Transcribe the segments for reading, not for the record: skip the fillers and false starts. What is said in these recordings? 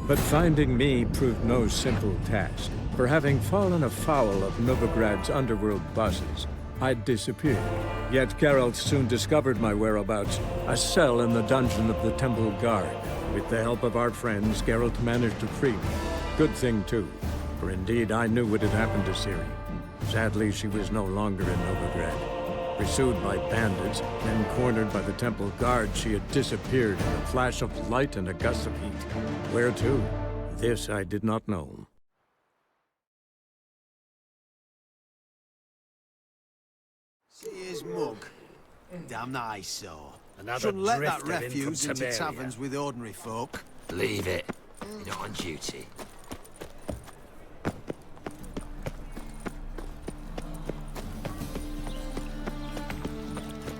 But finding me proved no simple task. For having fallen afoul of Novigrad's underworld bosses, I'd disappeared. Yet Geralt soon discovered my whereabouts, a cell in the dungeon of the Temple Guard. With the help of our friends, Geralt managed to free me. Good thing, too, for indeed I knew what had happened to Ciri. Sadly, she was no longer in Novigrad. Pursued by bandits, then cornered by the Temple Guard, she had disappeared in a flash of light and a gust of heat. Where to? This I did not know. See his mug. Damn that eyesore. Another Shouldn't let that drifter in refuse from into Temeria. taverns with ordinary folk. Leave it. You're not on duty.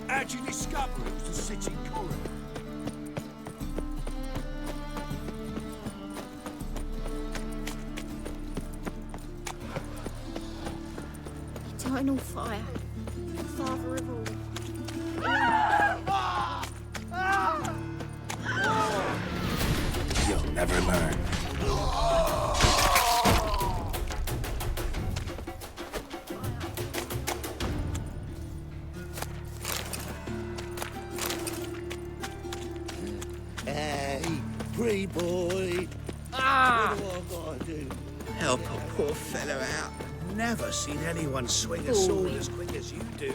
How'd you discover it was the city corridor? Eternal fire. Father of all. You'll never learn. Hey, free boy. What do I gotta do? Help a poor fellow out. Never seen anyone swing a sword as quick as you do.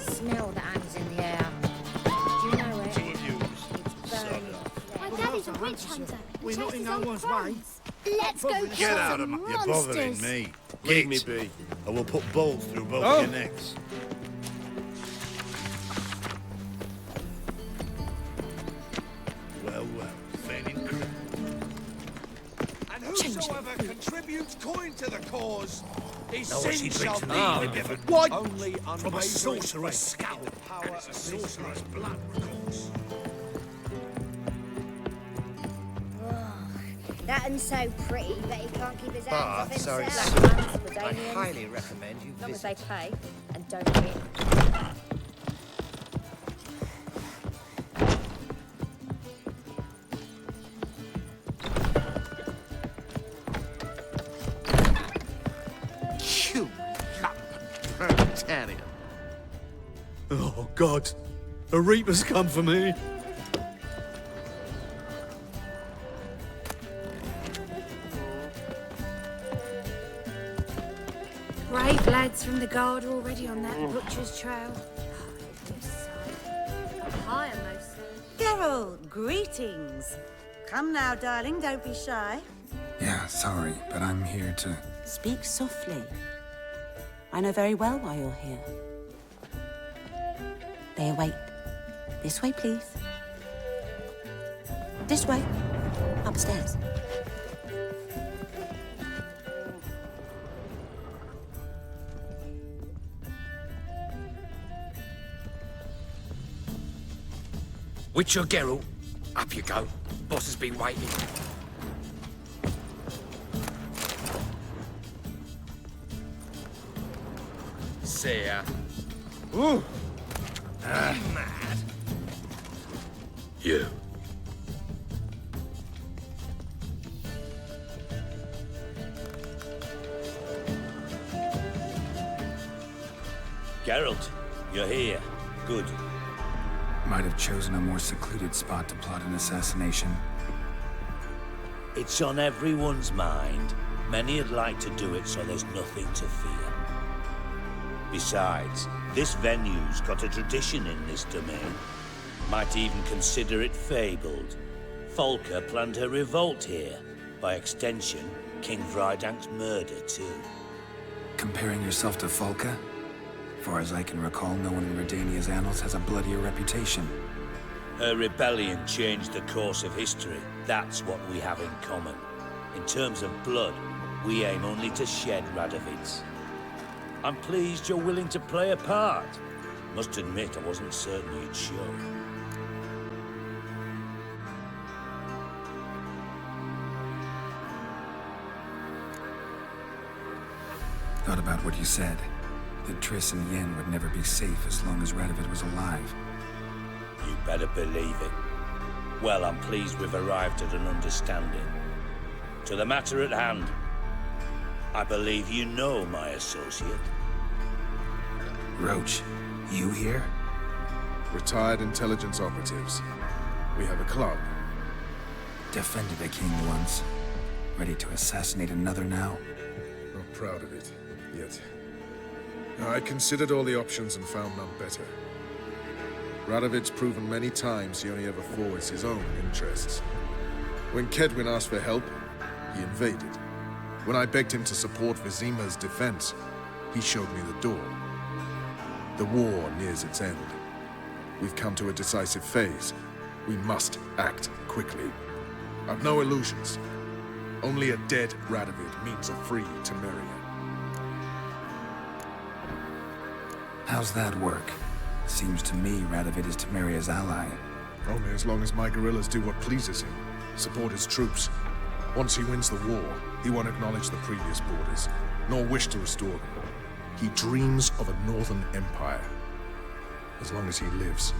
Smell the hands in the air. Do you know it? It's very... My daddy's a witch hunter. We're not in no one's way. Let's go kill Get out some of my... You're bothering monsters. me. Leave me be. I will put bolts through both Oh. your necks. Well, failing crew. And whosoever contributes coin to the cause, his Know what she sin shall drinks be now? forgiven. What? Only From a unwavering sorcerer's faith in skull. the power And it's a of sorcerer's his blood, of course. That one's so pretty that he can't keep his hands off sorry, himself. I highly recommend you As long as visit. they pay and don't win. You lump proletarian. Oh, God. A Reaper's come for me. Brave lads from the guard are already on that butcher's trail. This side. Up higher most. Geralt, greetings. Come now, darling, don't be shy. Yeah, sorry, but I'm here to... Speak softly. I know very well why you're here. They await. This way, please. This way. Upstairs. Witcher Geralt, up you go. Boss has been waiting. See ya. Ooh. Mad. You. Geralt, you're here. Good. Might have chosen a more secluded spot to plot an assassination. It's on everyone's mind. Many would like to do it so there's nothing to fear. Besides, this venue's got a tradition in this domain. Might even consider it fabled. Folka planned her revolt here. By extension, King Vrydank's murder too. Comparing yourself to Folka? Far as I can recall, no one in Redania's annals has a bloodier reputation. Her rebellion changed the course of history. That's what we have in common. In terms of blood, we aim only to shed Radovid's. I'm pleased you're willing to play a part. Must admit, I wasn't certain you'd show. Thought about what you said. That Triss and Yen would never be safe as long as Radovid was alive. You better believe it. Well, I'm pleased we've arrived at an understanding. To the matter at hand, I believe you know my associate. Roach, you here? Retired intelligence operatives. We have a club. Defended a king once. Ready to assassinate another now? Not proud of it, yet. I considered all the options and found none better. Radovid's proven many times he only ever forwards his own interests. When Kedwin asked for help, he invaded. When I begged him to support Vizima's defense, he showed me the door. The war nears its end. We've come to a decisive phase. We must act quickly. I've no illusions. Only a dead Radovid means a free Temeria. How's that work? Seems to me Radovid is Temeria's ally. Only as long as my guerrillas do what pleases him. Support his troops. Once he wins the war, he won't acknowledge the previous borders, nor wish to restore them. He dreams of a northern empire. As long as he lives,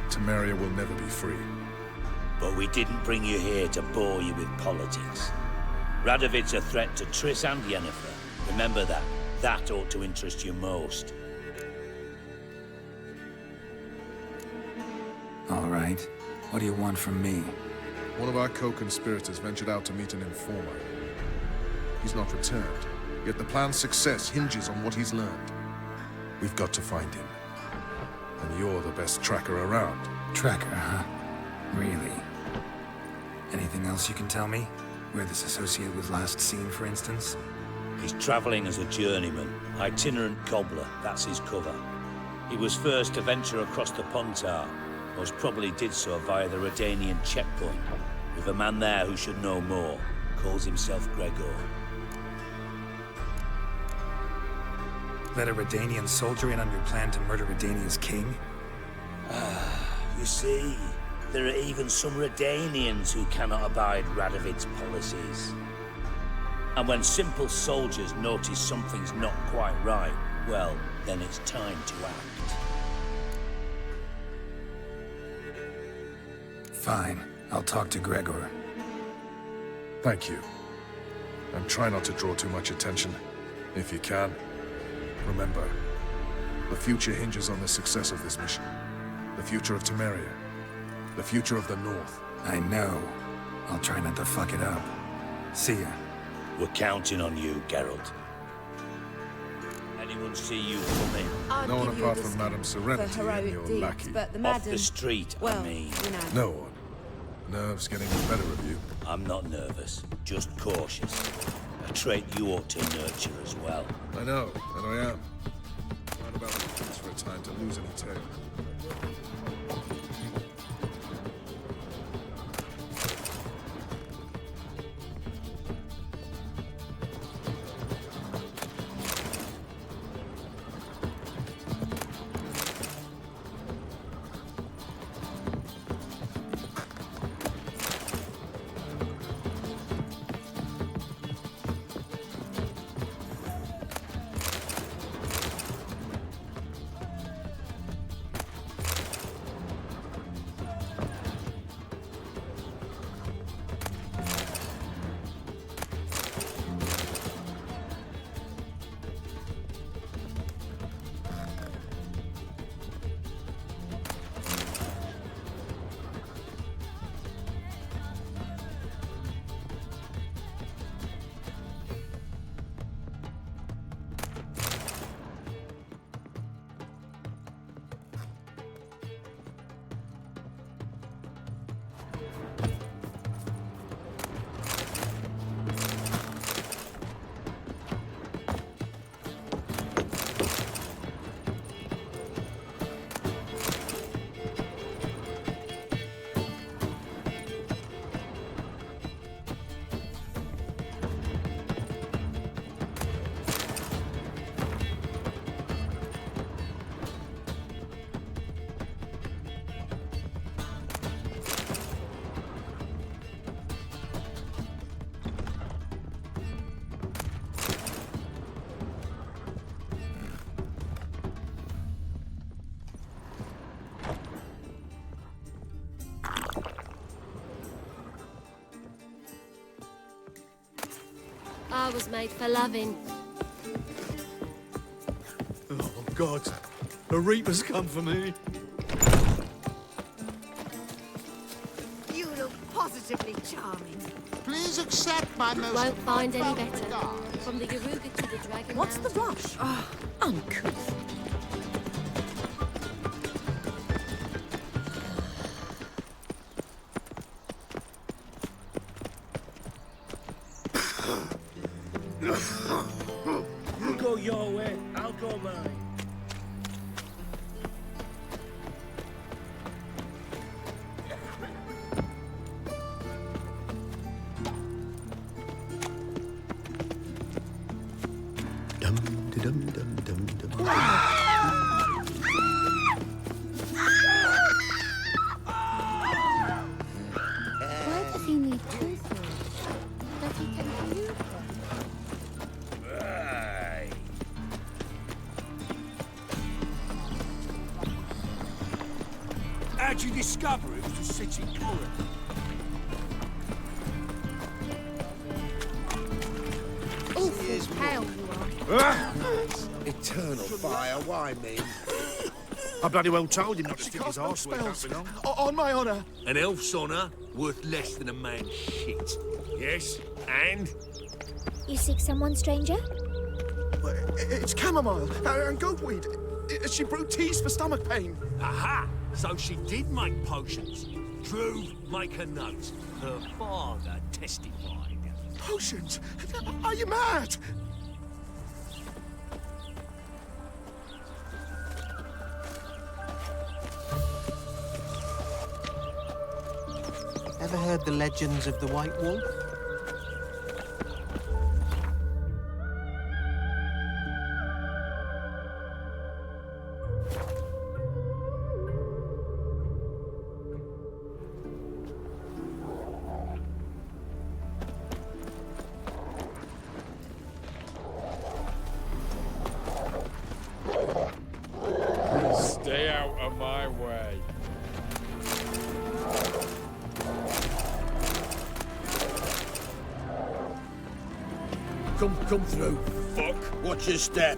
Temeria will never be free. But we didn't bring you here to bore you with politics. Radovid's a threat to Triss and Yennefer. Remember that. That ought to interest you most. All right. What do you want from me? One of our co-conspirators ventured out to meet an informer. He's not returned, yet the plan's success hinges on what he's learned. We've got to find him. And you're the best tracker around. Tracker, huh? Really? Anything else you can tell me? Where this associate was last seen, for instance? He's traveling as a journeyman, itinerant cobbler, that's his cover. He was first to venture across the Pontar, most probably did so via the Redanian checkpoint, with a man there who should know more, calls himself Gregor. Let a Redanian soldier in on your plan to murder Redania's king? You see, there are even some Redanians who cannot abide Radovid's policies. And when simple soldiers notice something's not quite right, well, then it's time to act. Fine. I'll talk to Gregor. Thank you. And try not to draw too much attention, if you can. Remember, the future hinges on the success of this mission. The future of Temeria. The future of the North. I know. I'll try not to fuck it up. See ya. We're counting on you, Geralt. Anyone see you coming? No one apart from Madame Serenity and your lackey. But the Off madam... the street, well, I mean. you know. No one. Nerves getting the better of you. I'm not nervous, just cautious. A trait you ought to nurture as well. I know, and I am. Not about to pass for a time to lose any tail. was made for loving. Oh, God. A Reaper's come for me. You look positively charming. Please accept my most Won't find any heartfelt better. regards. From the Yaruga to the Dragon. What's the rush? Oh, uncouth. You go your way, I'll go mine. Dum dum dum dum dum. Why does he need two swords? Does he can use them? Aye. How'd you discover it was the city current? Awful pale you are. Eternal fire, why me? I bloody well told him not to stick his arse where it don't belong. On my honour. An elf's honour worth less than a man's shit. Yes, and? You seek someone, stranger? It's chamomile and goatweed. She brewed teas for stomach pain. Aha! So she did make potions. Drew, make a note. Her father testified. Potions? Are you mad? Ever heard the legends of the White Wolf? Stay out of my way. Come through. Fuck. Watch your step.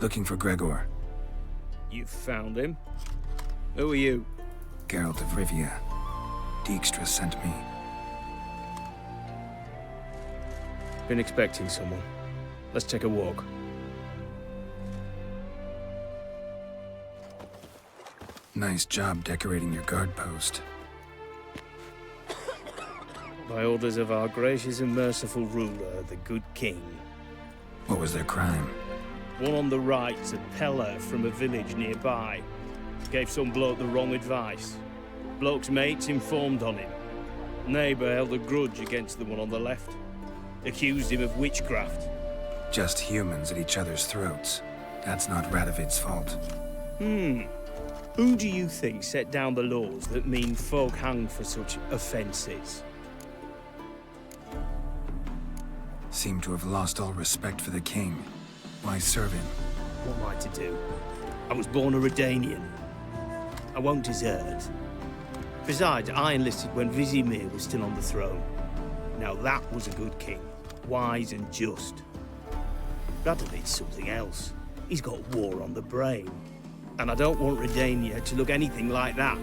Looking for Gregor. You found him? Who are you? Geralt of Rivia. Dijkstra sent me. Been expecting someone. Let's take a walk. Nice job decorating your guard post. By orders of our gracious and merciful ruler, the good king. What was their crime? One on the right's a peller from a village nearby. Gave some bloke the wrong advice. Bloke's mates informed on him. Neighbour held a grudge against the one on the left. Accused him of witchcraft. Just humans at each other's throats. That's not Radovid's fault. Who do you think set down the laws that mean folk hanged for such offences? Seem to have lost all respect for the king. Why serve him? What am I to do? I was born a Redanian. I won't desert. Besides, I enlisted when Vizimir was still on the throne. Now that was a good king. Wise and just. Radovid's something else. He's got war on the brain. And I don't want Redania to look anything like that.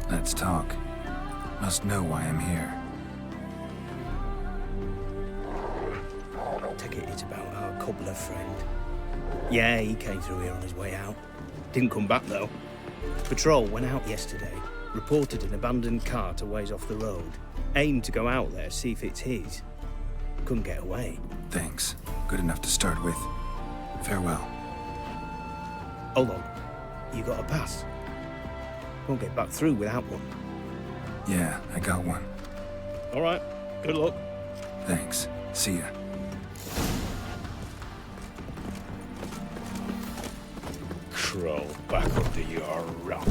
Let's talk. Must know why I'm here. Take it it's about our cobbler friend. Yeah, he came through here on his way out. Didn't come back, though. Patrol went out yesterday, reported an abandoned cart a ways off the road. Aimed to go out there, see if it's his. Couldn't get away. Thanks. Good enough to start with. Farewell. Hold on. You got a pass? Won't get back through without one. Yeah, I got one. All right. Good luck. Thanks. See ya. Crawl back under your rock.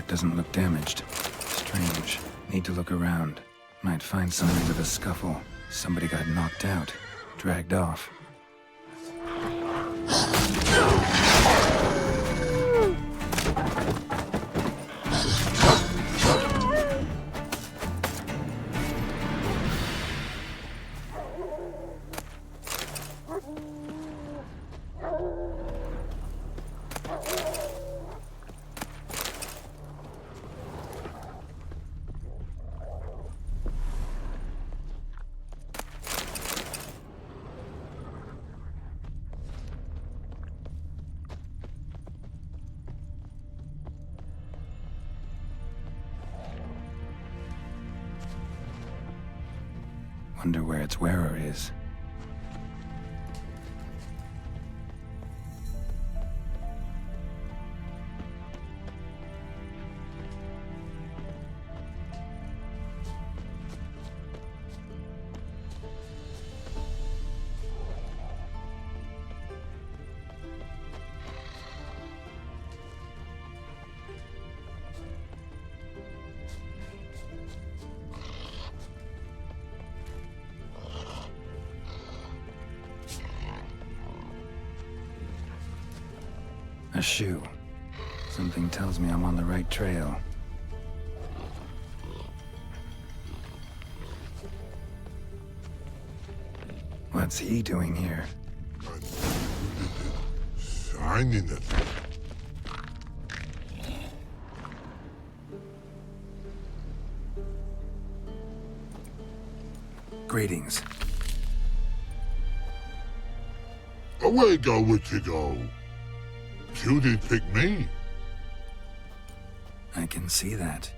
bark doesn't look damaged. Strange. Need to look around. Might find signs of a scuffle. Somebody got knocked out. Dragged off. Wonder where its wearer is. A shoe. Something tells me I'm on the right trail. What's he doing here? Signing it. Greetings. Away go with you go. You did pick me. I can see that.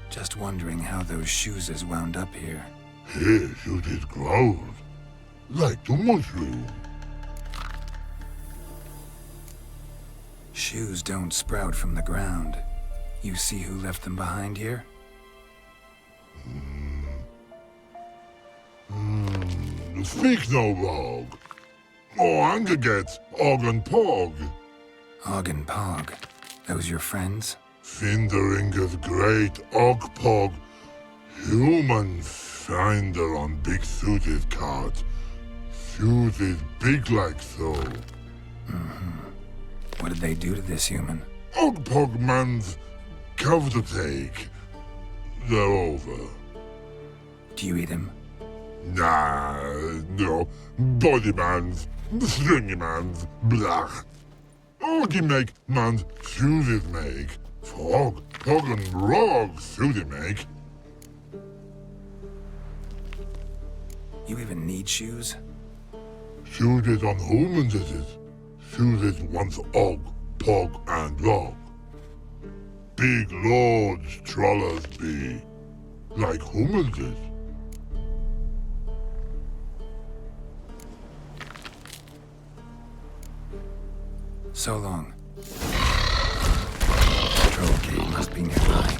Just wondering how those shoes is wound up here. Here you did grow. Like the mushroom. Shoes don't sprout from the ground. You see who left them behind here? Speak no wrong. Oh, anger gets Og and Pog. Og and Pog. Those your friends? Finderinger's great Og Pog. Human finder on big suited cart. Suited big like so. What did they do to this human? Og Pog man's cover to take. They're over. Do you eat him? Nah, no. Body man's, stringy man's, blach. Oggy make man's suited make. Frog, Pog and Rog suited make. You even need shoes? Suited on humans is it. Suited once Og, Pog and Rog. Big lords trollers be. Like humans is. So long. Troll cave must be nearby.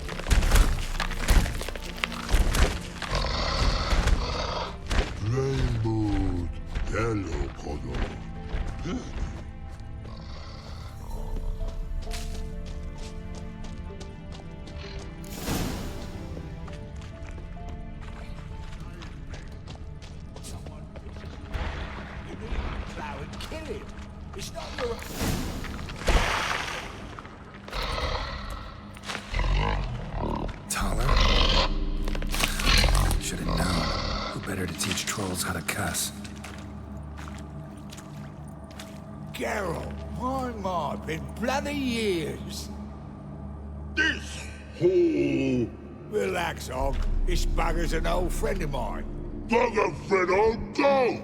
Rainbow, yellow color. You need to plow and kill him. It's not your... Taller? Should have known. Who better to teach trolls how to cuss? Geralt, my, been bloody years. This hole. Relax, Og. This bugger's an old friend of mine. Bugger friend on go.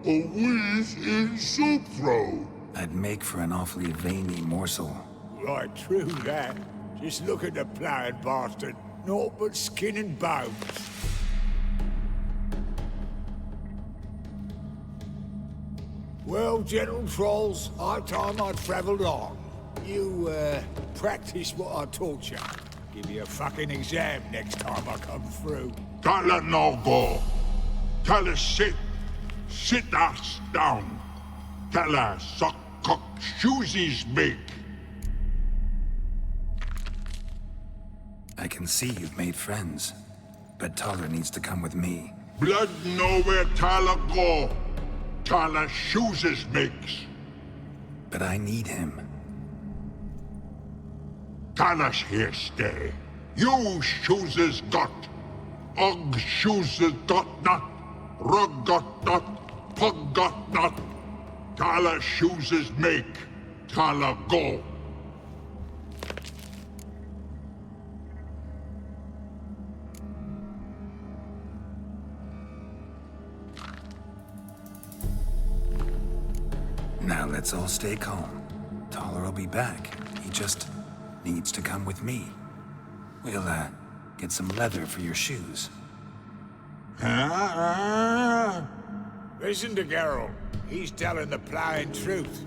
A wheeze in soup throw. I'd make for an awfully veiny morsel. Right, true that. Just look at the plowing bastard. Naught but skin and bones. Well, gentle trolls, high time I travelled on. You, practice what I taught you. Give you a fucking exam next time I come through. Can't let no go. Tell her sit. Sit ass down. Tell her suck cock shoesies big. I can see you've made friends. But Taller needs to come with me. Blood know where Tala go. Tala chooses makes. But I need him. Tala's here stay. You chooses got. Og chooses got not. Rug got not. Pug got not. Tala chooses make. Tala go. Now let's all stay calm. Taller will be back. He just needs to come with me. We'll, get some leather for your shoes. Listen to Geralt. He's telling the plain truth.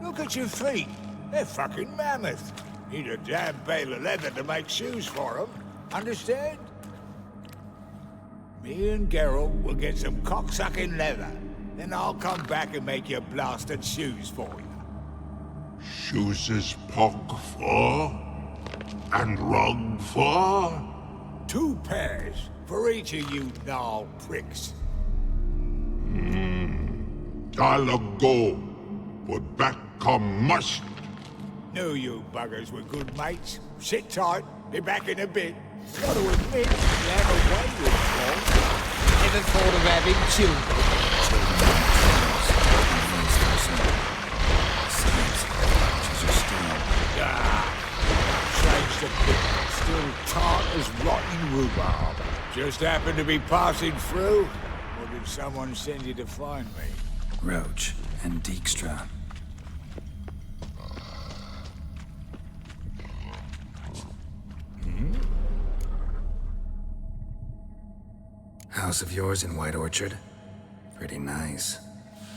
Look at your feet. They're fucking mammoth. Need a damn bale of leather to make shoes for them. Understand? Me and Geralt will get some cocksucking leather. Then I'll come back and make your blasted shoes for you. Chooses pug for? And rug for? 2 pairs for each of you gnarl pricks. Tala go. But back come must. Knew you buggers were good mates. Sit tight. Be back in a bit. Got to admit, you have a way with Paul. Never thought of having children. Changed a bit. Still tart as rotten rhubarb. Just happened to be passing through? Or did someone send you to find me? Roach and Dijkstra. House of yours in White Orchard? Pretty nice.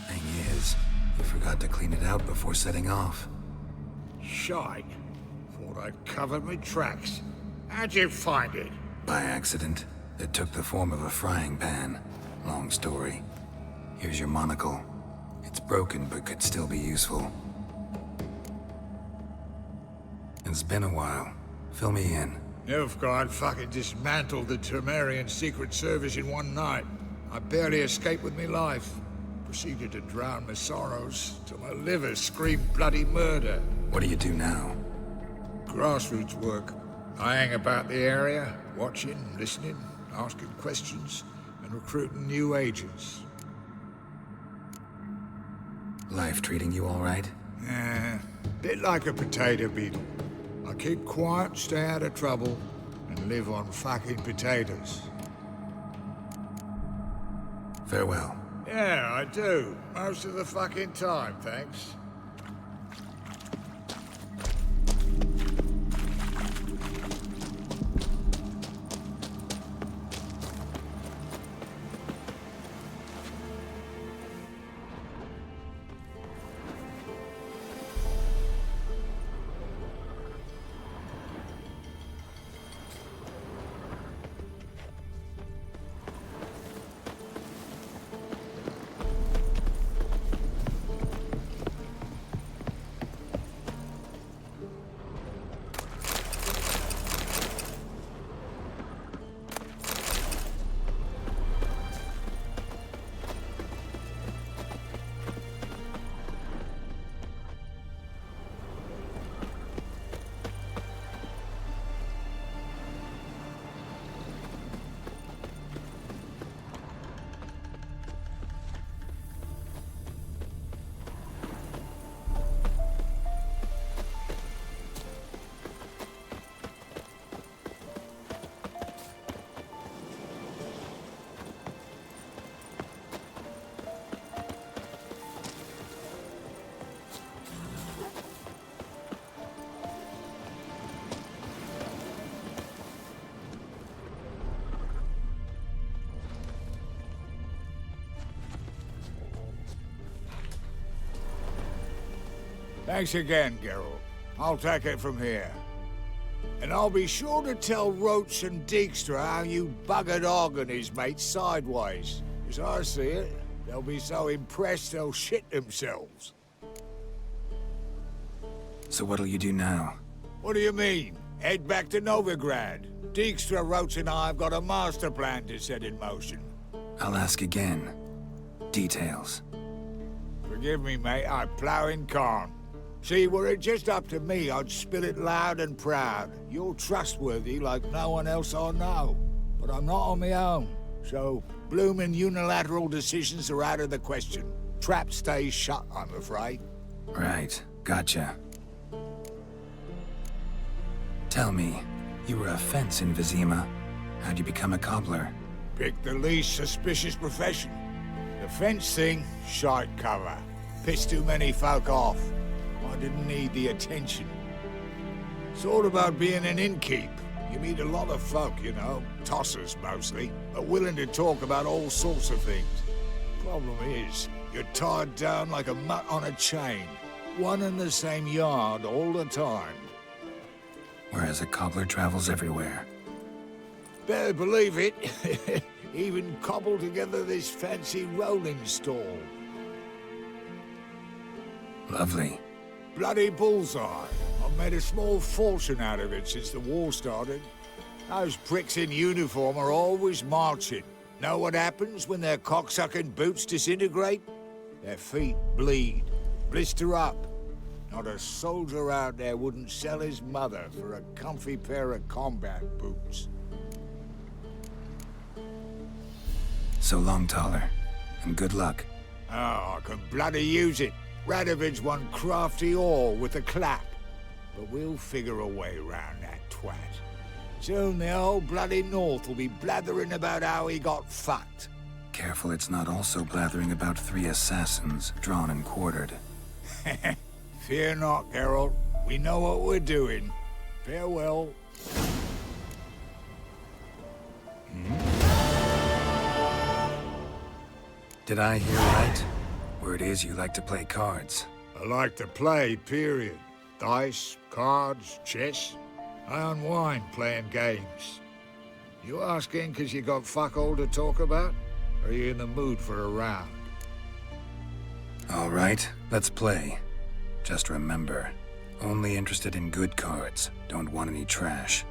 Thing is, you forgot to clean it out before setting off. Shite. Thought I'd covered my tracks. How'd you find it? By accident. It took the form of a frying pan. Long story. Here's your monocle. It's broken, but could still be useful. It's been a while. Fill me in. Nilfgaard fucking dismantled the Temerian Secret Service in one night. I barely escaped with my life. Proceeded to drown my sorrows till my liver screamed bloody murder. What do you do now? Grassroots work. I hang about the area, watching, listening, asking questions, and recruiting new agents. Life treating you all right? Bit like a potato beetle. I keep quiet, stay out of trouble, and live on fucking potatoes. Farewell. Yeah, I do. Most of the fucking time, thanks. Thanks again, Geralt. I'll take it from here. And I'll be sure to tell Roach and Dijkstra how you buggered Og and his mates sideways. As I see it, they'll be so impressed they'll shit themselves. So what'll you do now? What do you mean? Head back to Novigrad. Dijkstra, Roach and I have got a master plan to set in motion. I'll ask again. Details. Forgive me, mate, I plough in corn. See, were it just up to me, I'd spill it loud and proud. You're trustworthy like no one else I know. But I'm not on my own, so bloomin' unilateral decisions are out of the question. Trap stays shut, I'm afraid. Right, gotcha. Tell me, you were a fence in Vizima. How'd you become a cobbler? Pick the least suspicious profession. The fence thing, shite cover. Pissed too many folk off. I didn't need the attention. It's all about being an innkeep. You meet a lot of folk, you know, tossers mostly, but willing to talk about all sorts of things. Problem is, you're tied down like a mutt on a chain. One and the same yard all the time. Whereas a cobbler travels everywhere. Better believe it. Even cobbled together this fancy rolling stall. Lovely. Bloody bullseye. I've made a small fortune out of it since the war started. Those pricks in uniform are always marching. Know what happens when their cocksucking boots disintegrate? Their feet bleed, blister up. Not a soldier out there wouldn't sell his mother for a comfy pair of combat boots. So long, Taller. And good luck. Oh, I can bloody use it. Radovid's one crafty all with a clap. But we'll figure a way round that twat. Soon the whole bloody North will be blathering about how he got fucked. Careful it's not also blathering about 3 assassins, drawn and quartered. Fear not, Geralt. We know what we're doing. Farewell. Did I hear right? Word is you like to play cards. I like to play, period. Dice, cards, chess. I unwind playing games. You asking because you got fuck all to talk about? Or are you in the mood for a round? All right, let's play. Just remember, only interested in good cards. Don't want any trash.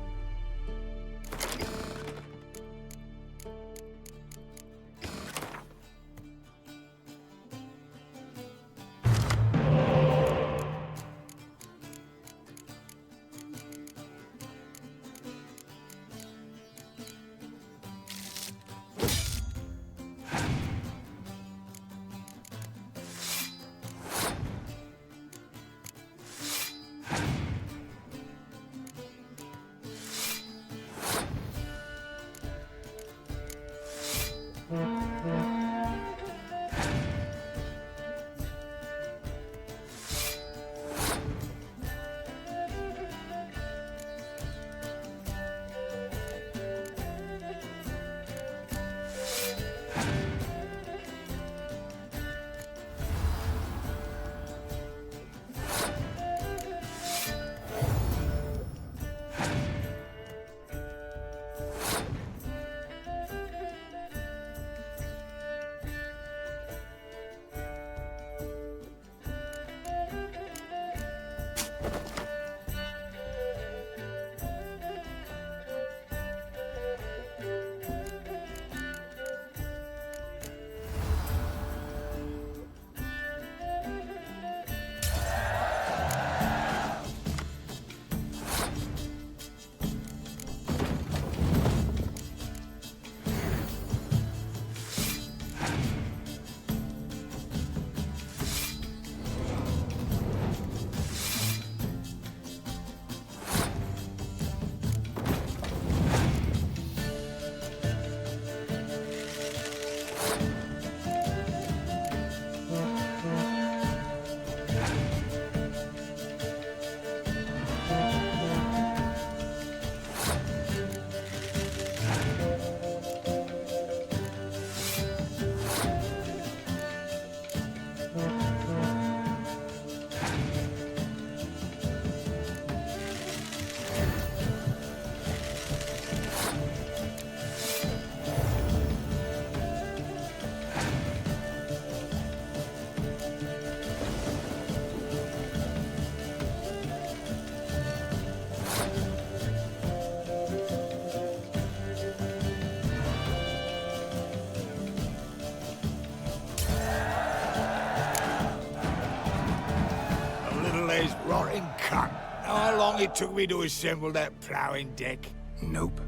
long it took me to assemble that ploughing deck? Nope.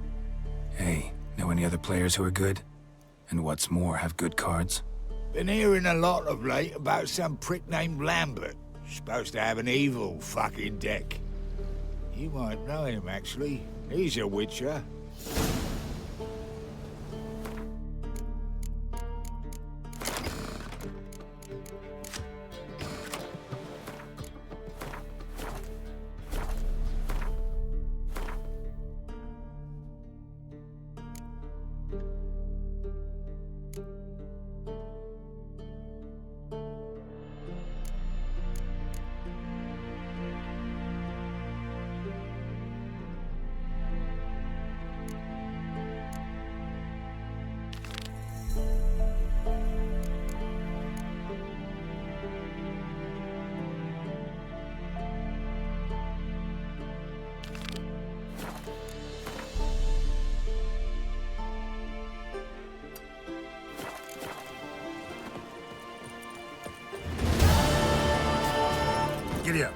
Hey, know any other players who are good? And what's more, have good cards? Been hearing a lot of late about some prick named Lambert. Supposed to have an evil fucking deck. You might know him, actually. He's a witcher. Giddy up.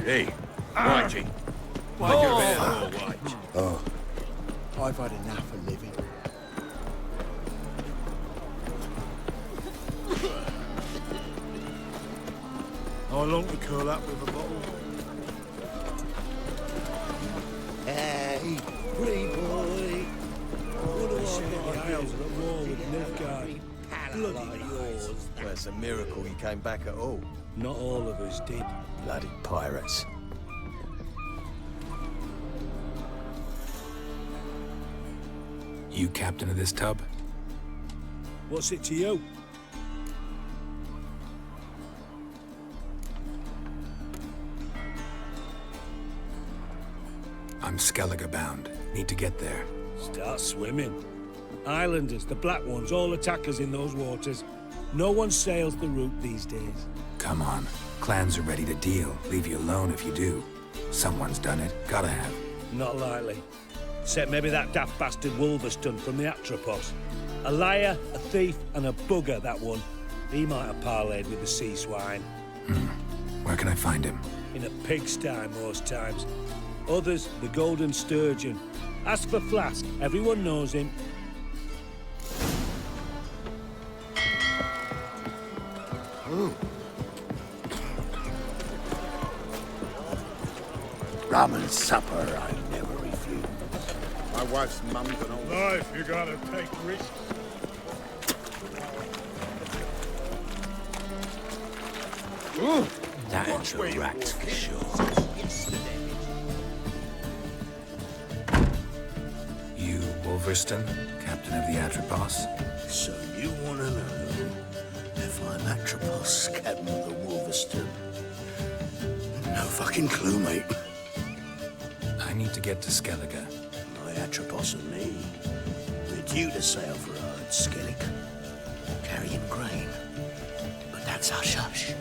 Hey, Whitey. Why you're here, all White? Oh, I've had enough of living. I long to curl up with a bottle. Hey, free boy. What do I The Isles are at war with Nilfgaard. Bloody yours. Well, it's a miracle you came back at all. Not all of us did. Bloody pirates. You captain of this tub? What's it to you? I'm Skellige bound. Need to get there. Start swimming. Islanders, the black ones, all attack us in those waters. No one sails the route these days. Come on. Clans are ready to deal. Leave you alone if you do. Someone's done it. Gotta have. Not likely. Except maybe that daft bastard Wolverston from the Atropos. A liar, a thief, and a bugger, that one. He might have parlayed with the sea swine. Where can I find him? In a pigsty most times. Others, the Golden Sturgeon. Ask for Flask. Everyone knows him. Rum and supper I never refuse. My wife's mum's an old... Life, you gotta take risks. That's a rat for sure. You, Wolverston, captain of the Atropos? So you want to know if I'm Atropos, captain of the Wolverston? No fucking clue, mate. I need to get to Skellige. My Atropos and me, we're due to sail for Ard Skellig, carrying grain. But that's hush-hush.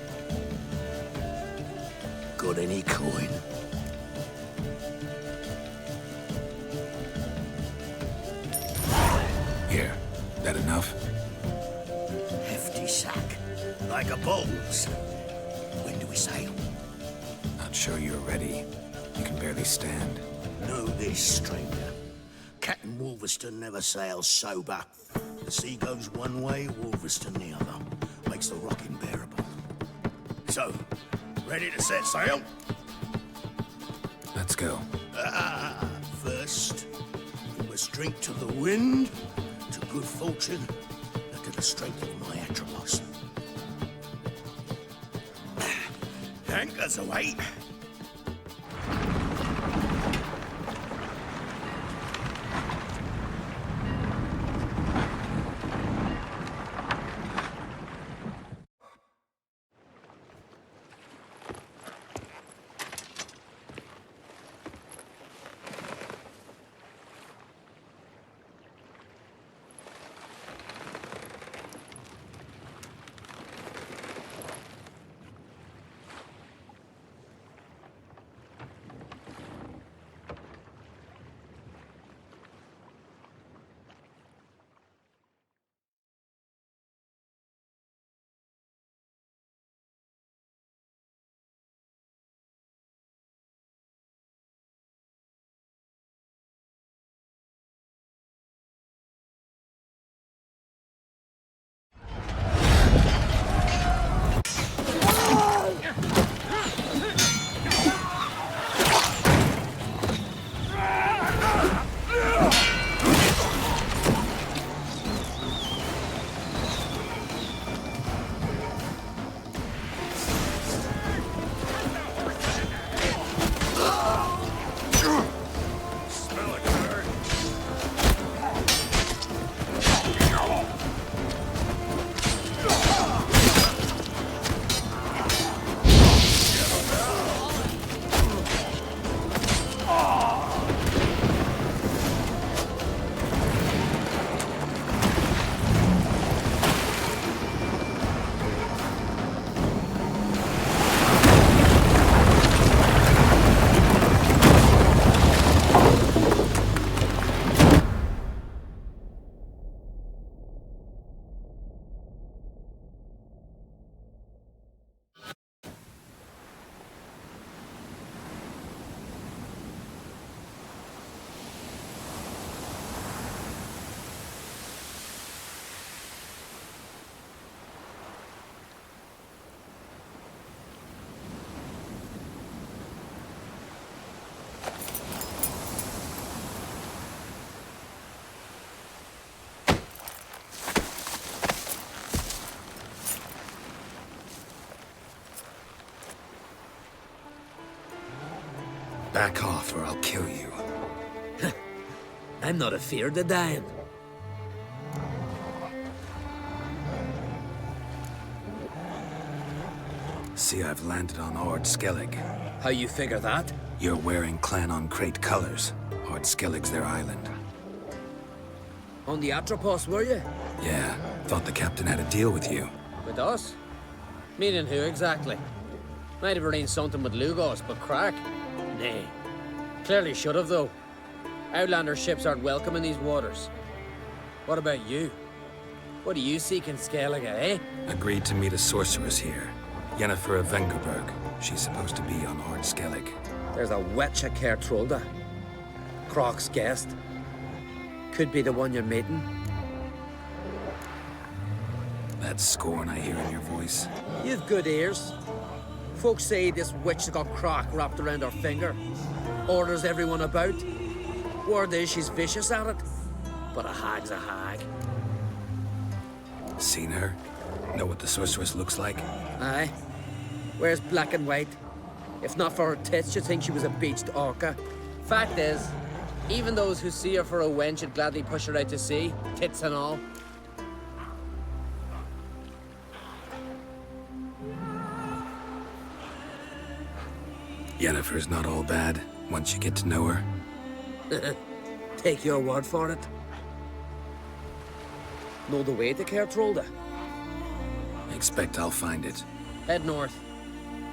Got any coin? Here. That enough? Hefty sack, like a bull's. When do we sail? Not sure you're ready. You can barely stand. Know this, stranger. Captain Wolverston never sails sober. The sea goes one way, Wolverston the other. Makes the rocking bearable. So, ready to set sail? Let's go. First, we must drink to the wind, to good fortune, and to the strength of my Atropos. Anchors away. Back off or I'll kill you. I'm not afeard of dying. See, I've landed on Ord Skellig. How you figure that? You're wearing Clan on Crate colors. Ord Skellig's their island. On the Atropos, were you? Yeah, thought the captain had a deal with you. With us? Meaning who exactly? Might have arranged something with Lugos, but crack? Nay. Clearly should have, though. Outlander ships aren't welcome in these waters. What about you? What do you seek in Skellige, eh? Agreed to meet a sorceress here. Yennefer of Vengerberg. She's supposed to be on Ord Skellig. There's a wetcha Kertrolda. Croc's guest. Could be the one you're meeting. That scorn I hear in your voice. You've good ears. Folks say this witch has got Croc wrapped around her finger. Orders everyone about. Word is she's vicious at it. But a hag's a hag. Seen her? Know what the sorceress looks like? Aye. Wears black and white. If not for her tits, you'd think she was a beached orca. Fact is, even those who see her for a wench would gladly push her out to sea, tits and all. Yennefer's not all bad, once you get to know her. Take your word for it. Know the way to Kertrolda? Expect I'll find it. Head north.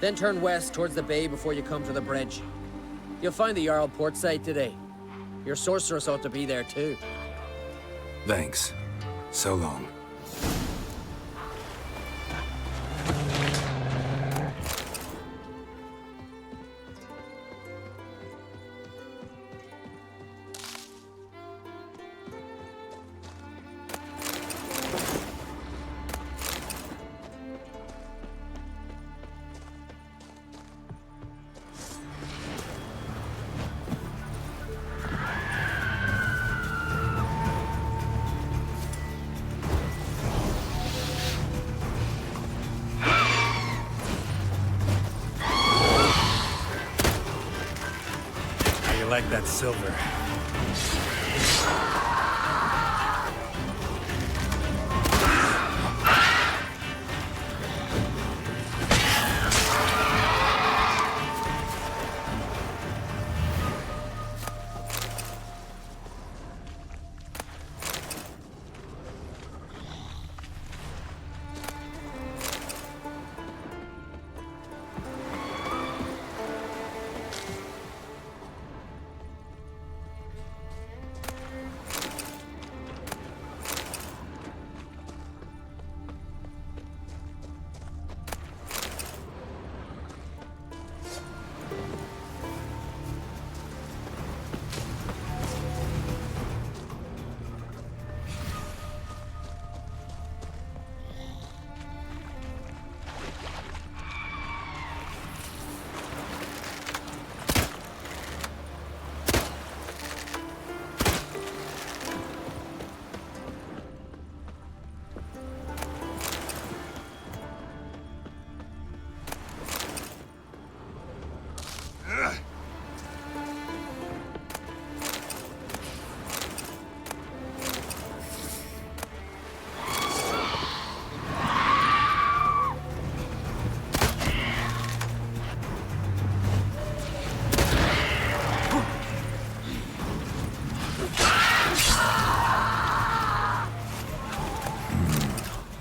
Then turn west towards the bay before you come to the bridge. You'll find the Jarl port site today. Your sorceress ought to be there too. Thanks. So long. Like that silver.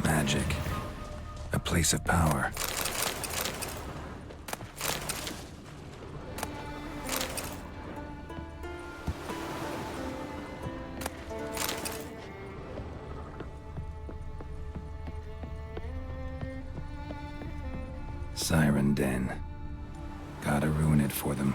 Magic. A place of power. Siren Den. Gotta ruin it for them.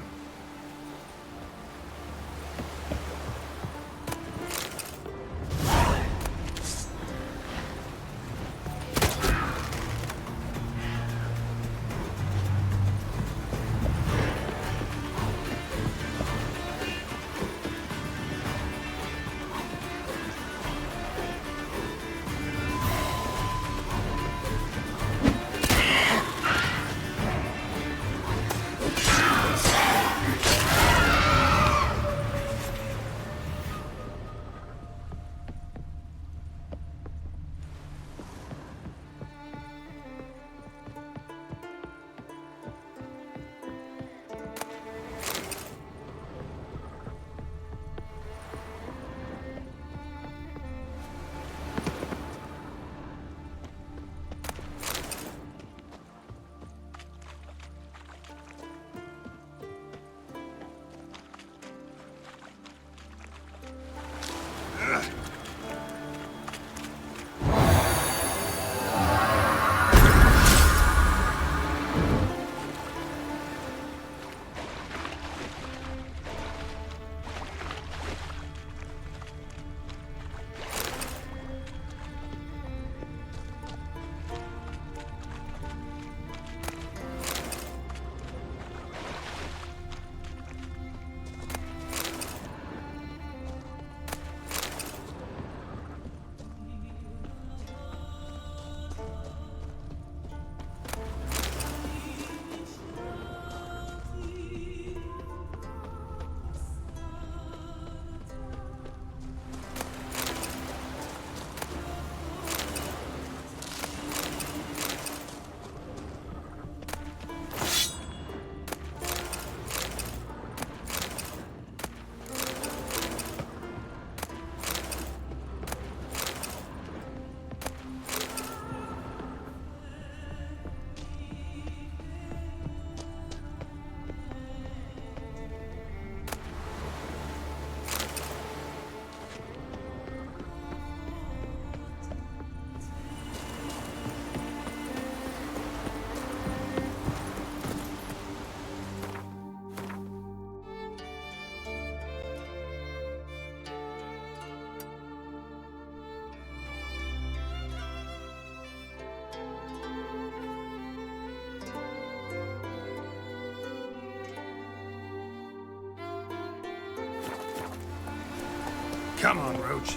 Come on, Roach.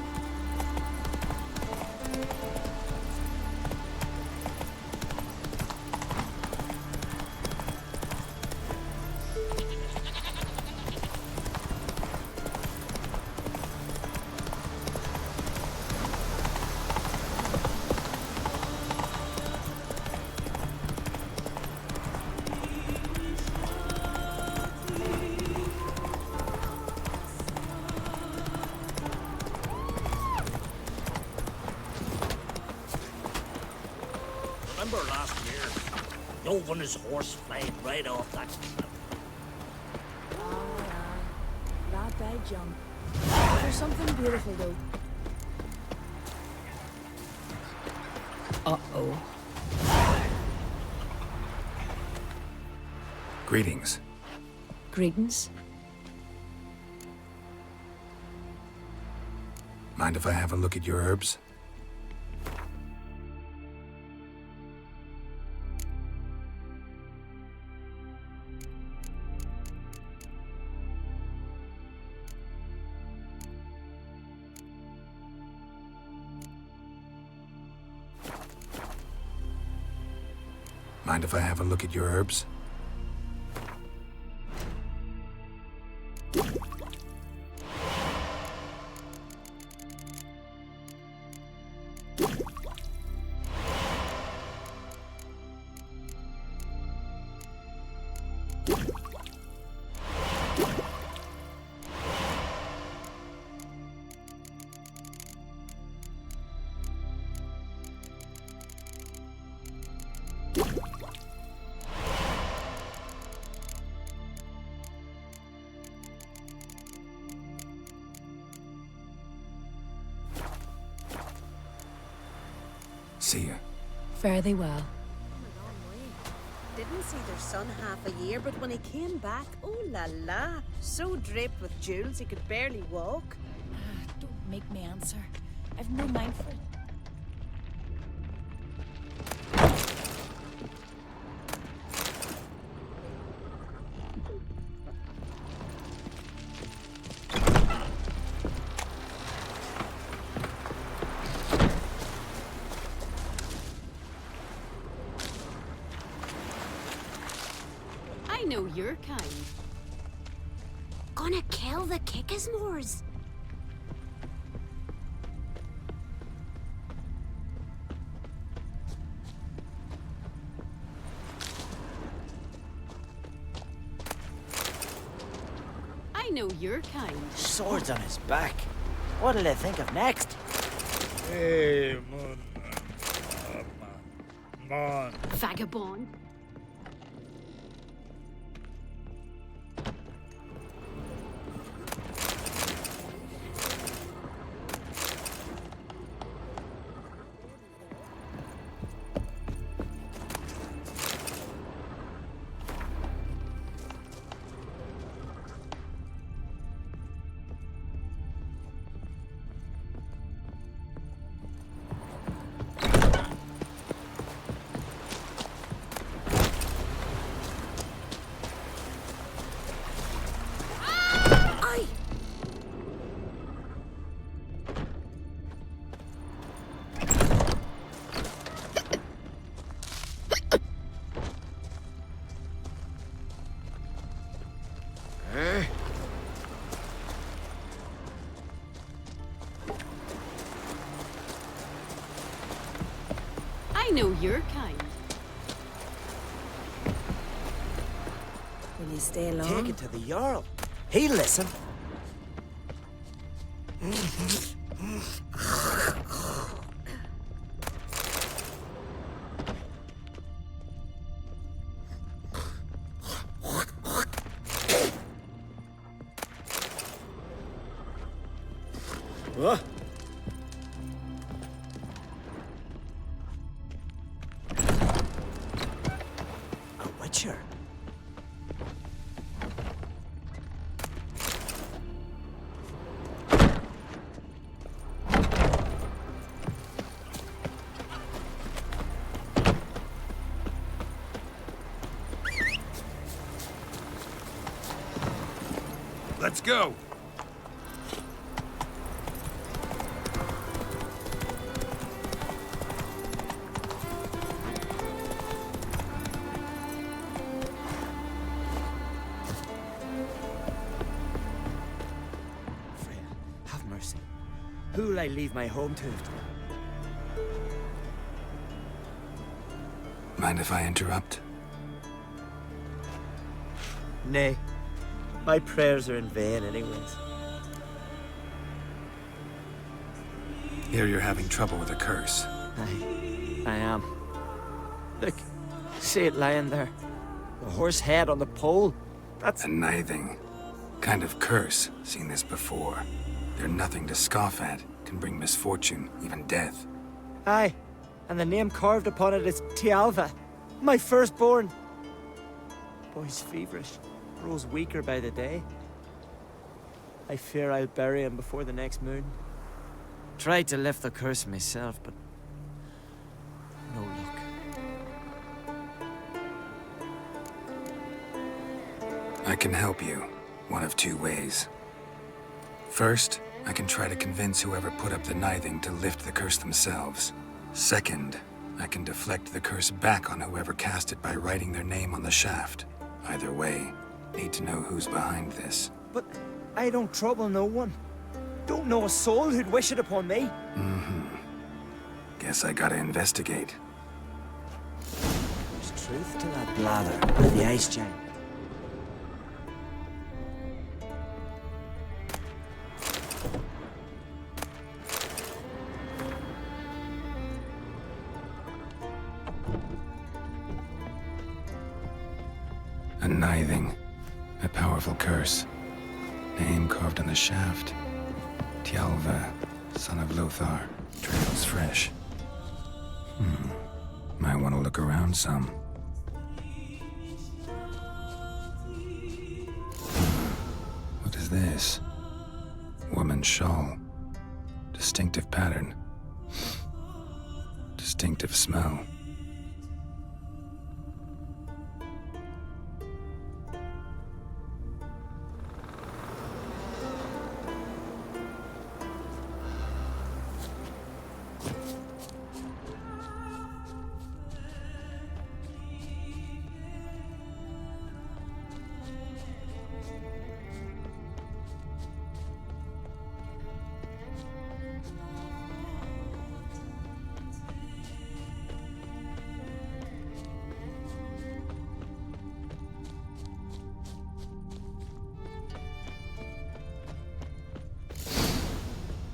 Remember last year? Dove on his horse flying right off that cliff. Not bad jump. There's something beautiful, though. Uh-oh. Greetings. Greetings. Mind if I have a look at your herbs? Mind if I have a look at your herbs? See ya. Fare thee well. Didn't see their son half a year, but when he came back, oh la la, so draped with jewels he could barely walk. Don't make me answer. I've no mind for it. I know your kind. Gonna kill the Kickismores. I know your kind. Swords on his back. What'll they think of next? Hey, Mon. Vagabond. I know your kind. Will you stay along? Take it to the Jarl. He'll listen. What? A witcher. Let's go. mercy. Who'll I leave my home to? Mind if I interrupt? Nay. My prayers are in vain anyways. Hear you're having trouble with a curse. I am. Look, see it lying there. The horse head on the pole. That's a nithing. Kind of curse. Seen this before. They're nothing to scoff at. Can bring misfortune, even death. Aye, and the name carved upon it is Tialva, my firstborn. Boy's feverish, grows weaker by the day. I fear I'll bury him before the next moon. Tried to lift the curse myself, but no luck. I can help you, one of two ways. First, I can try to convince whoever put up the nithing to lift the curse themselves. Second, I can deflect the curse back on whoever cast it by writing their name on the shaft. Either way, need to know who's behind this. But I don't trouble no one. Don't know a soul who'd wish it upon me. Guess I gotta investigate. There's truth to that blather by the ice giant. A nithing. A powerful curse. Name carved on the shaft. Tialva, son of Lothar. Trails fresh. Might want to look around some. What is this? Woman's shawl. Distinctive pattern. Distinctive smell.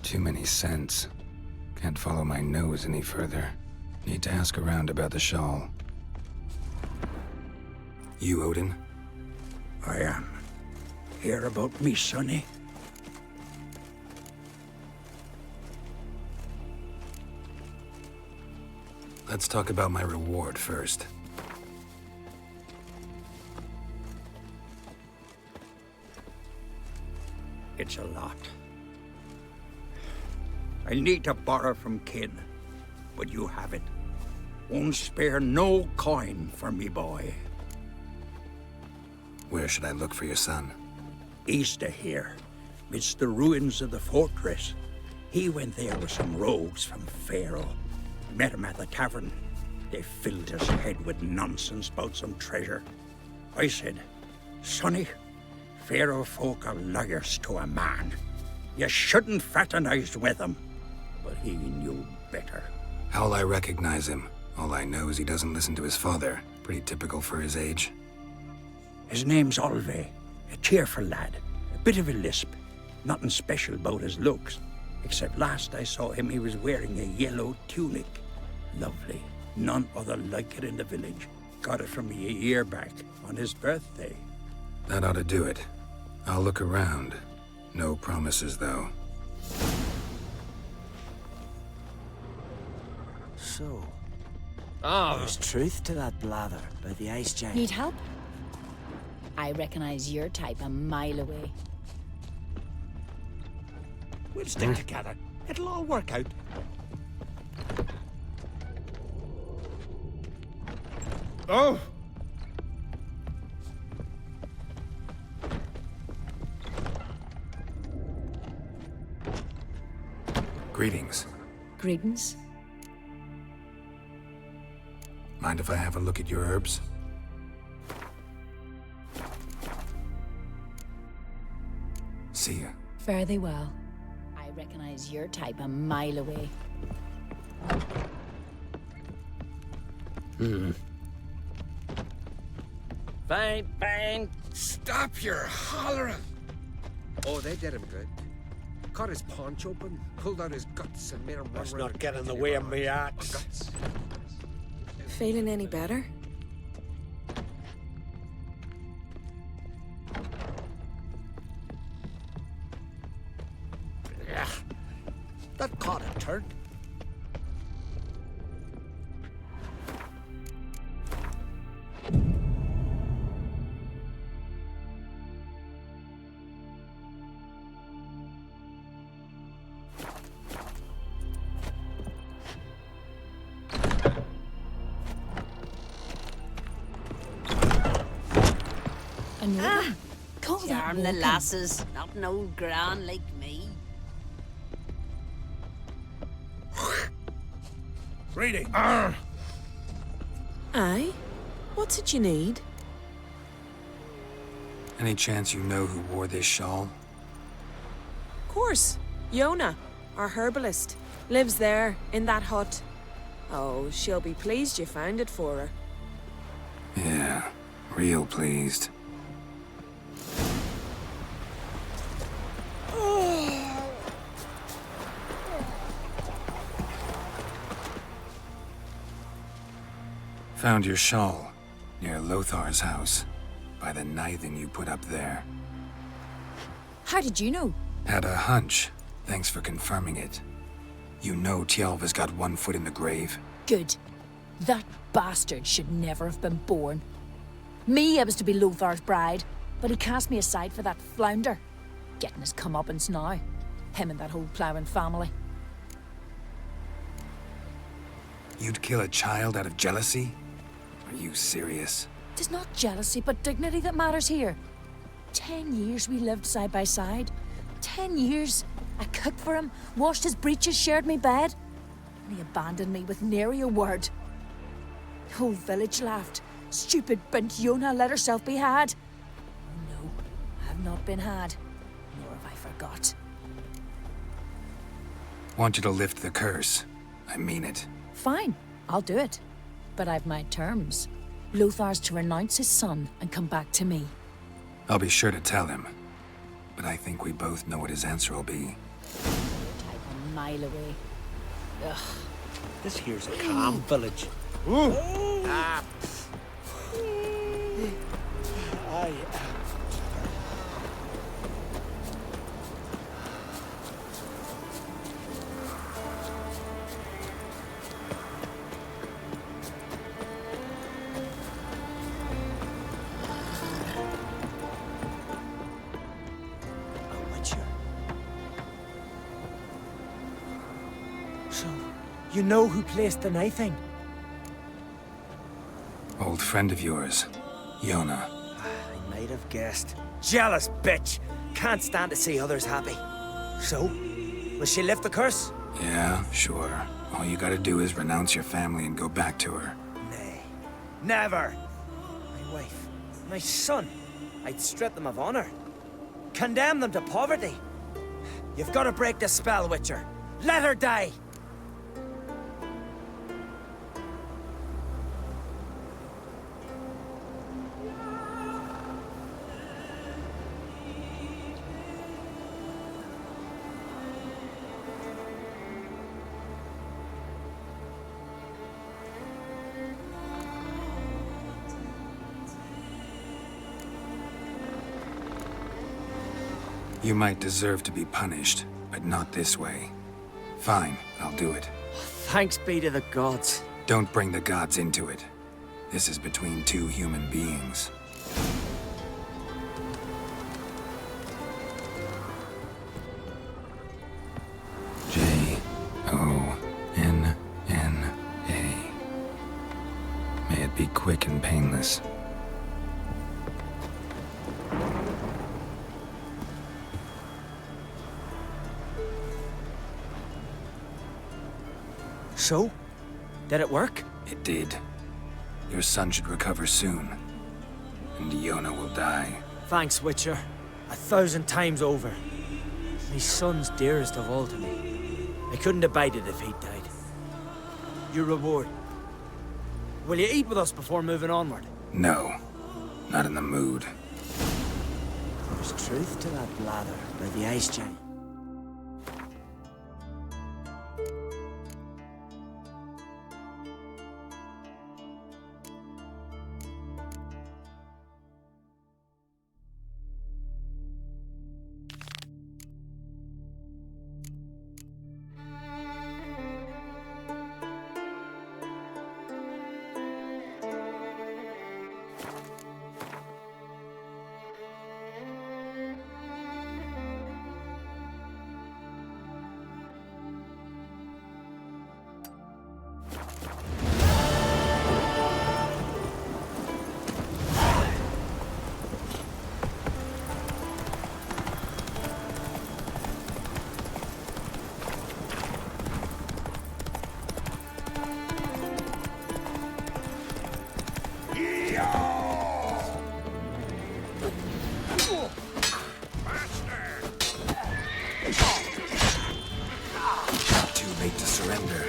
Too many scents. Can't follow my nose any further. Need to ask around about the shawl. You, Odin? I am. Hear about me, sonny? Let's talk about my reward first. It's a lot. I need to borrow from kin, but you have it. Won't spare no coin for me boy. Where should I look for your son? East of here, midst the ruins of the fortress. He went there with some rogues from Pharaoh. Met him at the tavern. They filled his head with nonsense about some treasure. I said, Sonny, Pharaoh folk are liars to a man. You shouldn't fraternize with them. But he knew better. How'll I recognize him? All I know is he doesn't listen to his father. Pretty typical for his age. His name's Olve, a cheerful lad. A bit of a lisp. Nothing special about his looks. Except last I saw him, he was wearing a yellow tunic. Lovely. None other like it in the village. Got it from me a year back, on his birthday. That ought to do it. I'll look around. No promises, though. So, there's truth to that blather by the ice giant. Need help? I recognize your type a mile away. We'll stick together. It'll all work out. Oh! Greetings. Greetings. Mind if I have a look at your herbs? See ya. Fare thee well. I recognize your type a mile away. Fine, fine. Stop your hollering! Oh, they did him good. Cut his paunch open, pulled out his guts, and made him run Let's around not get in the country way of around me his arts. guts. Feeling any better? Yeah. That caught a turn. Another? Call that Charm the walking. lasses, not an old gran like me. Reading. Aye? What's it you need? Any chance you know who wore this shawl? Of course. Yona, our herbalist, lives there, in that hut. Oh, she'll be pleased you found it for her. Yeah, real pleased. Found your shawl near Lothar's house, by the knithing you put up there. How did you know? Had a hunch. Thanks for confirming it. You know Tjalva's got one foot in the grave. Good. That bastard should never have been born. Me, I was to be Lothar's bride, but he cast me aside for that flounder. Getting his comeuppance now. Him and that whole ploughing family. You'd kill a child out of jealousy? Are you serious? Tis not jealousy, but dignity that matters here. 10 years we lived side by side. 10 years. I cooked for him, washed his breeches, shared me bed. And he abandoned me with nary a word. The whole village laughed. Stupid bint Yona let herself be had. Oh no, I have not been had. Nor have I forgot. Want you to lift the curse. I mean it. Fine, I'll do it. But I've my terms. Lothar's to renounce his son and come back to me. I'll be sure to tell him. But I think we both know what his answer will be. Type a mile away. Ugh. This here's a calm village. Ah. So, you know who placed the knifing? Old friend of yours, Yona. I might have guessed. Jealous bitch! Can't stand to see others happy. So, will she lift the curse? Yeah, sure. All you gotta do is renounce your family and go back to her. Nay. Never! My wife, my son. I'd strip them of honor. Condemn them to poverty. You've got to break the spell, Witcher. Let her die! You might deserve to be punished, but not this way. Fine, I'll do it. Thanks be to the gods. Don't bring the gods into it. This is between two human beings. J-O-N-N-A. May it be quick and painless. So? Did it work? It did. Your son should recover soon. And Yona will die. Thanks, Witcher. 1,000 times over. My My son's dearest of all to me. I couldn't abide it if he'd died. Your reward. Will you eat with us before moving onward? No, not in the mood. There's truth to that blather by the ice giant. Too late to surrender.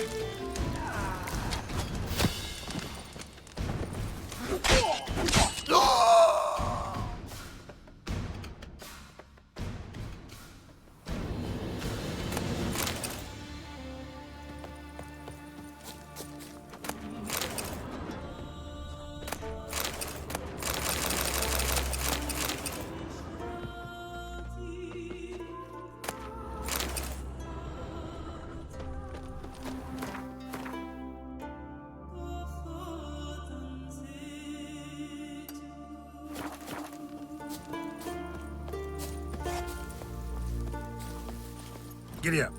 Giddy up.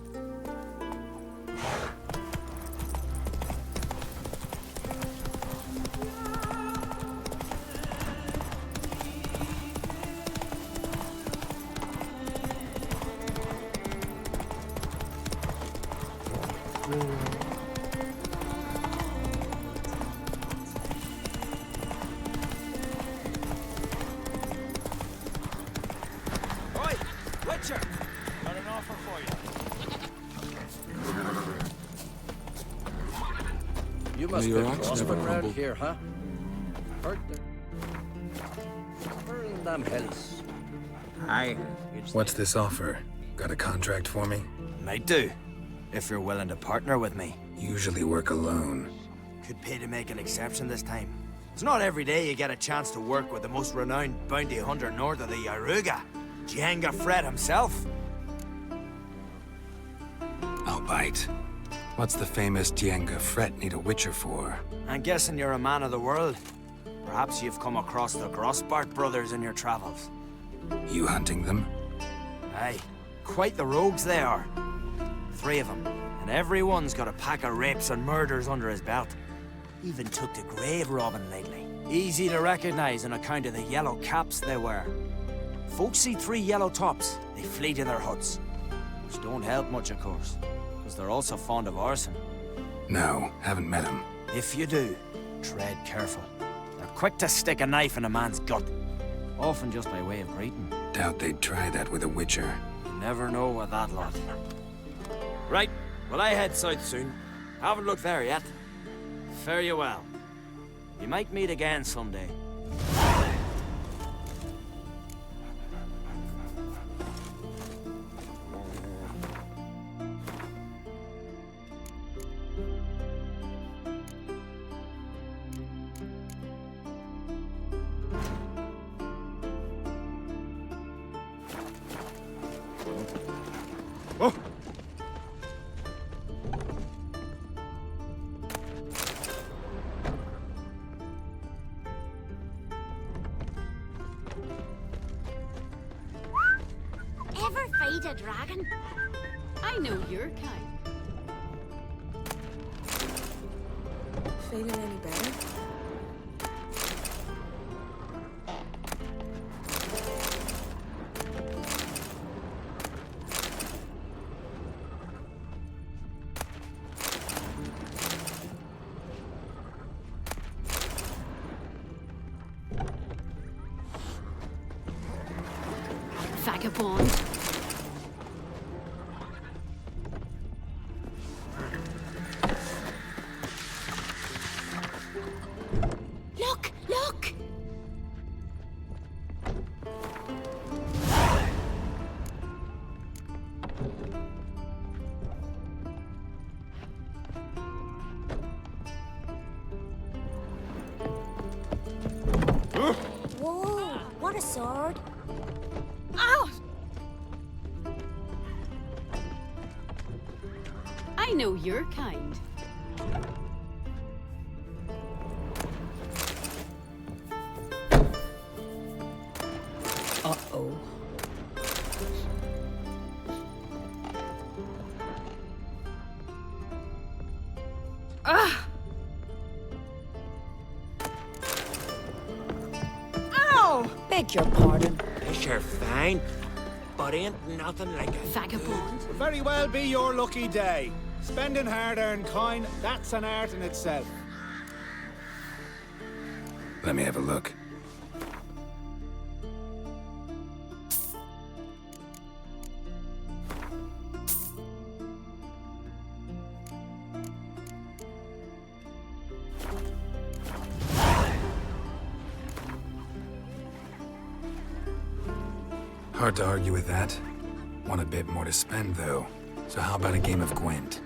Oi, Witcher! Got an offer for you. You must Your be axe crossing never around humbled. here, huh? Hurt there. Where in them hills? Aye. What's this offer? Got a contract for me? Might do, if you're willing to partner with me. Usually work alone. Could pay to make an exception this time. It's not every day you get a chance to work with the most renowned bounty hunter north of the Yaruga, Jenga Fred himself. I'll bite. What's the famous Dienga Fret need a witcher for? I'm guessing you're a man of the world. Perhaps you've come across the Grossbart brothers in your travels. You hunting them? Aye, quite the rogues they are. 3 of them, and every one's got a pack of rapes and murders under his belt. Even took to grave robbing lately. Easy to recognize on account of the yellow caps they wear. Folks see 3 yellow tops, they flee to their huts. Which don't help much, of course, because they're also fond of arson. No, haven't met him. If you do, tread careful. They're quick to stick a knife in a man's gut, often just by way of greeting. Doubt they'd try that with a witcher. You never know with that lot. Right, well I head south soon. Haven't looked there yet. Fare you well. We might meet again someday. Oh! Ever fight a dragon? I know your kind. Feeling any better? Vagabond. want a sword? Ow! I know your kind. Uh-oh. Ah! Ow! Beg your pardon. Sure, fine. But ain't nothing like a Vagabond. Very well be your lucky day. Spending hard-earned coin, that's an art in itself. Let me have a look. Hard to argue with that. Want a bit more to spend, though. So how about a game of Gwent?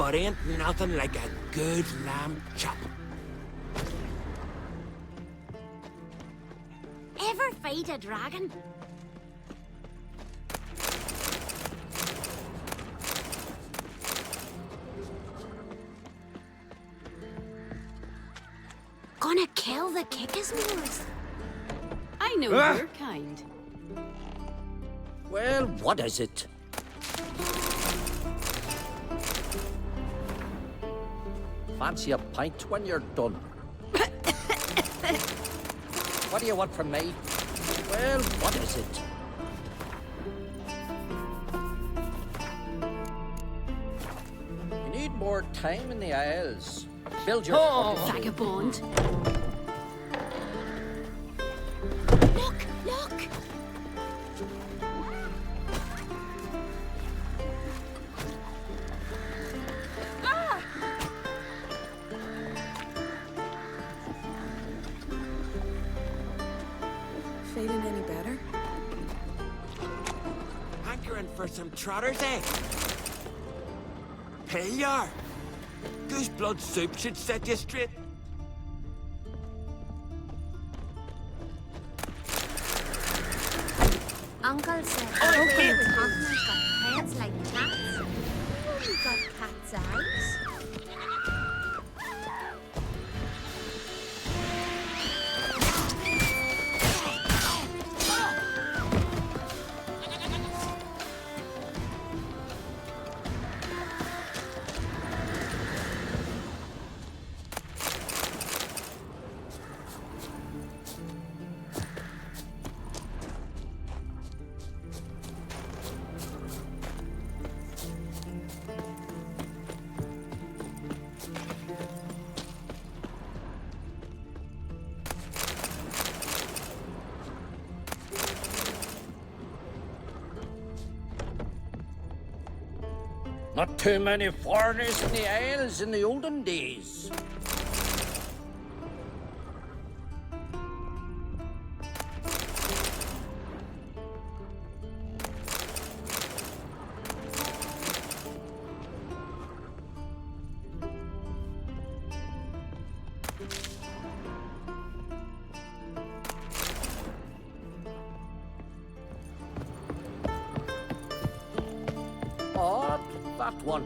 but ain't nothing like a good lamb chop. Ever fight a dragon? Gonna kill the Kickasmores. I know your kind. Well, what is it? Fancy a pint when you're done. What do you want from me? Well, what is it? You need more time in the Isles. Build your... Vagabond. Look, look! Feeling any better? Hankering for some trotters, eh? Here you are. Goose blood soup should set you straight. Uncle said Uncle Tottenham's got heads like cats. You got cat's eyes. Not too many foreigners in the Isles in the olden days. Odd, that one.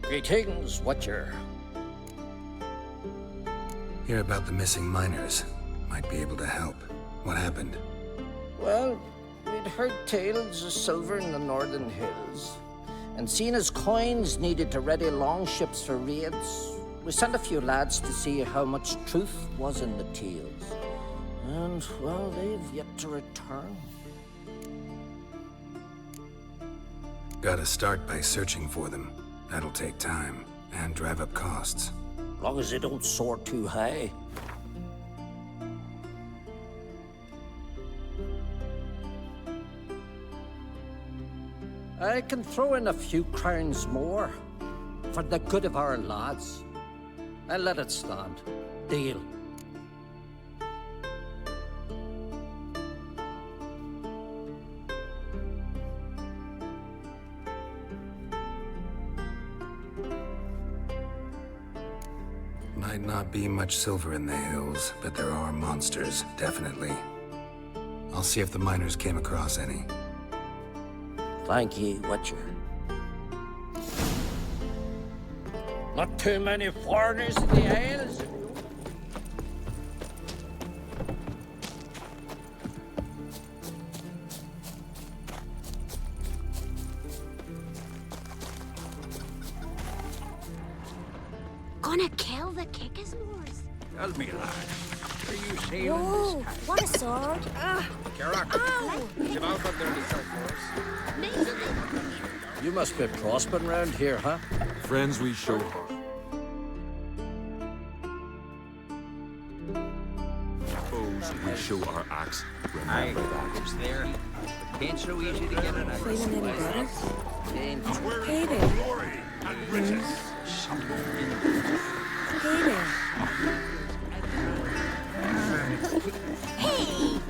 Greetings, Watcher. Hear about the missing miners. Might be able to help. What happened? Well, we'd heard tales of silver in the northern hills, and seen as coins needed to ready longships for raids, we sent a few lads to see how much truth was in the tales. And, well, they've yet to return. Gotta start by searching for them. That'll take time, and drive up costs. Long as they don't soar too high. I can throw in a few crowns more, for the good of our lads. I'll let it stand. Deal. Might not be much silver in the hills, but there are monsters, definitely. I'll see if the miners came across any. Thank ye, Watcher. Not too many foreigners in the Isles. Gonna kill the Kickasmores. Tell me, lad, are you sailing Whoa, this time? what a sword. Kerak, Ow! come out from there and start for us. You must be prospering round here, huh? Friends we show. Foes we show our axe. Remember that. It's there. Ain't so easy to get an axe. Feeling any better? Hey there. And riches. Hey there. Hey!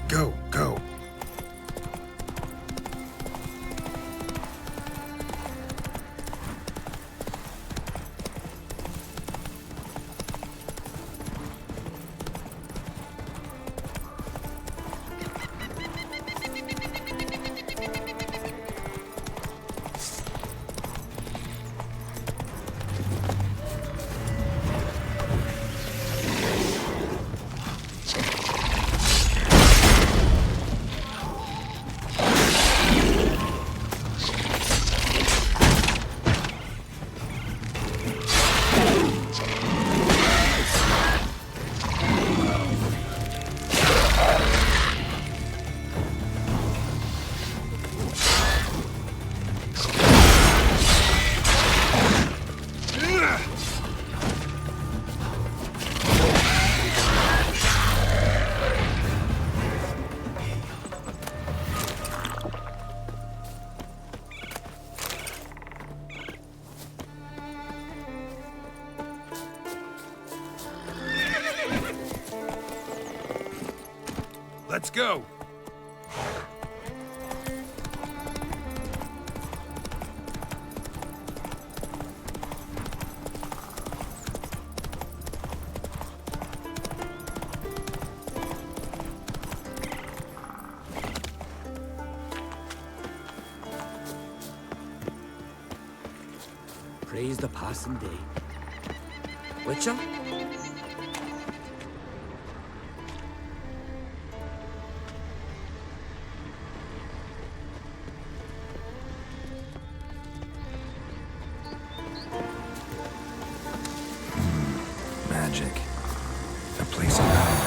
Go, go. Let's go! Praise the passing day. Witcher? Magic. A place of power.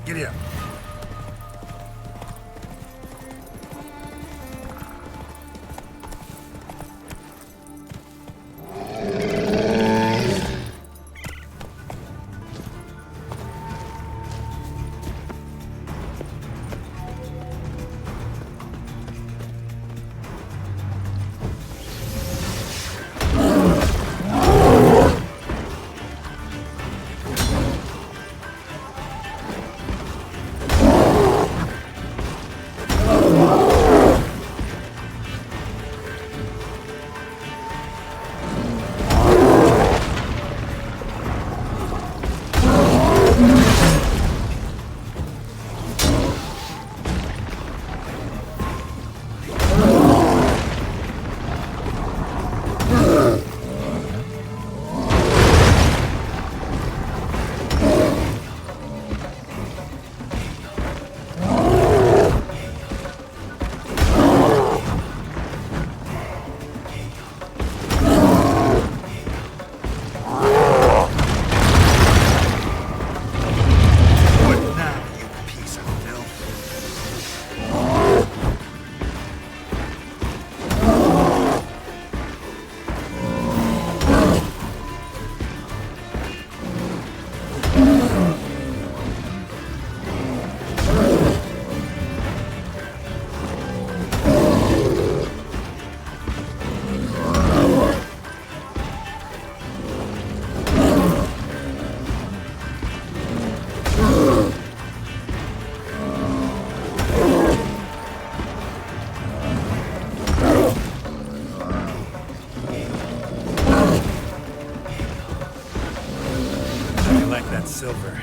Giddy up. Silver.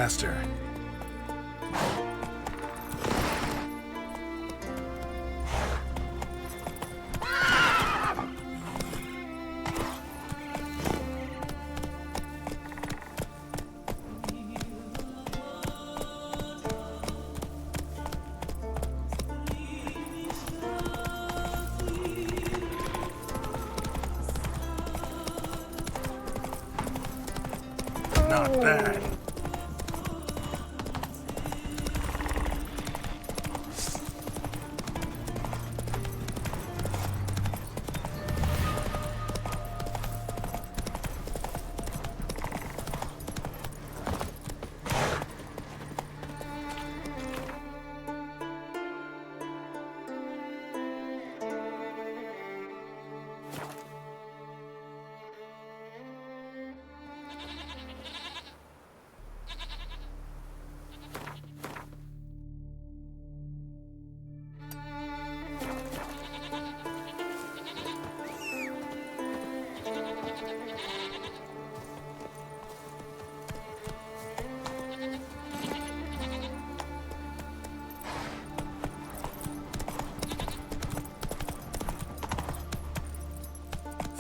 Faster. Not bad.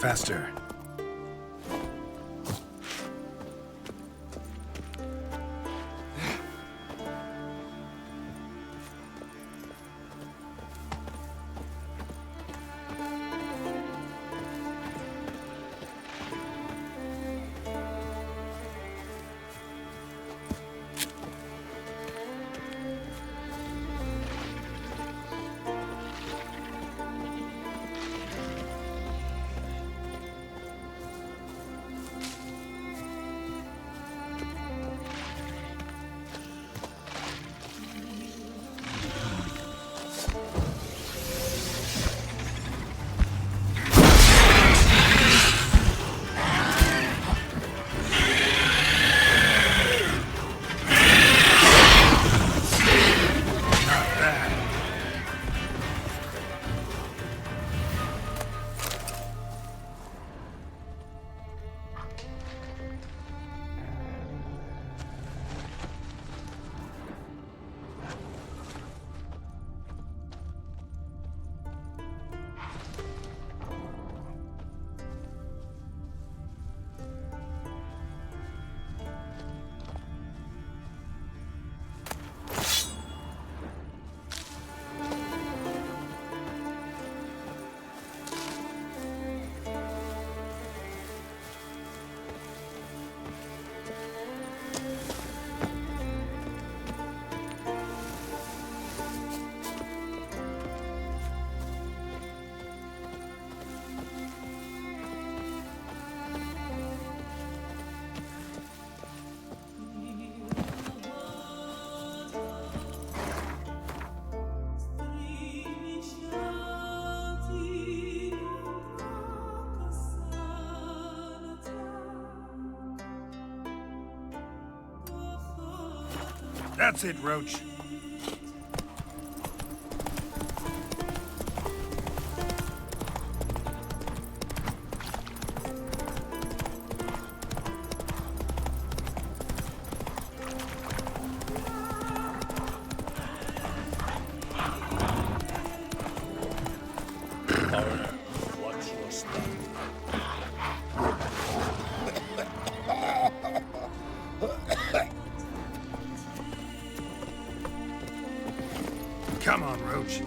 Faster. That's it, Roach. Coroner, watch your step. Come on, Roach.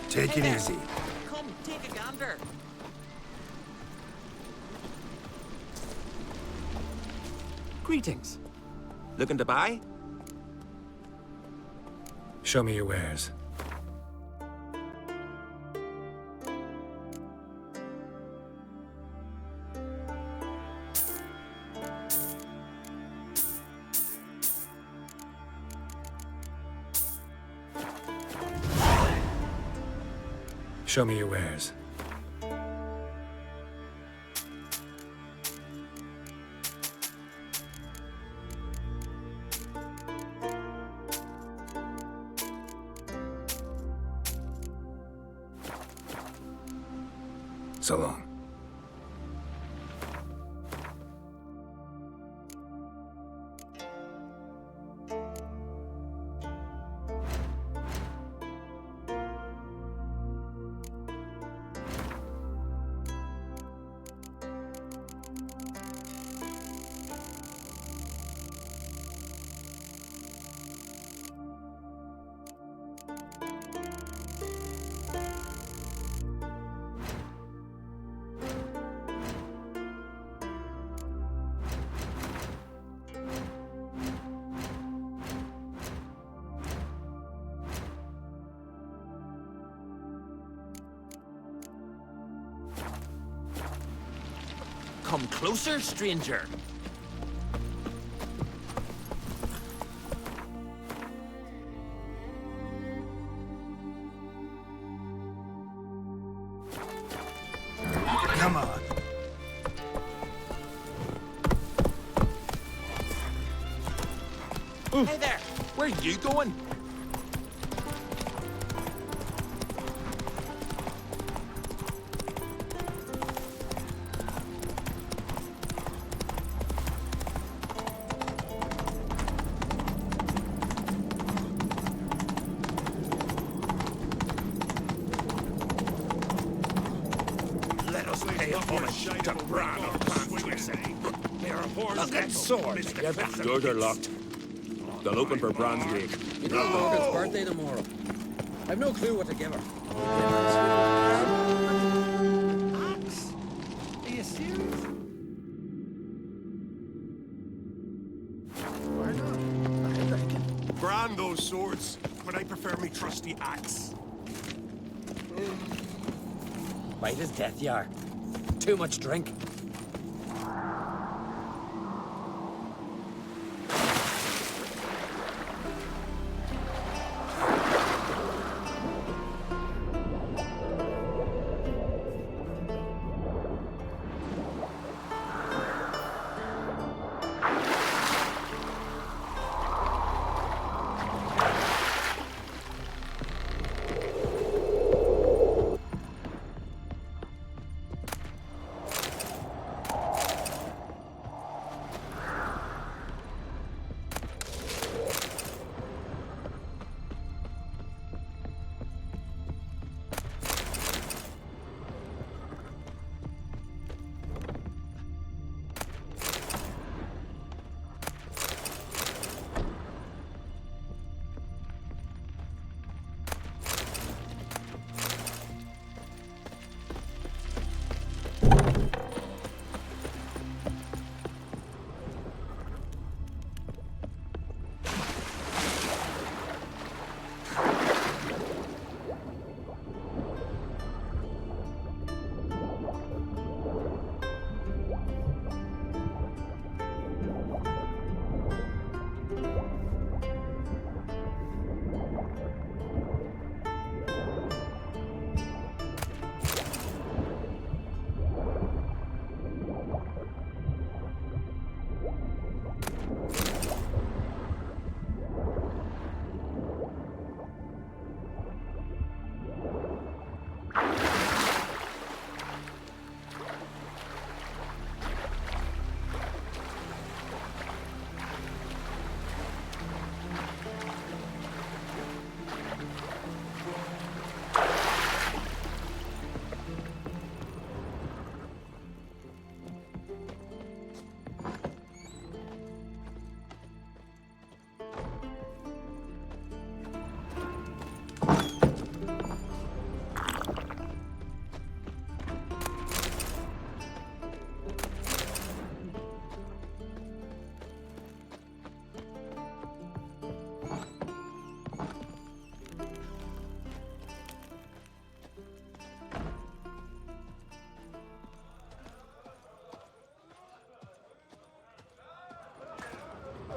Take it easy. Come, take a gander. Greetings. Looking to buy? Show me your wares. Show me your wares. So long. Come closer, stranger. Come on. Hey there, where are you going? Let us pay homage to Bran of Clan Look at swords! Doors are locked. They'll open for Bran's gate. You know Morgan's birthday tomorrow. I've no clue what to give her. Axe? Are you serious? Why not? I reckon. Bran those swords, but I prefer me trusty axe. White as death, yar. Too much drink.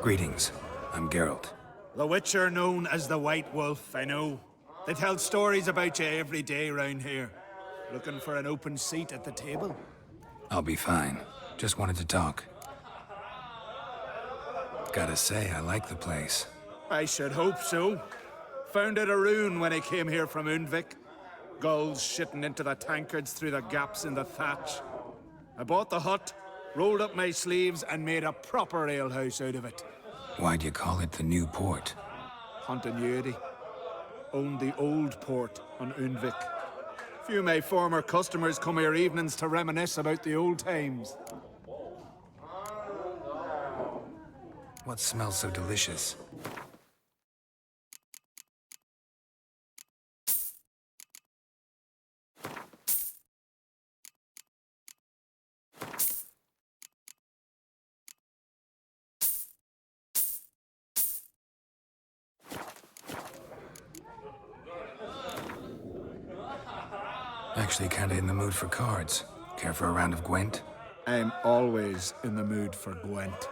Greetings. I'm Geralt. The Witcher known as the White Wolf, I know. They tell stories about you every day round here. Looking for an open seat at the table? I'll be fine. Just wanted to talk. Gotta say, I like the place. I should hope so. Found it a ruin when I came here from Undvik. Gulls shitting into the tankards through the gaps in the thatch. I bought the hut, rolled up my sleeves, and made a proper alehouse out of it. Why'd you call it the New Port? Continuity. Owned the old port on Undvik. Few of my former customers come here evenings to reminisce about the old times. What smells so delicious? Actually kinda in the mood for cards. Care for a round of Gwent? I'm always in the mood for Gwent.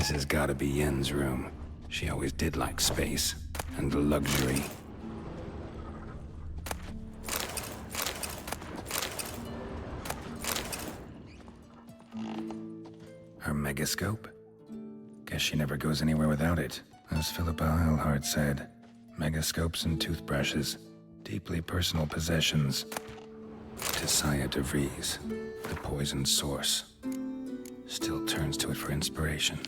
This has gotta be Yen's room. She always did like space and luxury. Her megascope? Guess she never goes anywhere without it. As Philippa Eilhart said, megascopes and toothbrushes, deeply personal possessions. To Saya de Vries, the poison source, still turns to it for inspiration.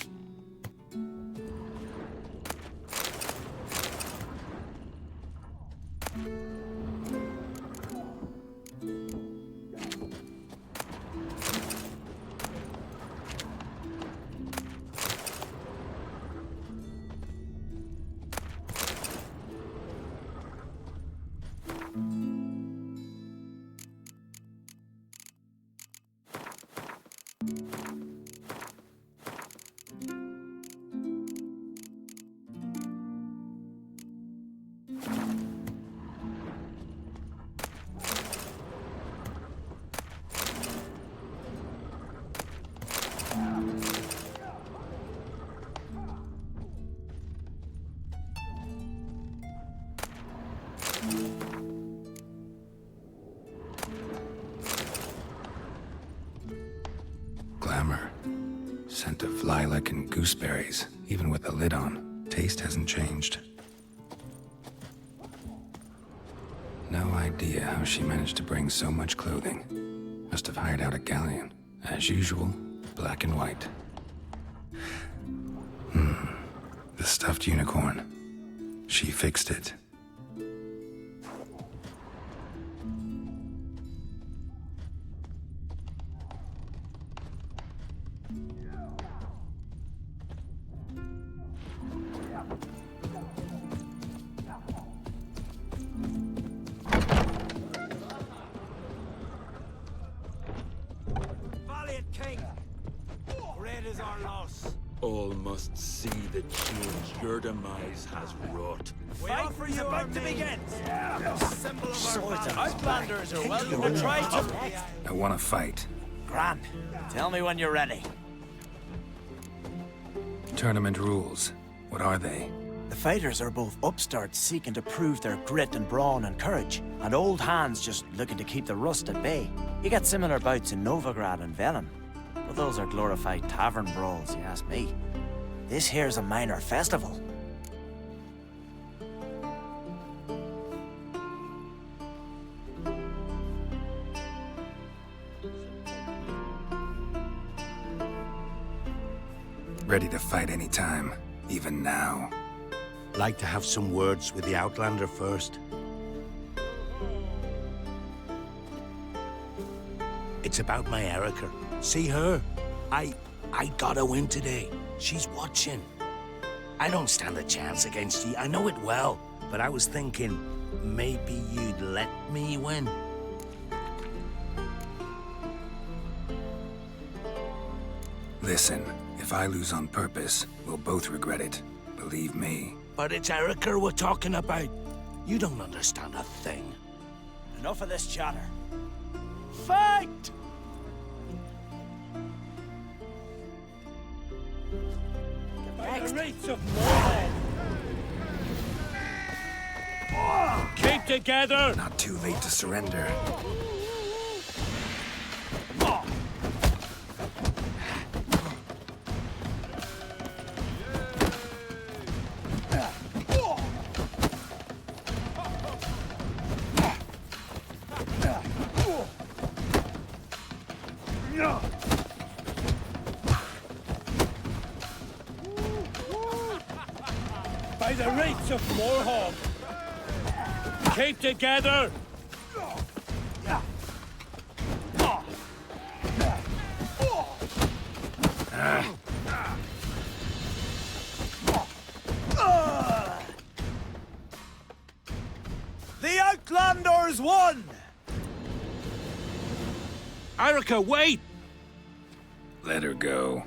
scent of lilac and gooseberries, even with the lid on. Taste hasn't changed. No idea how she managed to bring so much clothing. Must have hired out a galleon. As usual, black and white. The stuffed unicorn. She fixed it. Valiant king! Great is our loss. All must see the change your demise has wrought. Fight is about to begin. Symbol of our Outlanders are welcome to try to... I want to fight. Grand, tell me when you're ready. Tournament rules. What are they? The fighters are both upstarts seeking to prove their grit and brawn and courage, and old hands just looking to keep the rust at bay. You get similar bouts in Novigrad and Velen, but those are glorified tavern brawls, you ask me. This here's a minor festival. Ready to fight anytime, even now. Like to have some words with the Outlander first. It's about my Erica. See her? I gotta win today. She's watching. I don't stand a chance against you. I know it well, but I was thinking maybe you'd let me win. Listen, if I lose on purpose, we'll both regret it. Believe me. But it's Erica we're talking about. You don't understand a thing. Enough of this chatter. Fight! By the rates of Mormon! Keep together! Not too late to surrender. By the rates of Morhog! Keep together! The Outlanders won! Erica, wait! Let her go.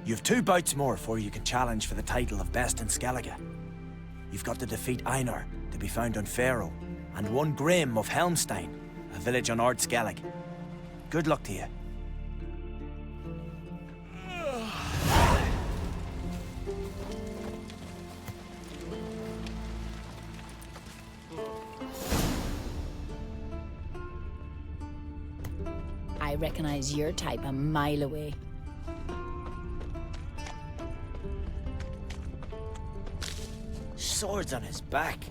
You've 2 bouts more before you can challenge for the title of Best in Skellige. You've got to defeat Einar, to be found on Faroe, and 1 Grim of Helmstein, a village on Ard Skellig. Good luck to you. I recognize your type a mile away. Swords on his back.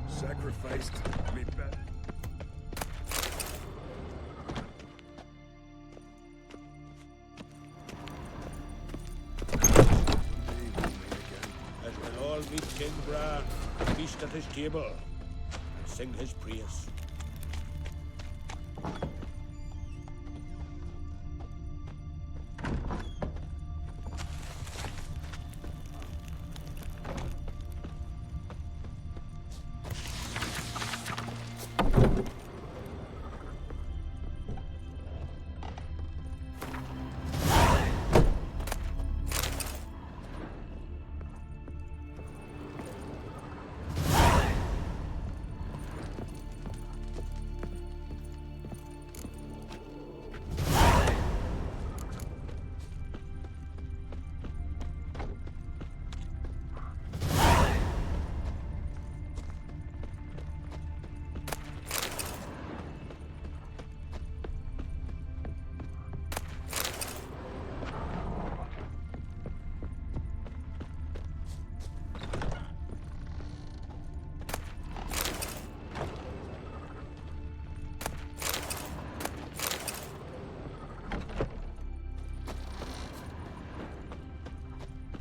Sacrificed me back. As we'll all meet King Bran, feast at his table, and sing his praise.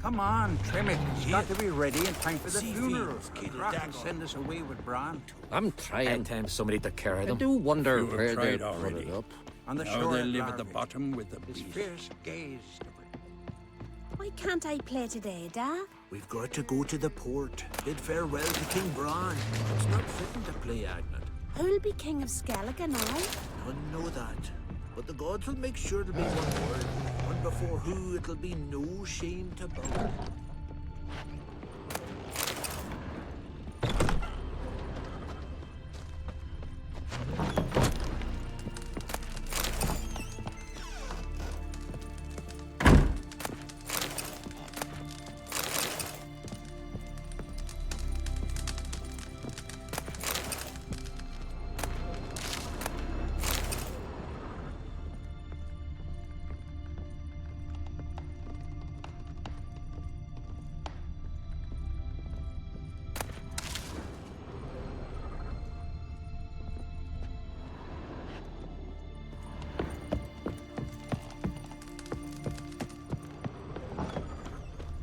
Come on, trim it. It's got to be ready in time for the See funeral. things, kid, Crack that and send us away with Bran. I'm trying. Time somebody took care of I them. do wonder You were where they tried put already. it up. On the Now shore they at live at the Larvik. bottom with the His beast. fierce gaze. Why can't I play today, Da? We've got to go to the port, bid farewell to King Bran. It's not fitting to play Agnet. Who'll be king of Skellige now? None know that. But the gods will make sure it'll be one word. One before who it'll be no shame to bow.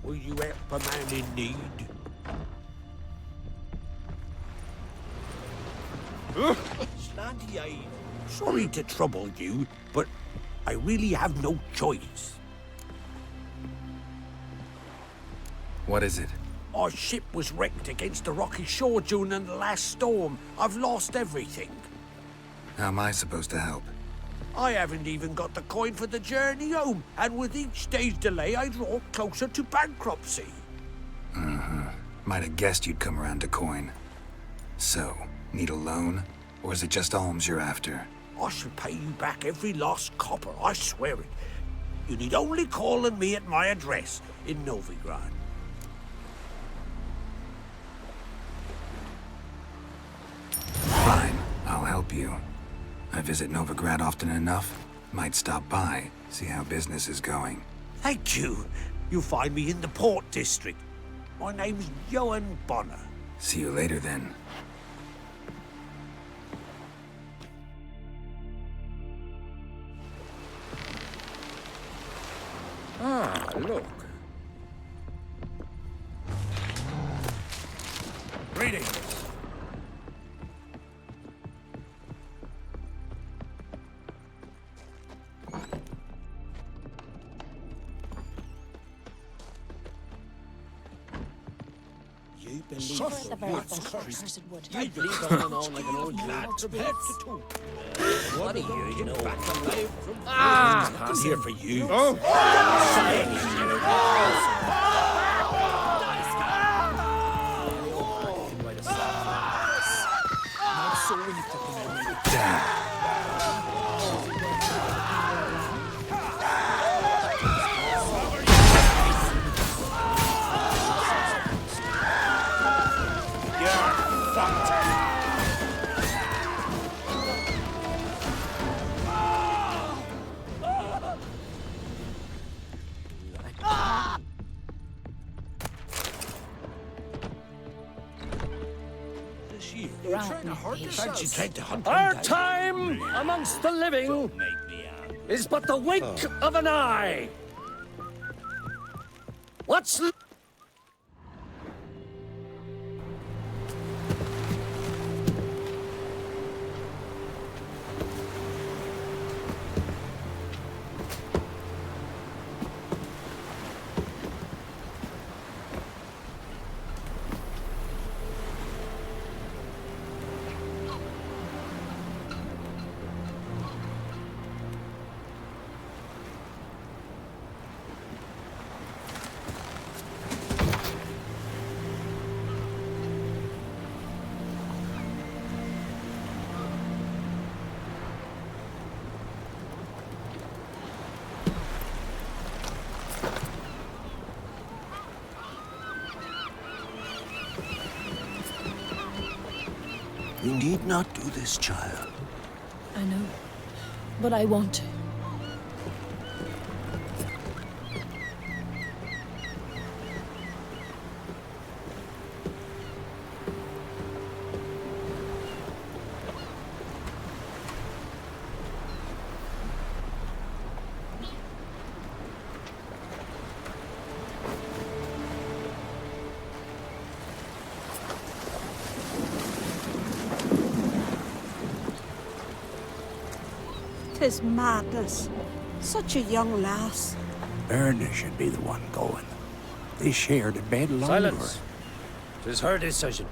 Will you help a man in need? Slanty eyes. Sorry to trouble you, but I really have no choice. What is it? Our ship was wrecked against the rocky shore during the last storm. I've lost everything. How am I supposed to help? I haven't even got the coin for the journey home, and with each day's delay, I draw closer to bankruptcy. Might have guessed you'd come around to coin. So, need a loan? Or is it just alms you're after? I shall pay you back every lost copper, I swear it. You need only call on me at my address in Novigrad. Fine, I'll help you. I visit Novigrad often enough. Might stop by, see how business is going. Thank you. You'll find me in the Port District. My name's Johan Bonner. See you later then. Ah, look. Greetings. You believe Suffer The very what's first cursed. cursed wood. You bleed on and on like an old lad from head to toe. What do you know? Back alive from I'm here for you. Fancy tried to hunt Our him down. time amongst the living is but the wink of an eye. What's You need not do this, child. I know, but I want to. 'Tis madness. Such a young lass. Erna should be the one going. They shared a bed longer. Silence. 'Tis her decision.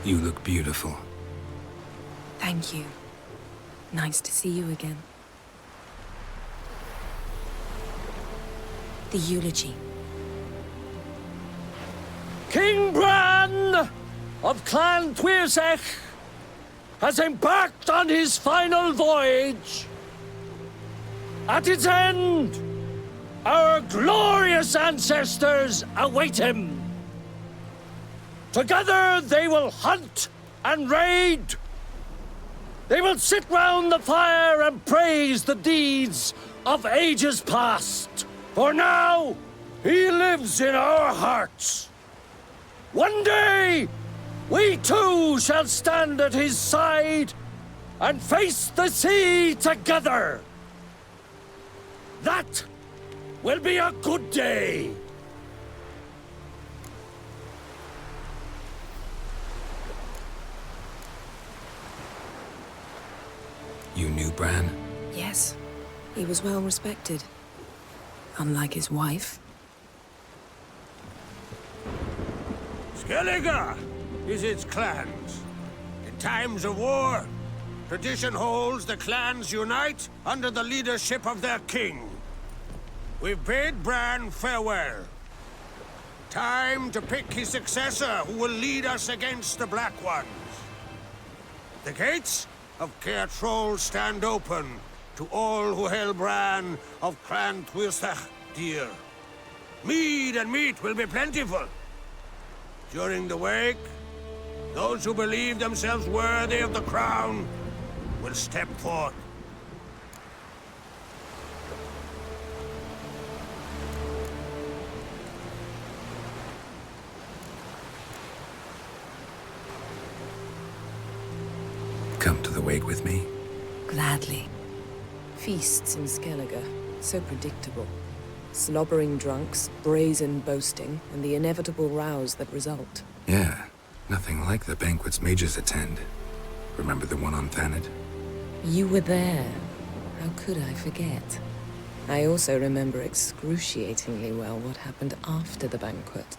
You look beautiful. Thank you. Nice to see you again. The eulogy. King Bran of Clan Tuirsech has embarked on his final voyage. At its end, our glorious ancestors await him. Together they will hunt and raid. They will sit round the fire and praise the deeds of ages past. For now, he lives in our hearts. One day, we too shall stand at his side and face the sea together. That will be a good day. You knew Bran? Yes, he was well respected. Unlike his wife. Skellige is its clans. In times of war, tradition holds the clans unite under the leadership of their king. We bid Bran farewell. Time to pick his successor who will lead us against the Black Ones. The gates of Caer Troll stand open to all who held Bran of Clan Tuirsech dear. Mead and meat will be plentiful. During the wake, those who believe themselves worthy of the crown will step forth. Come to the wake with me? Gladly. Feasts in Skellige, so predictable. Slobbering drunks, brazen boasting, and the inevitable rows that result. Yeah, nothing like the banquets mages attend. Remember the one on Thanedd? You were there. How could I forget? I also remember excruciatingly well what happened after the banquet.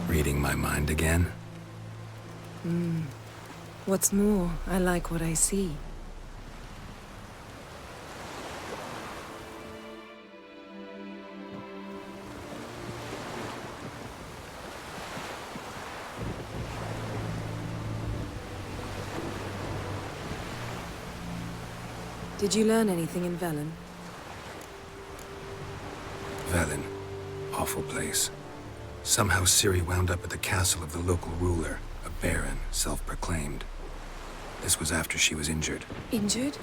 Reading my mind again? What's more, I like what I see. Did you learn anything in Velen? Velen. Awful place. Somehow Ciri wound up at the castle of the local ruler, a baron, self-proclaimed. This was after she was injured. Injured?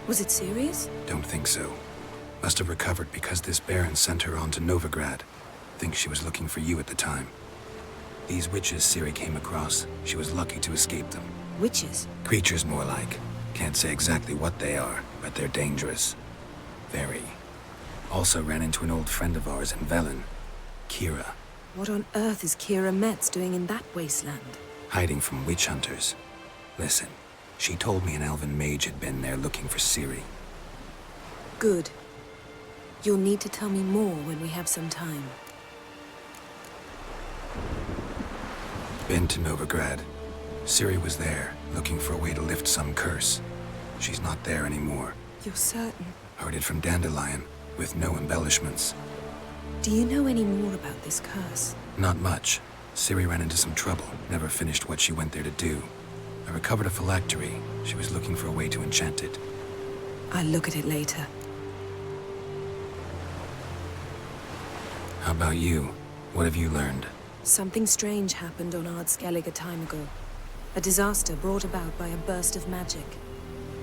Was it serious? Don't think so. Must have recovered because this baron sent her on to Novigrad. Think she was looking for you at the time. These witches Ciri came across, she was lucky to escape them. Witches? Creatures more like. Can't say exactly what they are, but they're dangerous. Very. Also ran into an old friend of ours in Velen, Kira. What on earth is Kira Metz doing in that wasteland? Hiding from witch hunters. Listen, she told me an elven mage had been there looking for Ciri. Good. You'll need to tell me more when we have some time. Been to Novigrad. Ciri was there, looking for a way to lift some curse. She's not there anymore. You're certain? Heard it from Dandelion, with no embellishments. Do you know any more about this curse? Not much. Ciri ran into some trouble, never finished what she went there to do. I recovered a phylactery. She was looking for a way to enchant it. I'll look at it later. How about you? What have you learned? Something strange happened on Ard Skellig a time ago. A disaster brought about by a burst of magic.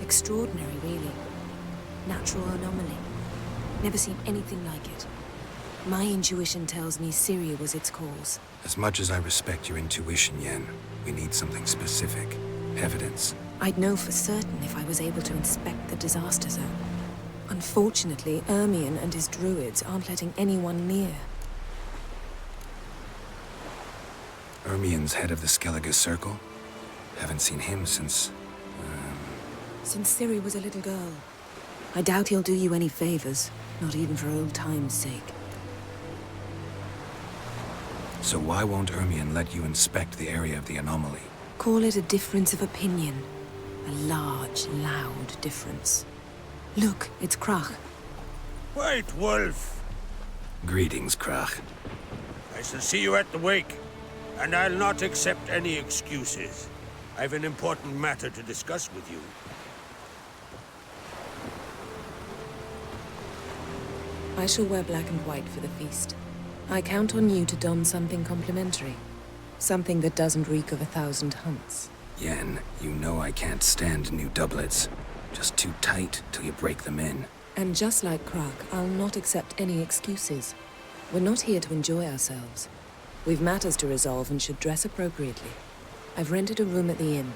Extraordinary, really. Natural anomaly. Never seen anything like it. My intuition tells me Ciri was its cause. As much as I respect your intuition, Yen, we need something specific. Evidence. I'd know for certain if I was able to inspect the disaster zone. Unfortunately, Ermion and his druids aren't letting anyone near. Ermion's head of the Skellige Circle? Haven't seen him since... Since Ciri was a little girl. I doubt he'll do you any favors, not even for old time's sake. So why won't Ermion let you inspect the area of the anomaly? Call it a difference of opinion. A large, loud difference. Look, it's Krach. White Wolf! Greetings, Krach. I shall see you at the wake, and I'll not accept any excuses. I've an important matter to discuss with you. I shall wear black and white for the feast. I count on you to don something complimentary. Something that doesn't reek of 1,000 hunts. Yen, you know I can't stand new doublets. Just too tight till you break them in. And just like Krach, I'll not accept any excuses. We're not here to enjoy ourselves. We've matters to resolve and should dress appropriately. I've rented a room at the inn.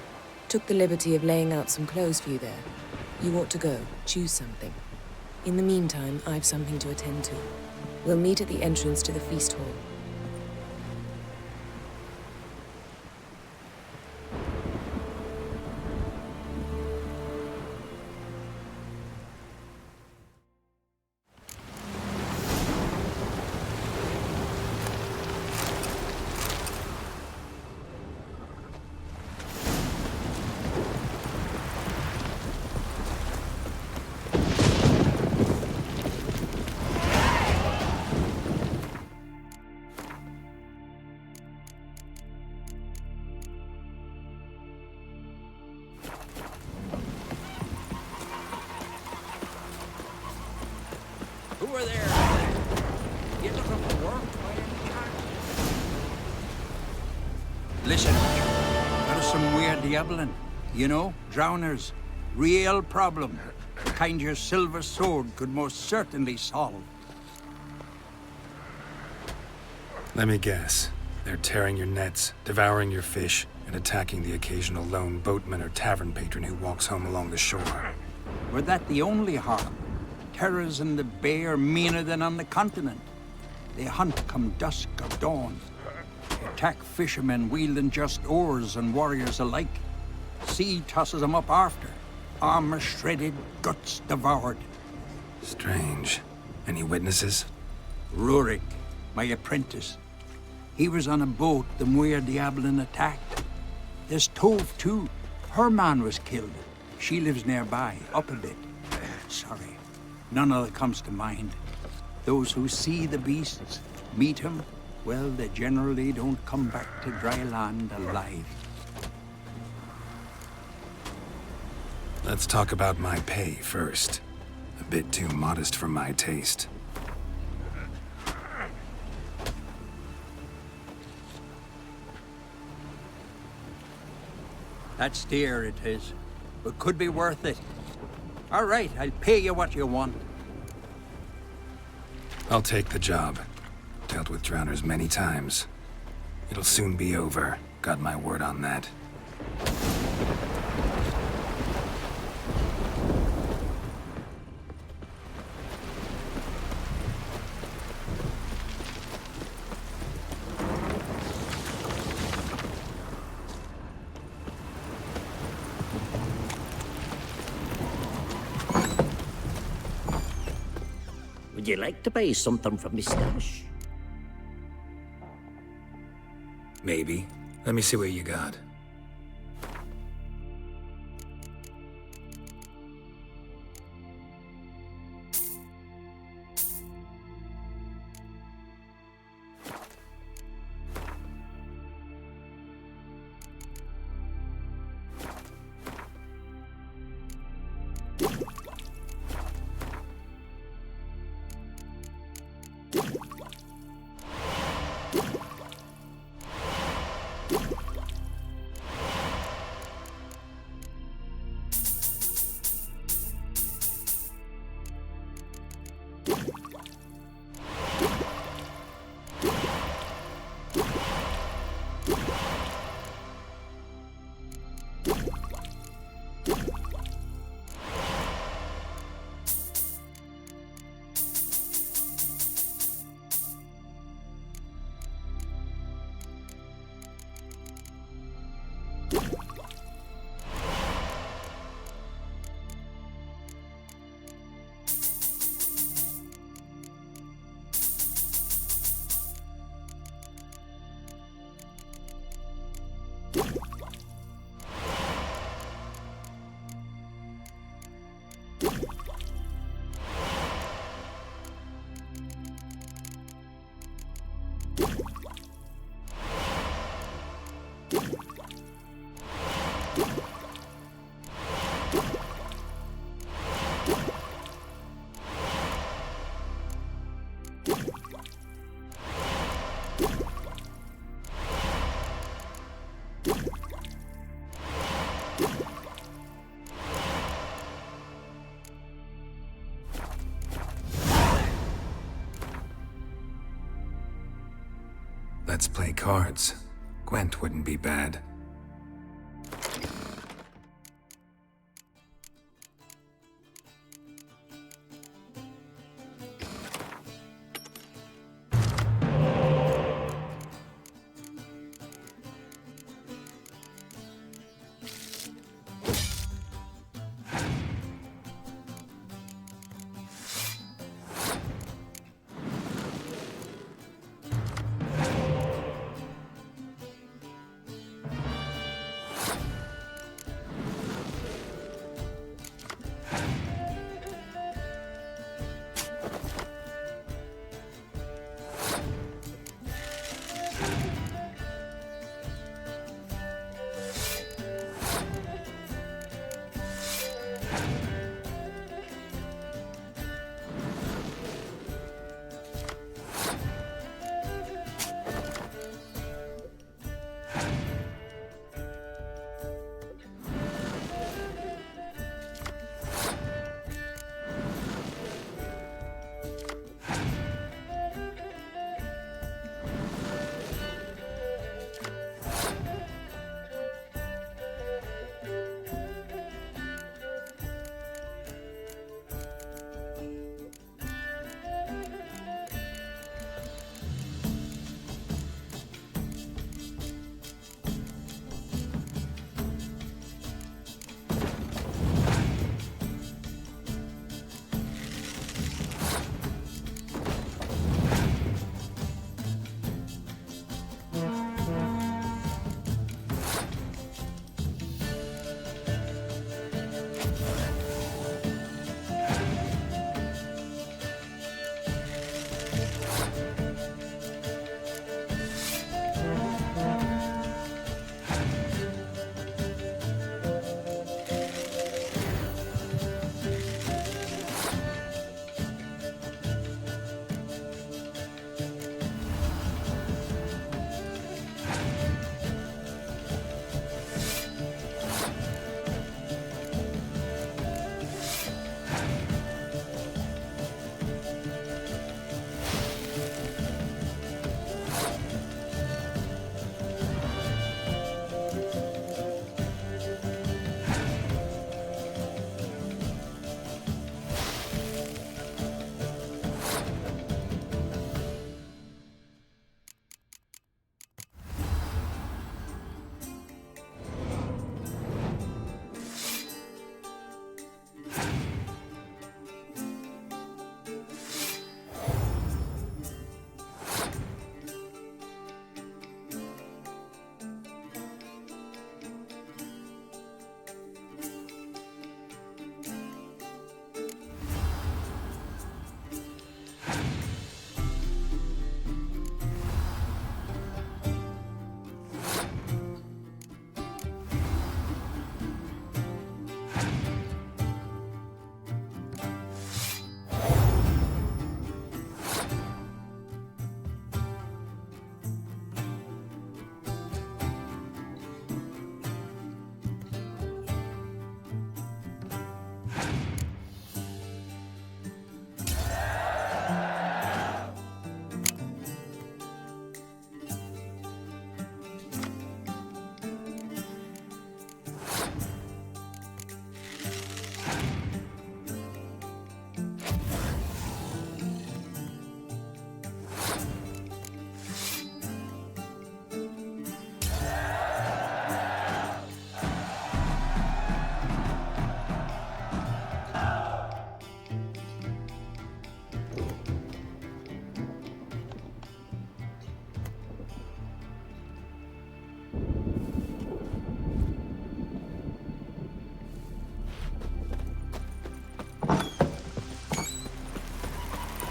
Took the liberty of laying out some clothes for you there. You ought to go. Choose something. In the meantime, I've something to attend to. We'll meet at the entrance to the feast hall. Who are there? You looking for work by any chance? Listen, there's some weird diabling. You know, drowners. Real problem. The kind your silver sword could most certainly solve. Let me guess. They're tearing your nets, devouring your fish, and attacking the occasional lone boatman or tavern patron who walks home along the shore. Were that the only harm? Terrors in the bay are meaner than on the continent. They hunt come dusk or dawn. They attack fishermen wielding just oars and warriors alike. Sea tosses them up after. Armor shredded, guts devoured. Strange. Any witnesses? Rurik, my apprentice. He was on a boat the Muir Diablin attacked. There's Tove, too. Her man was killed. She lives nearby, up a bit. Sorry. None other comes to mind. Those who see the beasts, meet him, well, they generally don't come back to dry land alive. Let's talk about my pay first. A bit too modest for my taste. That's dear, it is, but could be worth it. All right, I'll pay you what you want. I'll take the job. Dealt with drowners many times. It'll soon be over. Got my word on that. Would you like to buy something from me stash? Maybe. Let me see what you got. Let's play cards. Gwent wouldn't be bad.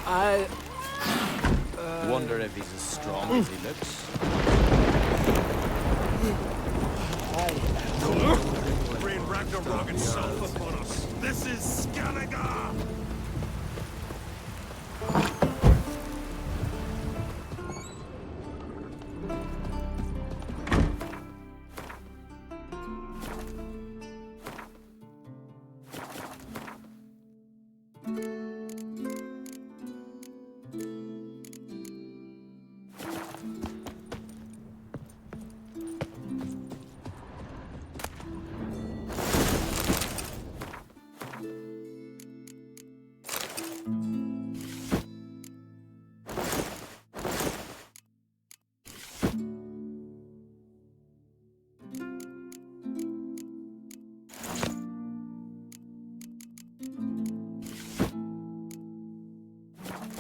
I... Wonder if he's as strong as he looks. Rain Ragnarok itself upon us. This is Skannaga!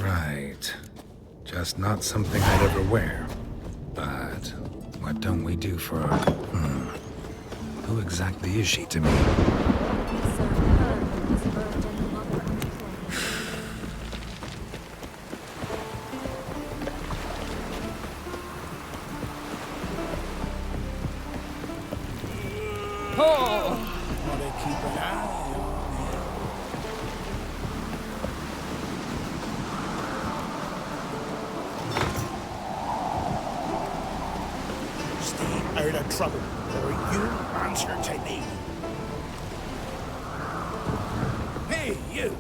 Right. Just not something I'd ever wear. But what don't we do for our... Who exactly is she to me? Out of trouble, or you answer to me. Hey, you!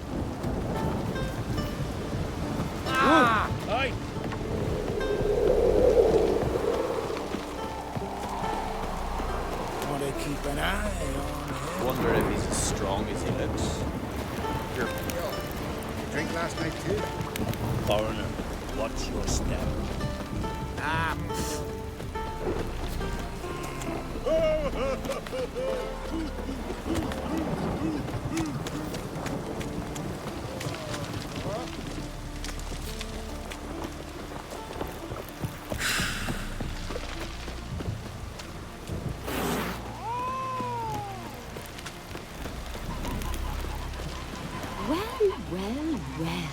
Ah! Aye! Want to keep an eye on him. Wonder if he's as strong as he looks. You're pale. You drink last night too? Foreigner, watch your step. Ah, Well, well, well.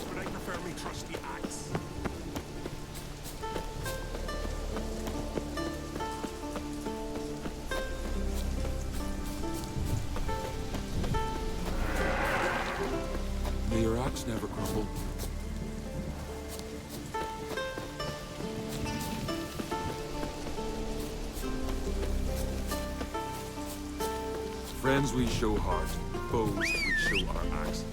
But I prefer me trusty axe. May your axe never crumble. Friends we show heart, foes we show our axe.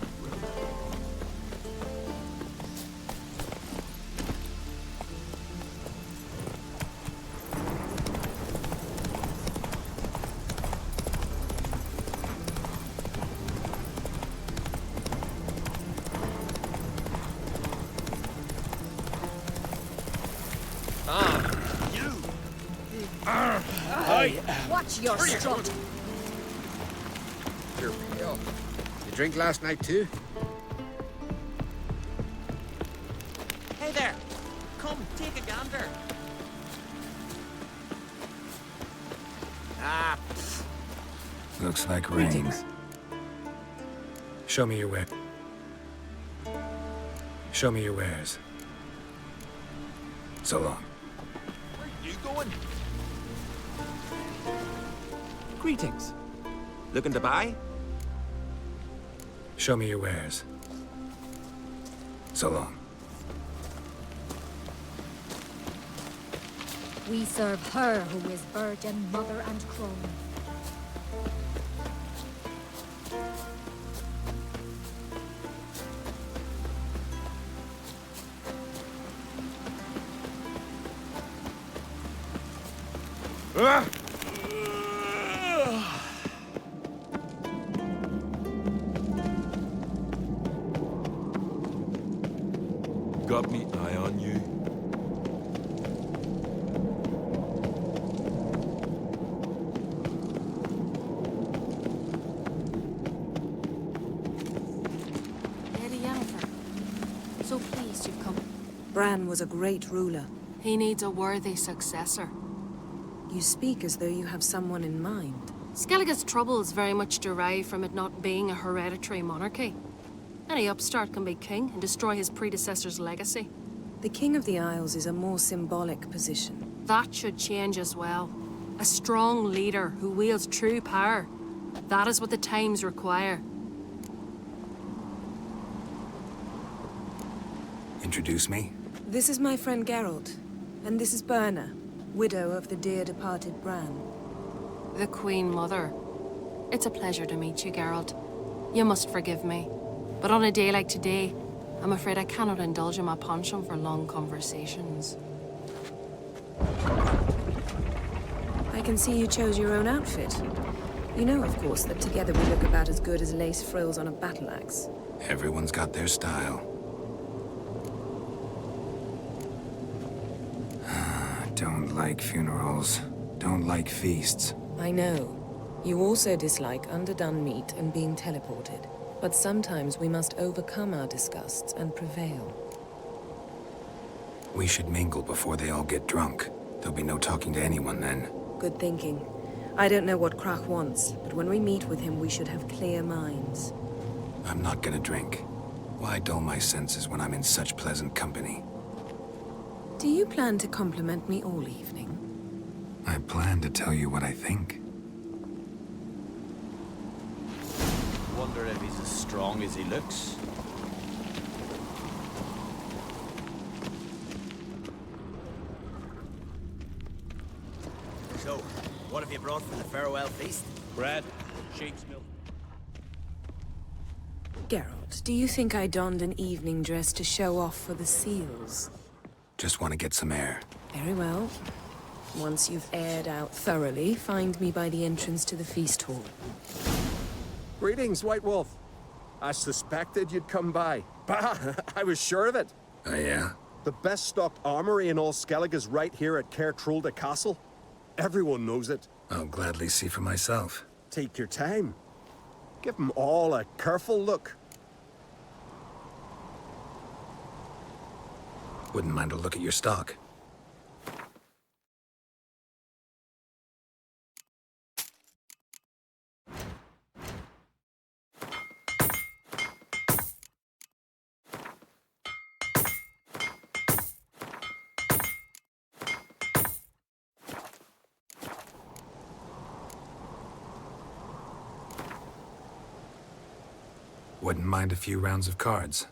Watch your strut. you're pale. You drink last night too? Hey there! Come, take a gander. Ah, Looks like rain. Show me your wares. Show me your wares. So long. Where are you going? Greetings. Looking to buy? Show me your wares. So long. We serve her who is virgin, mother, and crone. Got me eye on you. Lady Yennefer, so pleased you've come. Bran was a great ruler. He needs a worthy successor. You speak as though you have someone in mind. Skellige's troubles very much derive from it not being a hereditary monarchy. Any upstart can be king and destroy his predecessor's legacy. The King of the Isles is a more symbolic position. That should change as well. A strong leader who wields true power. That is what the times require. Introduce me? This is my friend Geralt, and this is Berna, widow of the dear departed Bran. The Queen Mother. It's a pleasure to meet you, Geralt. You must forgive me, but on a day like today, I'm afraid I cannot indulge in my penchant for long conversations. I can see you chose your own outfit. You know, of course, that together we look about as good as lace frills on a battle axe. Everyone's got their style. Don't like funerals. Don't like feasts. I know. You also dislike underdone meat and being teleported. But sometimes we must overcome our disgusts and prevail. We should mingle before they all get drunk. There'll be no talking to anyone then. Good thinking. I don't know what Krach wants, but when we meet with him, we should have clear minds. I'm not gonna drink. Why dull my senses when I'm in such pleasant company? Do you plan to compliment me all evening? I plan to tell you what I think. Wonder if he's as strong as he looks. So, what have you brought for the farewell feast? Bread, sheep's milk. Geralt, do you think I donned an evening dress to show off for the seals? Just want to get some air. Very well. Once you've aired out thoroughly, find me by the entrance to the feast hall. Greetings, White Wolf. I suspected you'd come by. Bah! I was sure of it. Oh, yeah? The best stocked armory in all Skellige is right here at Caer Trolde Castle. Everyone knows it. I'll gladly see for myself. Take your time. Give them all a careful look. Wouldn't mind a look at your stock. Wouldn't mind a few rounds of cards.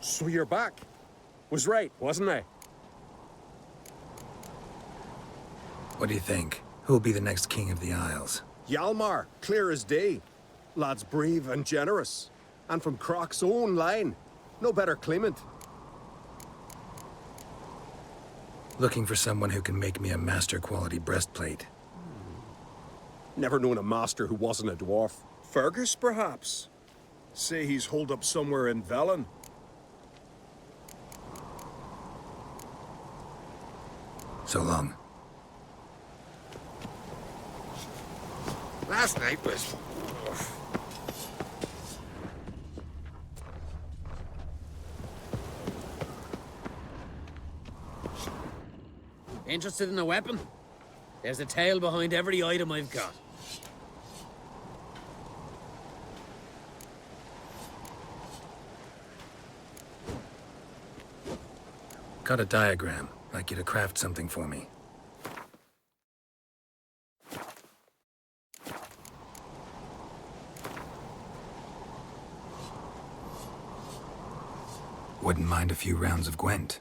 So you're back. Was right, wasn't I? What do you think? Who'll be the next king of the Isles? Hjalmar, clear as day. Lad's brave and generous. And from Croc's own line. No better claimant. Looking for someone who can make me a master-quality breastplate. Never known a master who wasn't a dwarf. Fergus, perhaps? Say he's holed up somewhere in Velen. So long. Last night was... Interested in a weapon? There's a tale behind every item I've got. Got a diagram. Like you to craft something for me. Wouldn't mind a few rounds of Gwent.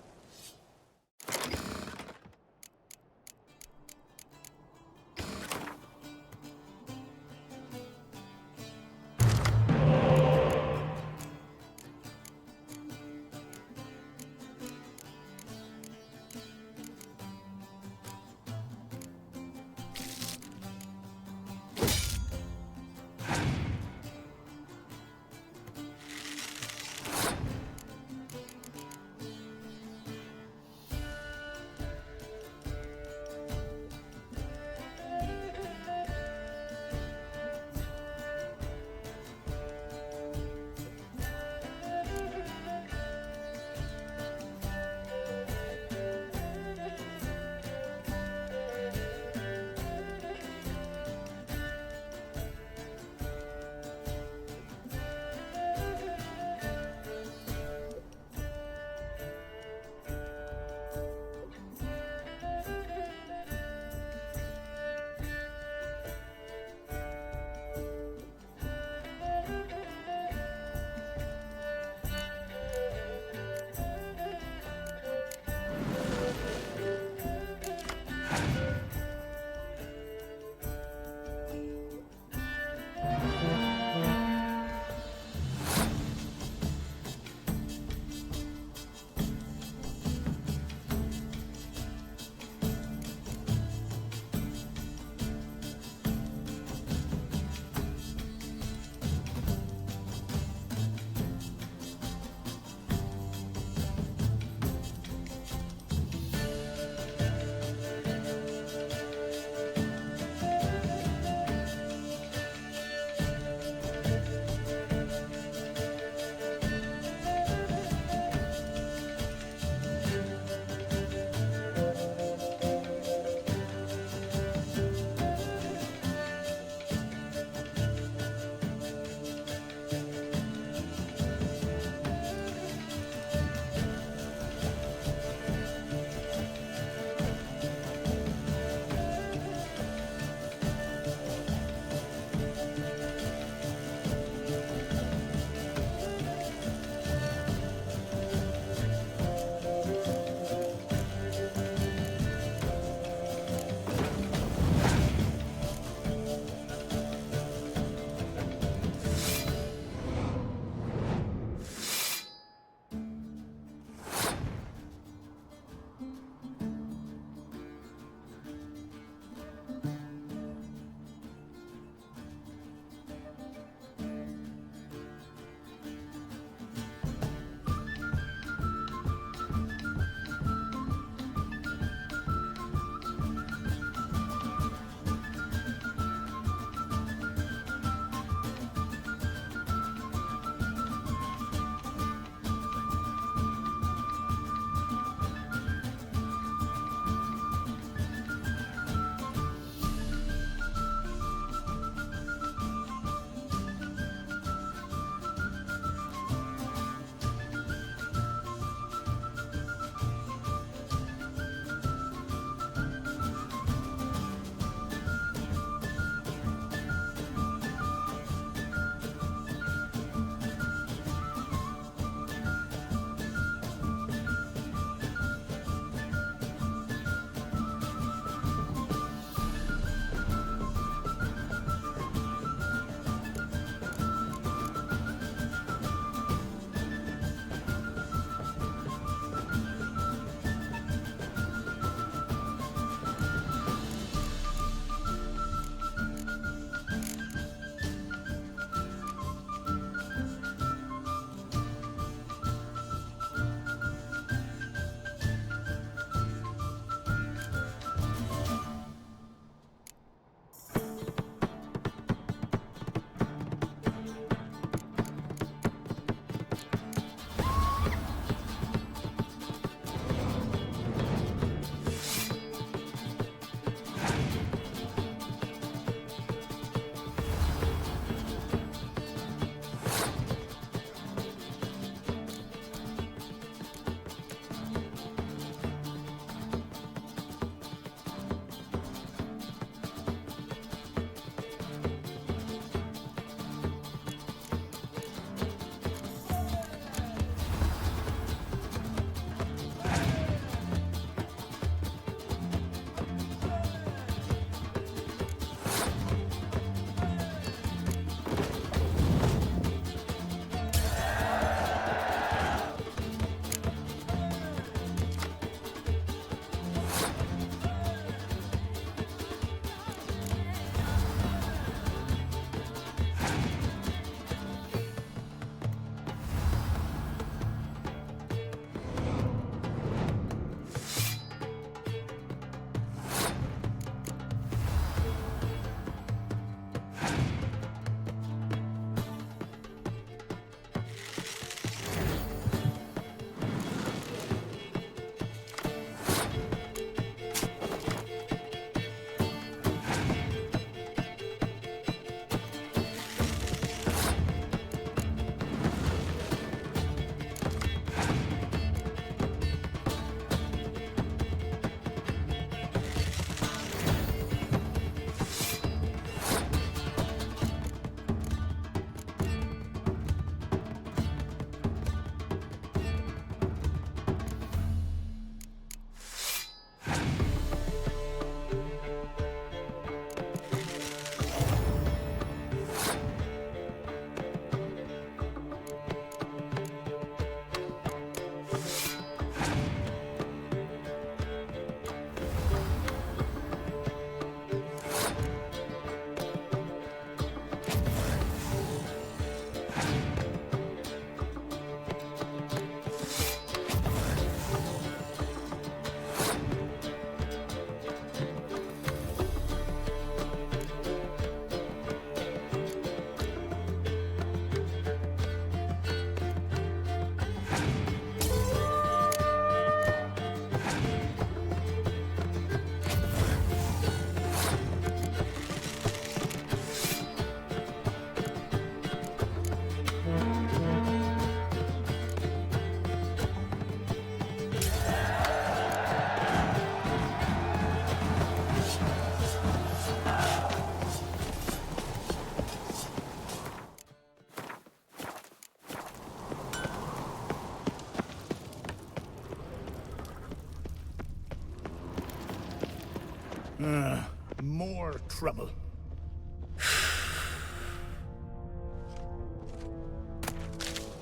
More trouble.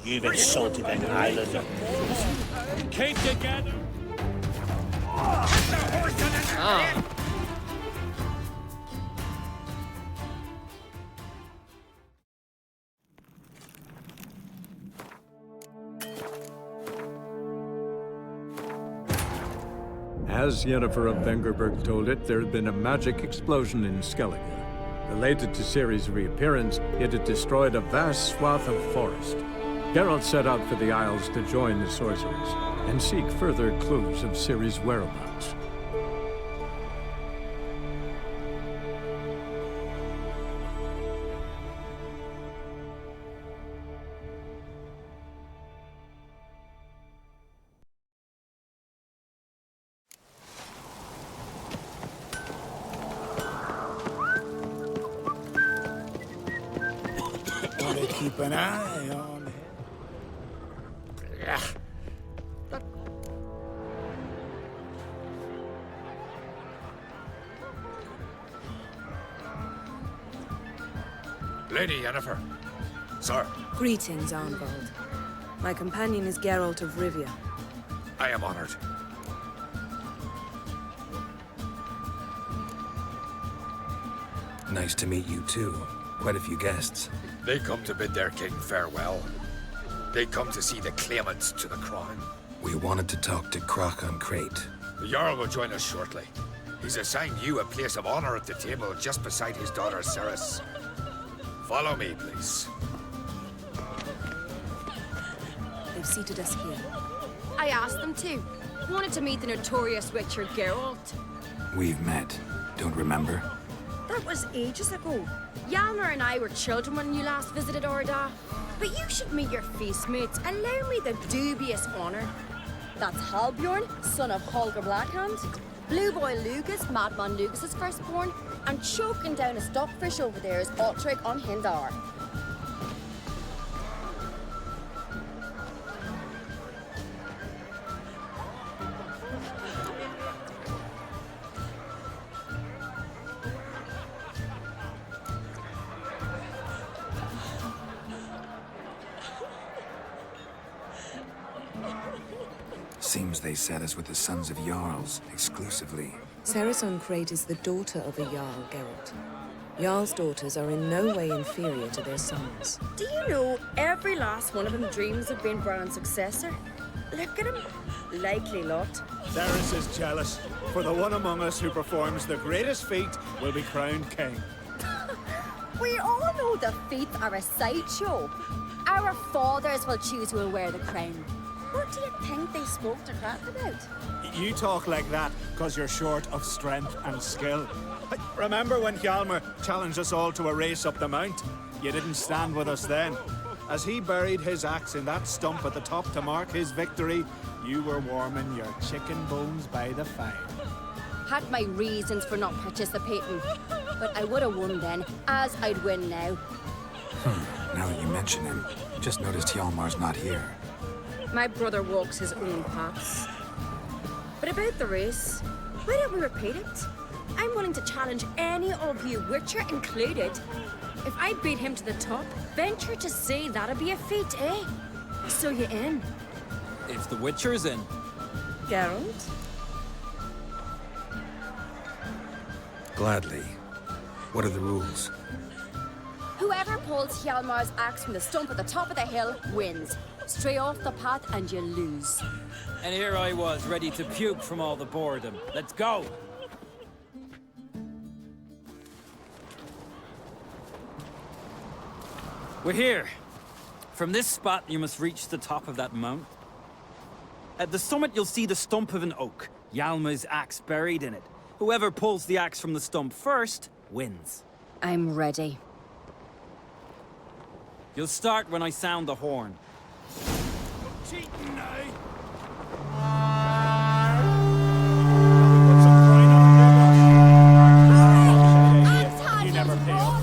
You've insulted an islander. Keep together! Ah. As Yennefer of Vengerberg told it, there had been a magic explosion in Skellige. Related to Ciri's reappearance, it had destroyed a vast swath of forest. Geralt set out for the Isles to join the sorcerers and seek further clues of Ciri's whereabouts. Gotta keep an eye on him. Lady Yennefer. Sir. Greetings, Arnvald. My companion is Geralt of Rivia. I am honored. Nice to meet you, too. Quite a few guests. They come to bid their king farewell. They come to see the claimants to the crown. We wanted to talk to Croc on Crate. The Jarl will join us shortly. He's assigned you a place of honor at the table just beside his daughter Ceres. Follow me, please. They've seated us here. I asked them to. Wanted to meet the notorious Witcher Geralt. We've met. Don't remember? That was ages ago. Hjalmar and I were children when you last visited Orda. But you should meet your feast mates. Allow me the dubious honor. That's Halbjorn, son of Holger Blackhand. Blue Boy Lugus, Madman Lugus' firstborn. And choking down a stockfish over there is Otrek on Hindar. Seems they set us with the sons of Jarls, exclusively. Ceres on Crate is the daughter of a Jarl, Geralt. Jarl's daughters are in no way inferior to their sons. Do you know every last one of them dreams of being Bran's successor? Look at him. Likely lot. Ceres is jealous, for the one among us who performs the greatest feat will be crowned king. We all know the feats are a sideshow. Our fathers will choose who will wear the crown. What do you think they spoke to Krat about? You talk like that because you're short of strength and skill. Remember when Hjalmar challenged us all to a race up the mount? You didn't stand with us then. As he buried his axe in that stump at the top to mark his victory, you were warming your chicken bones by the fire. Had my reasons for not participating, but I would have won then, as I'd win now. Now that you mention him, just noticed Hjalmar's not here. My brother walks his own paths. But about the race, why don't we repeat it? I'm willing to challenge any of you, Witcher included. If I beat him to the top, venture to say that'd be a feat, eh? So you in? If the Witcher's in. Geralt? Gladly. What are the rules? Whoever pulls Hjalmar's axe from the stump at the top of the hill wins. Stray off the path and you lose. And here I was, ready to puke from all the boredom. Let's go! We're here. From this spot, you must reach the top of that mount. At the summit, you'll see the stump of an oak. Hjalmar's axe buried in it. Whoever pulls the axe from the stump first, wins. I'm ready. You'll start when I sound the horn. Cheating now. You never fail.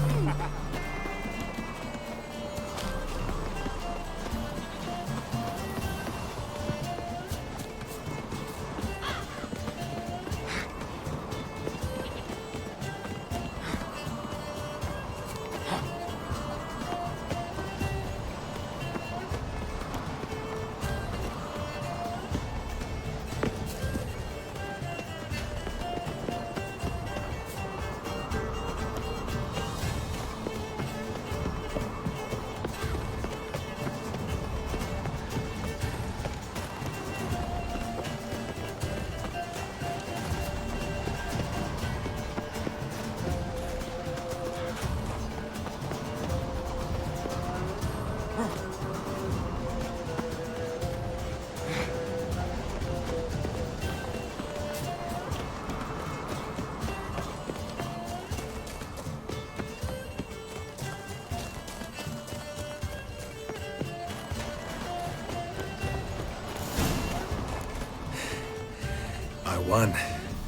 won,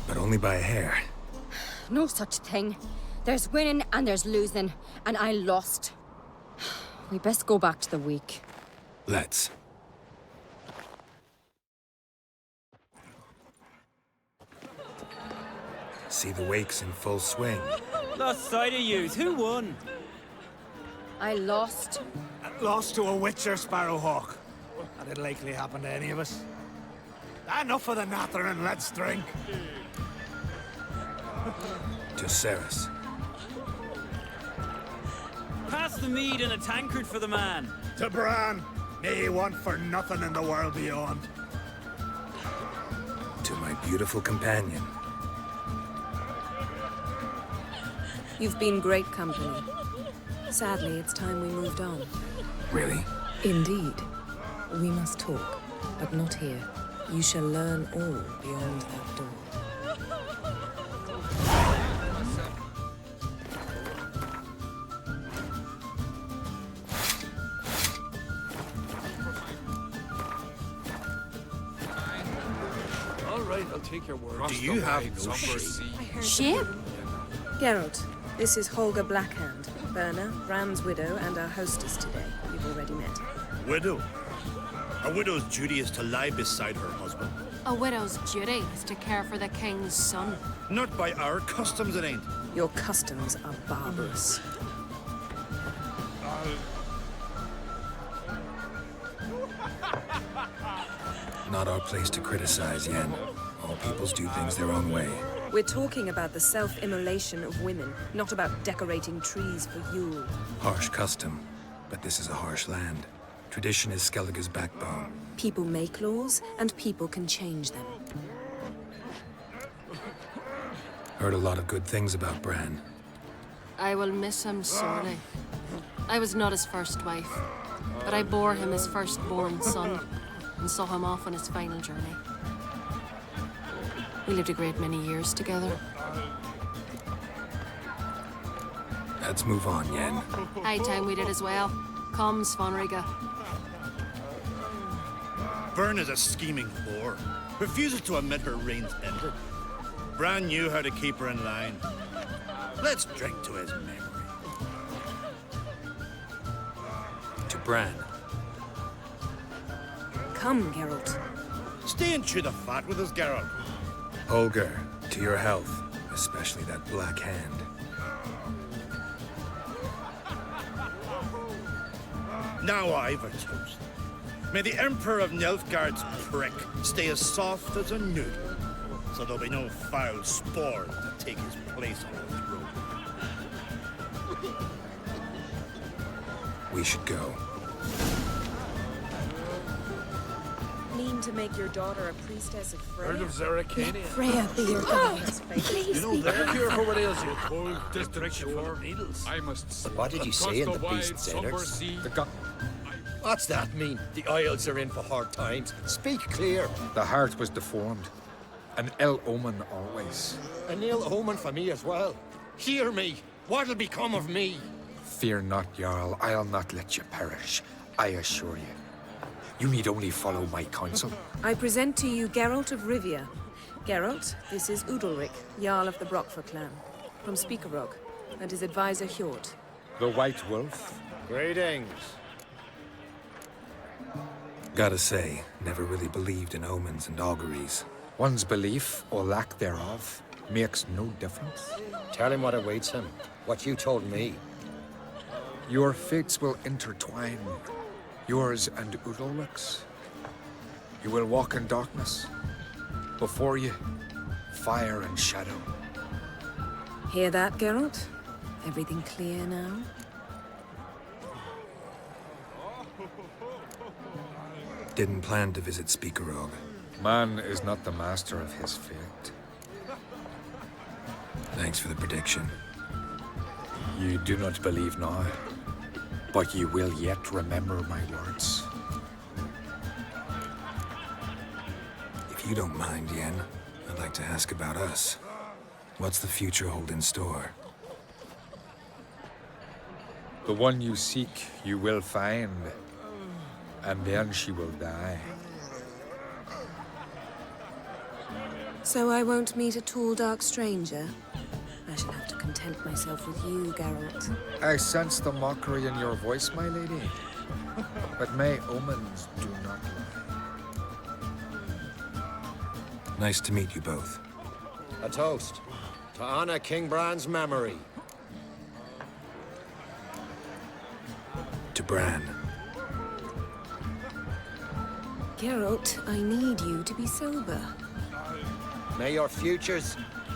but only by a hair. No such thing. There's winning and there's losing, and I lost. We best go back to the week. Let's. See the wakes in full swing. Lost sight of yous. Who won? I lost. Lost to a witcher, Sparrowhawk. That'd likely happen to any of us. Enough of the nattering, let's drink. To Ceres. Pass the mead and a tankard for the man. To Bran. May he want for nothing in the world beyond. To my beautiful companion. You've been great company. Sadly, it's time we moved on. Really? Indeed. We must talk, but not here. You shall learn all beyond that door. All right, I'll take your word. Do you have no shame? Shame? Geralt, this is Holger Blackhand, Berna, Bran's widow, and our hostess today. You've already met. Widow? A widow's duty is to lie beside her husband. A widow's duty is to care for the king's son. Not by our customs, it ain't. Your customs are barbarous. Not our place to criticize, Yen. All peoples do things their own way. We're talking about the self-immolation of women, not about decorating trees for Yule. Harsh custom, but this is a harsh land. Tradition is Skellige's backbone. People make laws, and people can change them. Heard a lot of good things about Bran. I will miss him sorely. I was not his first wife, but I bore him his firstborn son and saw him off on his final journey. We lived a great many years together. Let's move on, Yen. High time we did as well. Come, Svanriga. Byrne is a scheming whore. Refuses to admit her reign's ended. Bran knew how to keep her in line. Let's drink to his memory. To Bran. Come, Geralt. Stay and chew the fat with us, Geralt. Holger, to your health, especially that black hand. Now I've a toast. May the Emperor of Nilfgaard's prick stay as soft as a noodle, so there'll be no foul spore to take his place on the throne. We should go. Mean to make your daughter a priestess of Freya? Heard of Zerrikania? Freya be your guide. Please You know be they're kind. cure for what ails you. Cold, distant shore. Needles. I must. What did you say in the beast's innards? What's that mean? The Isles are in for hard times. Speak clear. The heart was deformed. An ill omen always. An ill omen for me as well. Hear me. What'll become of me? Fear not, Jarl. I'll not let you perish. I assure you. You need only follow my counsel. I present to you Geralt of Rivia. Geralt, this is Udalric, Jarl of the Brockfer clan, from Speakerog, and his advisor Hjort. The White Wolf. Greetings. Gotta say, never really believed in omens and auguries. One's belief, or lack thereof, makes no difference. Tell him what awaits him. What you told me. Your fates will intertwine. Yours and Udalric's. You will walk in darkness. Before you, fire and shadow. Hear that, Geralt? Everything clear now? Didn't plan to visit Speakerog. Man is not the master of his fate. Thanks for the prediction. You do not believe now, but you will yet remember my words. If you don't mind, Yen, I'd like to ask about us. What's the future hold in store? The one you seek, you will find. And then she will die. So I won't meet a tall, dark stranger? I shall have to content myself with you, Geralt. I sense the mockery in your voice, my lady. But may omens do not lie. Nice to meet you both. A toast to honor King Bran's memory. To Bran. Geralt, I need you to be sober. May your futures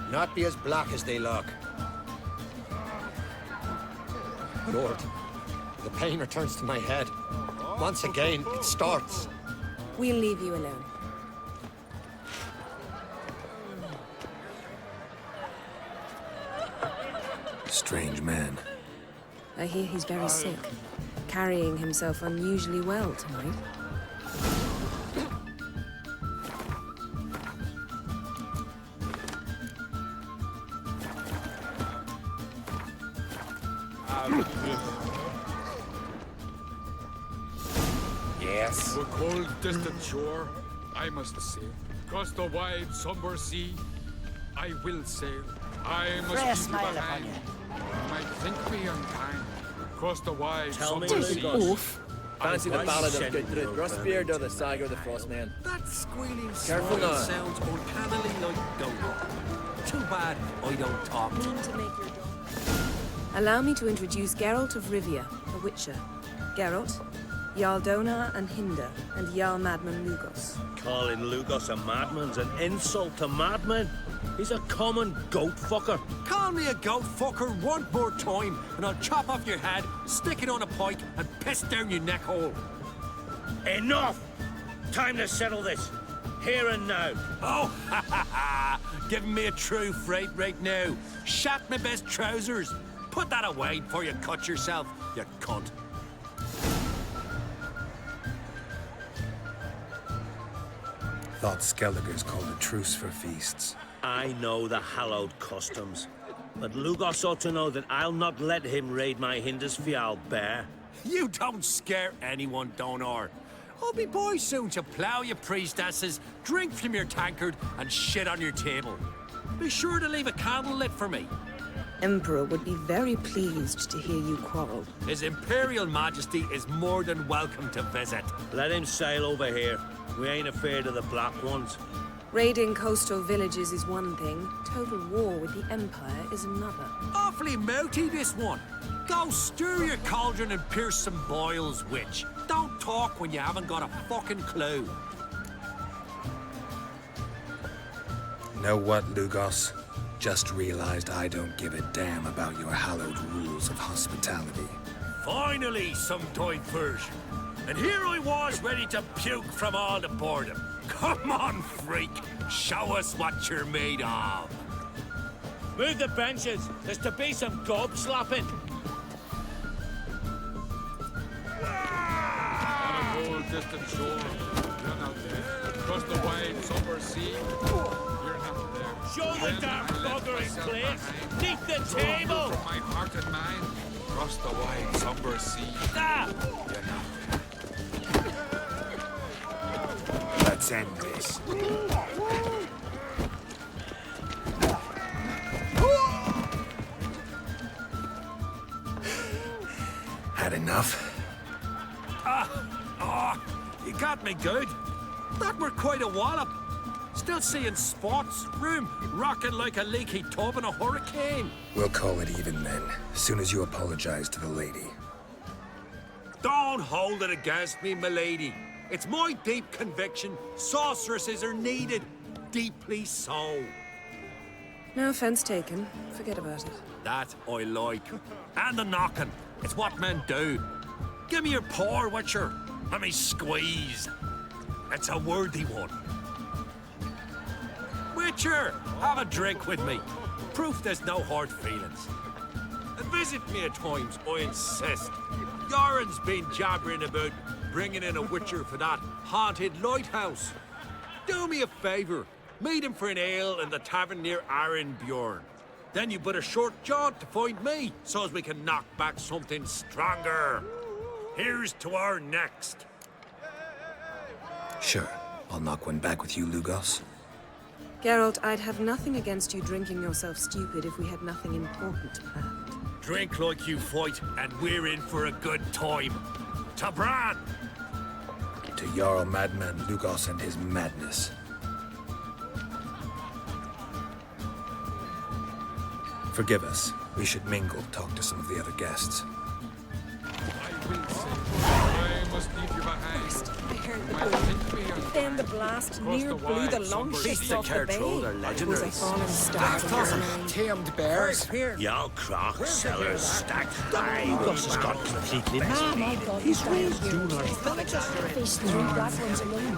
not be as black as they look. Lord, the pain returns to my head. Once again, it starts. We'll leave you alone. Strange man. I hear he's very sick, carrying himself unusually well tonight. Yes. The cold, distant shore, I must sail. Across the wide, somber sea, I will sail. I must Freya, leave you smile upon behind. You might think me unkind. Across the wide, somber sea. Fancy the ballad of Gudrid Grosbeard or the saga of the Frostman. That squealing Careful now. sounds uncannily like goat. Too bad I don't talk. Allow me to introduce Geralt of Rivia, a Witcher. Geralt, Jarl Donar and Hinder, and Jarl Madman Lugos. Calling Lugos a madman's an insult to madmen. He's a common goat fucker. Call me a goat fucker one more time, and I'll chop off your head, stick it on a pike, and piss down your neck hole. Enough! Time to settle this. Here and now. Oh, ha ha ha! Giving me a true fright right now. Shat my best trousers. Put that away before you cut yourself, you cunt. Thought Skellige's called a truce for feasts. I know the hallowed customs, but Lugos ought to know that I'll not let him raid my Hindisfial bear. You don't scare anyone, Donar. I'll be boy soon to plough your priestesses, drink from your tankard, and shit on your table. Be sure to leave a candle lit for me. Emperor would be very pleased to hear you quarrel. His Imperial Majesty is more than welcome to visit. Let him sail over here. We ain't afraid of the Black Ones. Raiding coastal villages is one thing. Total war with the Empire is another. Awfully mouty, this one. Go stir your cauldron and pierce some boils, witch. Don't talk when you haven't got a fucking clue. Know what, Lugos? Just realized I don't give a damn about your hallowed rules of hospitality. Finally, some diversion. And here I was ready to puke from all the boredom. Come on, freak. Show us what you're made of. Move the benches. There's to be some gob slapping. On a cold, distant shore, you're not there. Across the wide, somber sea, you're not there. Show the damn buggery place. Beneath the table. From my heart and mind, across the wide, somber sea, you're not there. Let's end this. Had enough? You got me good. That were quite a wallop. Still seeing spots, room rocking like a leaky tub in a hurricane. We'll call it even then, as soon as you apologize to the lady. Don't hold it against me, milady. It's my deep conviction sorceresses are needed. Deeply so. No offense taken. Forget about it. That I like. And the knocking. It's what men do. Give me your paw, Witcher. Let me squeeze. It's a worthy one. Witcher, have a drink with me. Proof there's no hard feelings. And visit me at times, I insist. Yoren's been jabbering about bringing in a Witcher for that haunted lighthouse. Do me a favour. Meet him for an ale in the tavern near Arenbjorn. Then you but a short jaunt to find me, so as we can knock back something stronger. Here's to our next. Sure, I'll knock one back with you, Lugos. Geralt, I'd have nothing against you drinking yourself stupid if we had nothing important planned. Drink like you fight, and we're in for a good time. To Bran! To Jarl Madman Lugos and his madness. Forgive us. We should mingle, talk to some of the other guests. I must leave you behind. First, I heard the boom. Then the blast near blew the longships off the bay. It was a fallen star. Tamed bears. Y'all croc sellers stacked high. Lugos has gone completely Oh mad. my God, He's he's real down doolard. Face 3 black ones alone.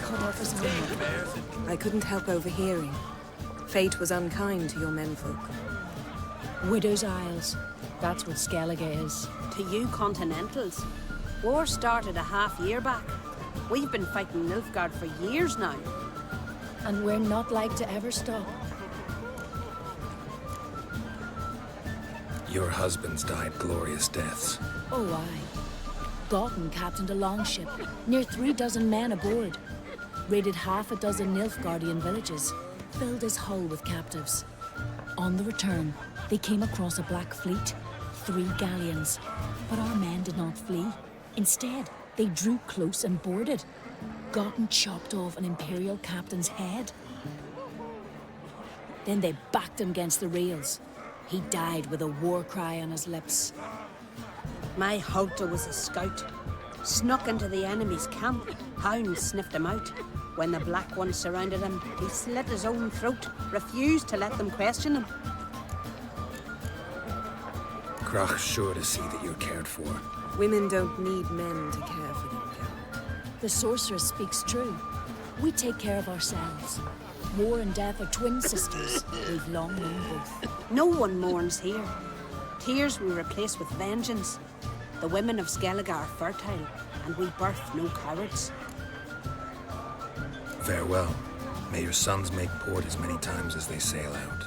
Cut off his arm. I couldn't help overhearing. Fate was unkind to your menfolk. Widow's Isles. That's what Skellige is. To you Continentals. War started a half-year back. We've been fighting Nilfgaard for years now. And we're not like to ever stop. Your husbands died glorious deaths. Oh, aye. Gotten captained a longship. Near 3 dozen men aboard. Raided half a dozen Nilfgaardian villages. Filled his hull with captives. On the return, they came across a black fleet. 3 galleons. But our men did not flee. Instead, they drew close and boarded. Gotten chopped off an Imperial captain's head. Then they backed him against the rails. He died with a war cry on his lips. My Hota was a scout. Snuck into the enemy's camp. Hounds sniffed him out. When the Black Ones surrounded him, he slit his own throat, refused to let them question him. Crach's sure to see that you're cared for. Women don't need men to care for them, Geralt. The sorceress speaks true. We take care of ourselves. War and death are twin sisters. We've long known both. No one mourns here. Tears we replace with vengeance. The women of Skellige are fertile, and we birth no cowards. Farewell. May your sons make port as many times as they sail out.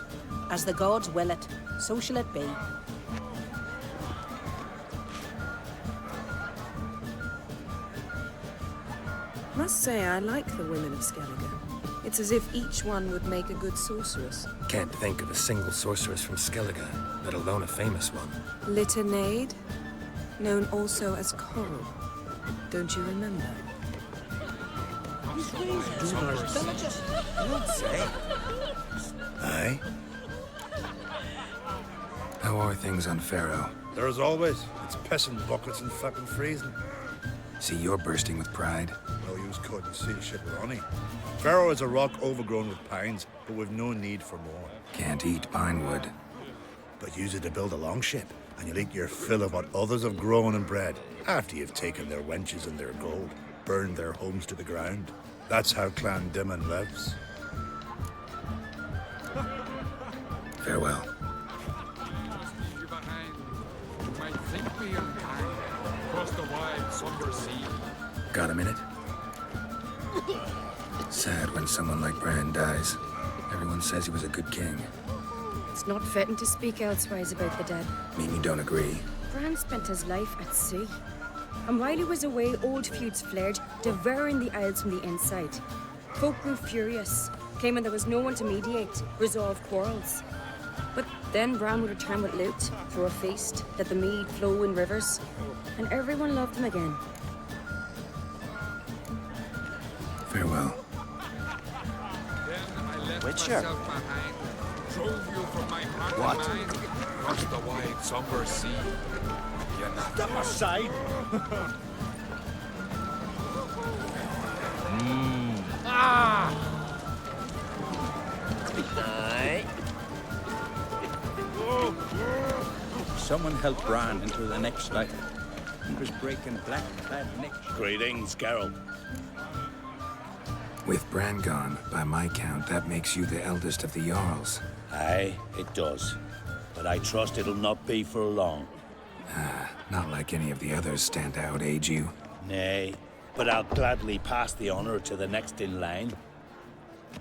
As the gods will it, so shall it be. Must say, I like the women of Skellige. It's as if each one would make a good sorceress. Can't think of a single sorceress from Skellige, let alone a famous one. Litanade, known also as Coral. Don't you remember? Aye? How are things on Pharaoh? There as always. It's pissing buckets and fucking freezing. See, you're bursting with pride. No use cutting sea shit with honey. Pharaoh is a rock overgrown with pines, but we've no need for more. Can't eat pine wood. But use it to build a longship, and you'll eat your fill of what others have grown and bred, after you've taken their wenches and their gold, burned their homes to the ground. That's how Clan Dimon lives. Farewell. Leave you behind. You might think me unkind. Across the wide, somber sea. Got a minute? Sad when someone like Bran dies. Everyone says he was a good king. It's not fitting to speak elsewise about the dead. Mean you don't agree? Bran spent his life at sea. And while he was away, old feuds flared, devouring the Isles from the inside. Folk grew furious, claiming there was no one to mediate, resolve quarrels. But then Bran would return with loot, through a feast, let the mead flow in rivers, and everyone loved him again. Farewell. Then I left Witcher. myself behind. Drove you from my heart What? and mind. Across the wide, somber sea. You're not Step aside! Someone help Bran into the next life. He was breaking black-clad necks. Greetings, Geralt. With Bran gone, by my count, that makes you the eldest of the Jarls. Aye, it does. But I trust it'll not be for long. Not like any of the others stand out, age you. Nay, but I'll gladly pass the honor to the next in line.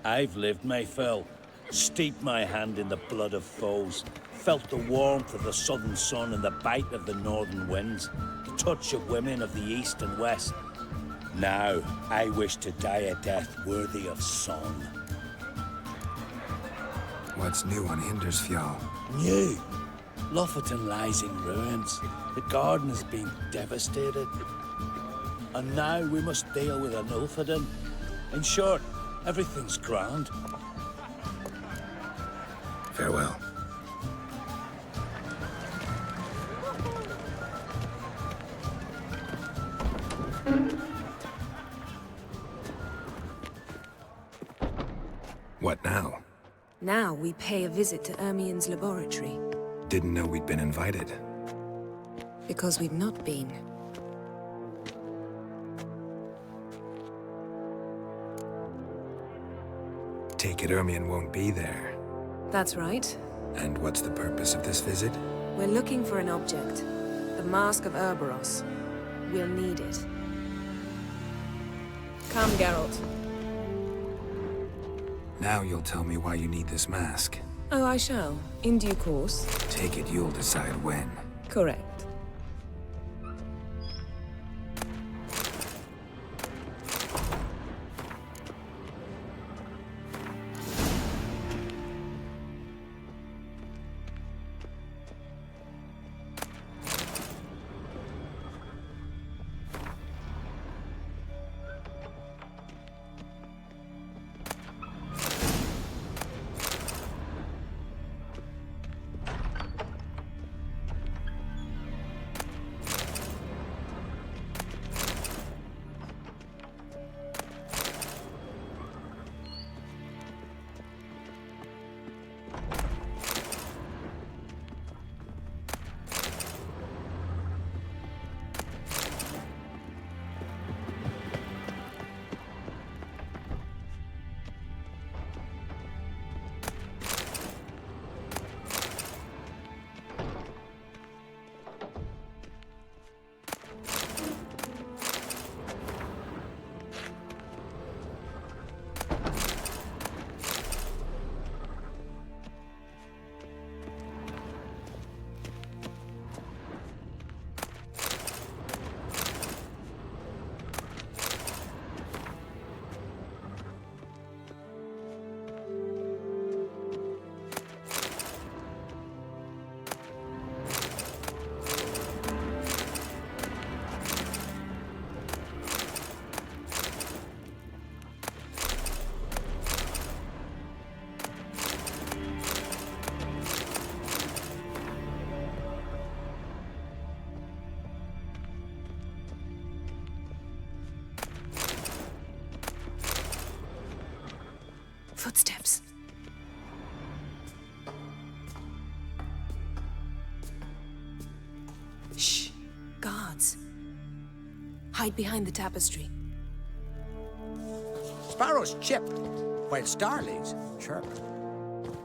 I've lived my fill, steeped my hand in the blood of foes, felt the warmth of the southern sun and the bite of the northern winds, the touch of women of the east and west. Now, I wish to die a death worthy of song. What's new on Hindersfjall? New. Lofferton lies in ruins. The garden has been devastated. And now we must deal with an Ulfheden. In short, everything's grand. Farewell. What now? Now we pay a visit to Ermien's laboratory. Didn't know we'd been invited. Because we've not been. Take it Ermien won't be there. That's right. And what's the purpose of this visit? We're looking for an object. The Mask of Urboros. We'll need it. Come, Geralt. Now you'll tell me why you need this mask. Oh, I shall. In due course. Take it you'll decide when. Correct. Footsteps. Shh. Guards. Hide behind the tapestry. Sparrows chip, while starlings chirp.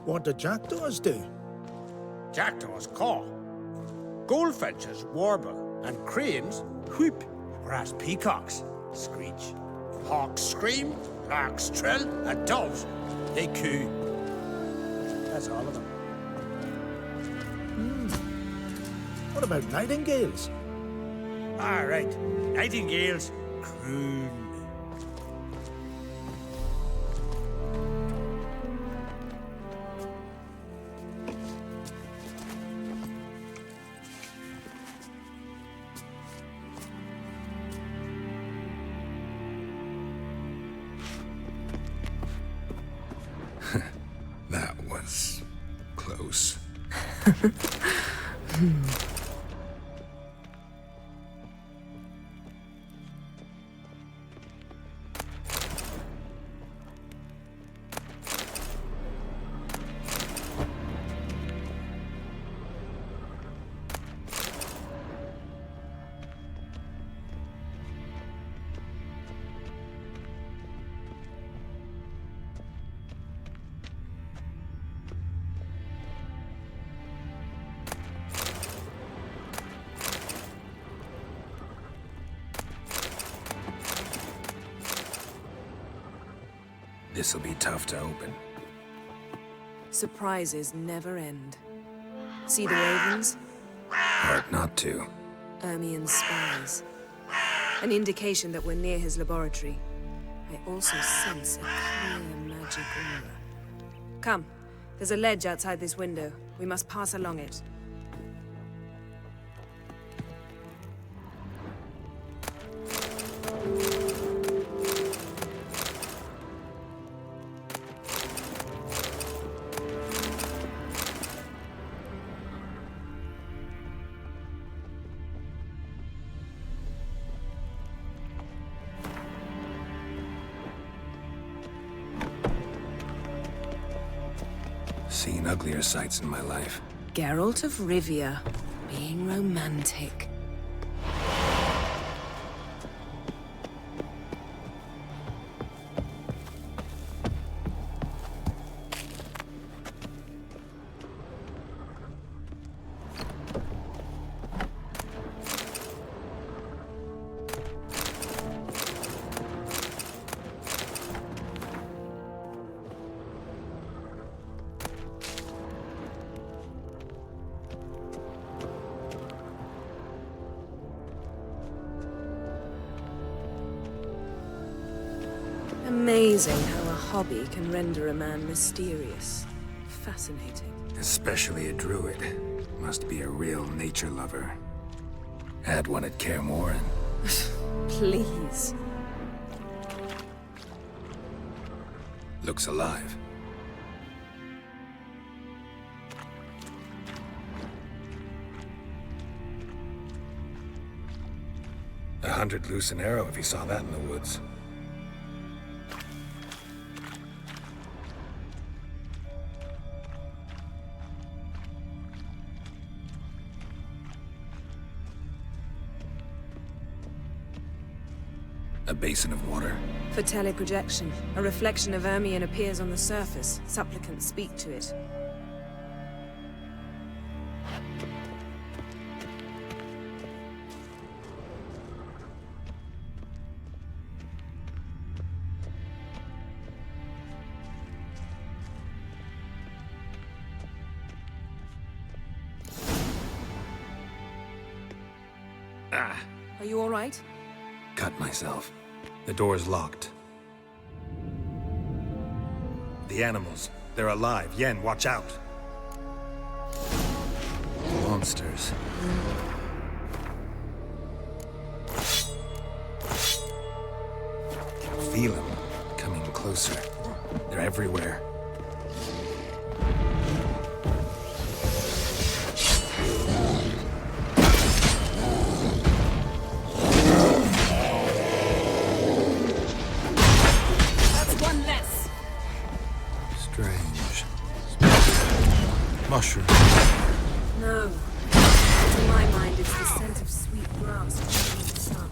What do jackdaws do? Jackdaws caw. Goldfinches warble, and cranes whoop, whereas peacocks screech. Hawks scream, larks trill, and doves, they coo. That's all of them. What about nightingales? All right, nightingales croon. That was close. This'll be tough to open. Surprises never end. See the ravens? Hard not to. Ermien's spies. An indication that we're near his laboratory. I also sense a clear magic aura. Come, There's a ledge outside this window. We must pass along it. Seen uglier sights in my life. Geralt of Rivia, being romantic. Amazing how a hobby can render a man mysterious. Fascinating. Especially a druid. Must be a real nature lover. Had one at Kaer Morhen. Please. Looks alive. $100 loose an arrow if you saw that in the woods. A basin of water. For teleprojection, a reflection of Ermion appears on the surface. Supplicants speak to it. Ah! Are you all right? Cut myself. The door's locked. The animals. They're alive. Yen, watch out. Monsters. Feel them. Coming closer. They're everywhere. Mushroom. No. To my mind, it's the scent of sweet grass from the sun.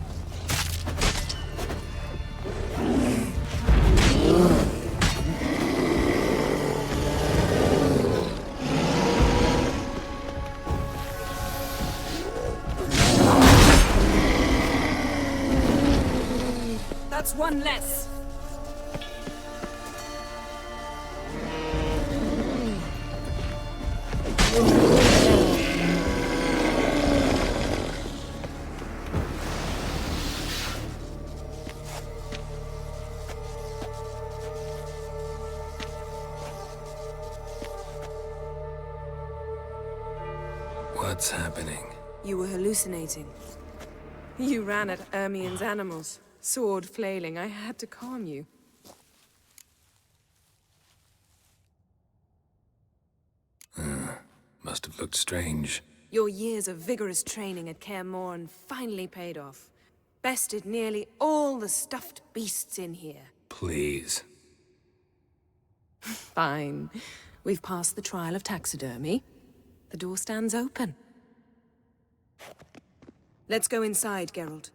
That's one less. What's happening? You were hallucinating. You ran at Ermion's animals, sword flailing. I had to calm you. Must have looked strange. Your years of vigorous training at Kaer Morhen finally paid off. Bested nearly all the stuffed beasts in here. Please. Fine. We've passed the trial of taxidermy. The door stands open. Let's go inside, Geralt.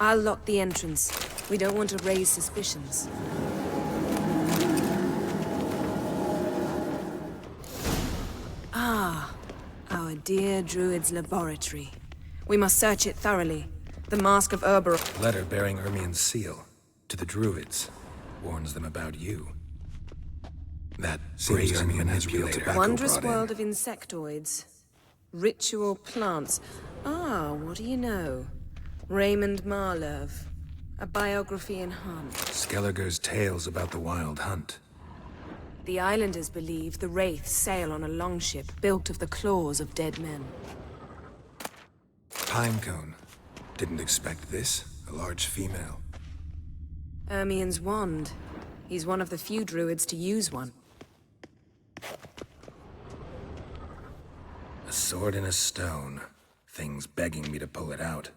I'll lock the entrance. We don't want to raise suspicions. Ah, our dear Druid's laboratory. We must search it thoroughly. The Mask of Urber... Letter bearing Ermion's seal. To the Druids. Warns them about you. That seems Ermion has real tobacco Wondrous brought in. world of insectoids. Ritual plants. Ah, what do you know? Raymond Marlove. A biography in Han. Skellige's tales about the Wild Hunt. The islanders believe the Wraiths sail on a longship built of the claws of dead men. Pinecone. Didn't expect this. A large female. Ermien's wand. He's one of the few druids to use one. A sword in a stone. Thing's begging me to pull it out.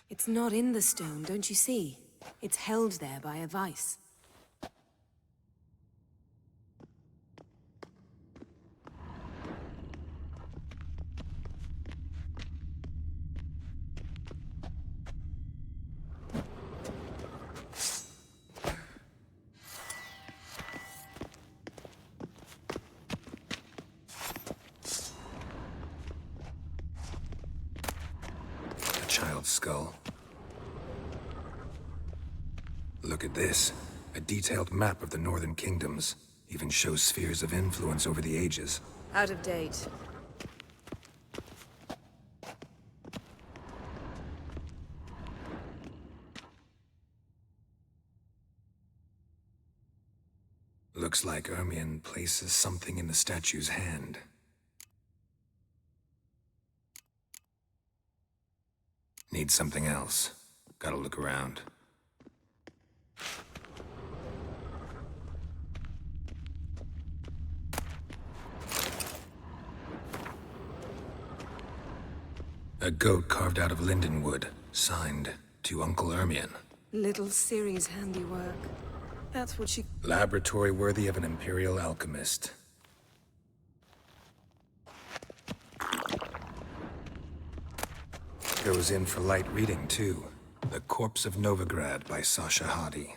It's not in the stone, don't you see? It's held there by a vice. A child's skull. Look at this. A detailed map of the Northern Kingdoms. Even shows spheres of influence over the ages. Out of date. Looks like Ermien places something in the statue's hand. Need something else. Gotta look around. A goat carved out of lindenwood, signed to Uncle Ermien. Little Ciri's handiwork. That's what she... Laboratory worthy of an imperial alchemist. Goes in for light reading, too. The Corpse of Novigrad by Sasha Hadi.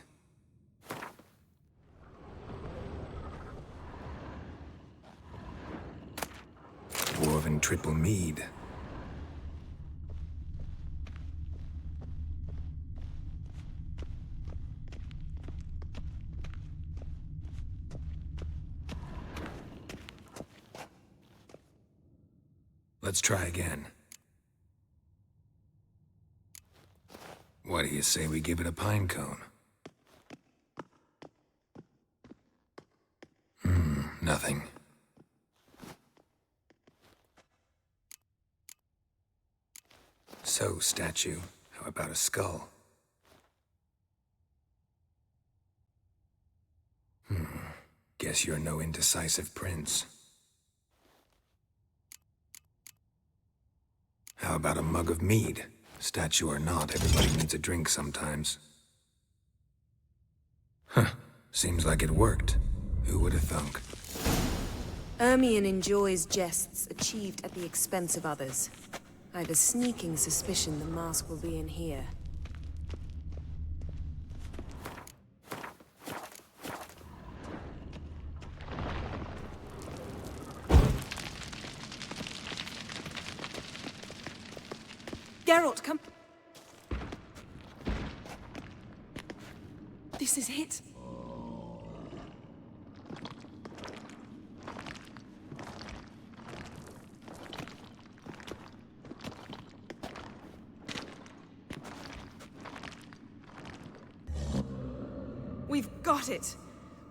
Dwarven triple mead. Let's try again. What do you say we give it a pine cone? Nothing. So, statue, how about a skull? Guess you're no indecisive prince. How about a mug of mead? Statue or not, everybody needs a drink sometimes. Huh. Seems like it worked. Who would have thunk? Ermien enjoys jests achieved at the expense of others. I've a sneaking suspicion the mask will be in here. Geralt, come. This is it. We've got it.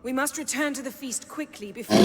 We must return to the feast quickly before...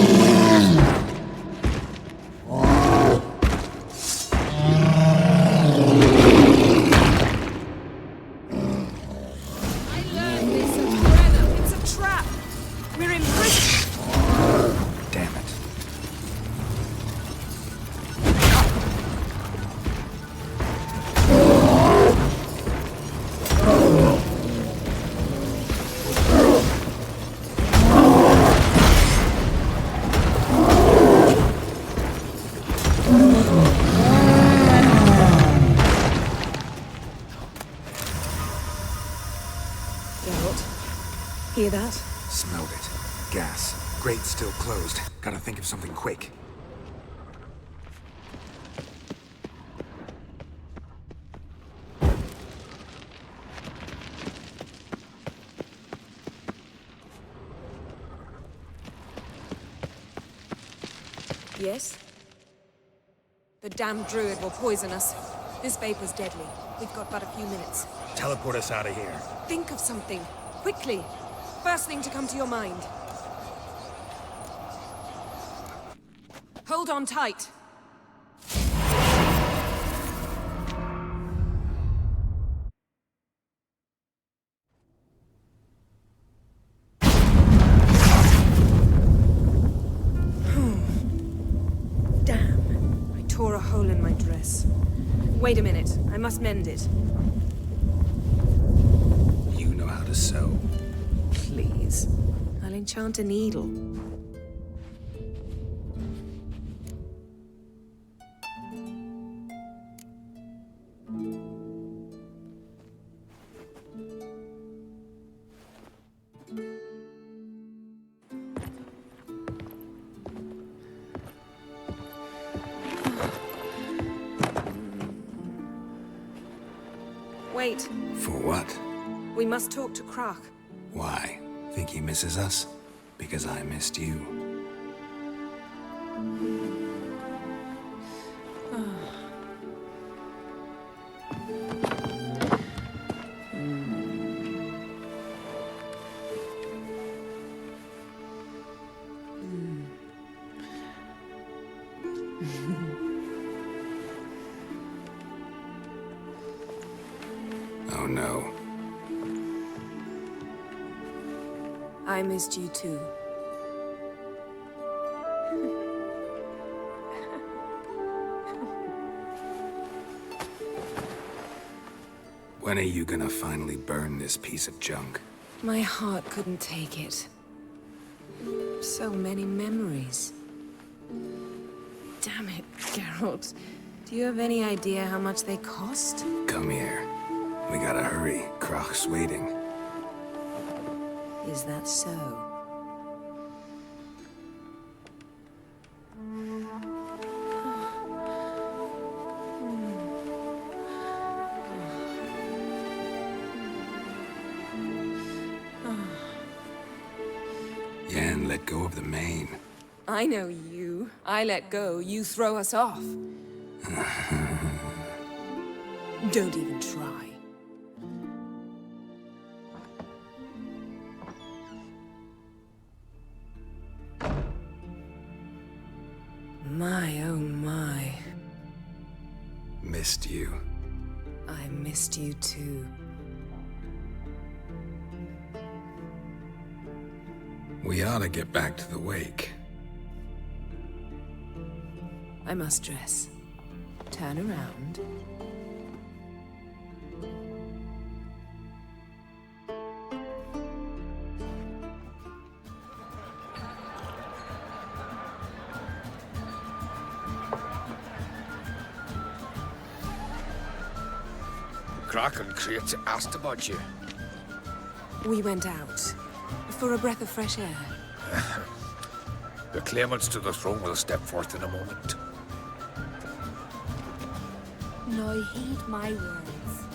Hear that? Smelled it. Gas. Grate still closed. Gotta think of something quick. Yes? The damned druid will poison us. This vapor's deadly. We've got but a few minutes. Teleport us out of here. Think of something. Quickly. First thing to come to your mind. Hold on tight. Damn. I tore a hole in my dress. Wait a minute. I must mend it. You know how to sew. Please. I'll enchant a needle. Wait. For what? We must talk to Croc. Why? Think he misses us? Because I missed you. Oh no. I missed you too. When are you gonna finally burn this piece of junk? My heart couldn't take it. So many memories. Damn it, Geralt. Do you have any idea how much they cost? Come here. We gotta hurry. Croc's waiting. Is that so? Yen, let go of the mane. I know you. I let go, you throw us off. Don't even try. My, oh my. Missed you. I missed you too. We ought to get back to the wake. I must dress. Turn around. Croc and Create asked about you. We went out. For a breath of fresh air. The claimants to the throne will step forth in a moment. Now heed my words.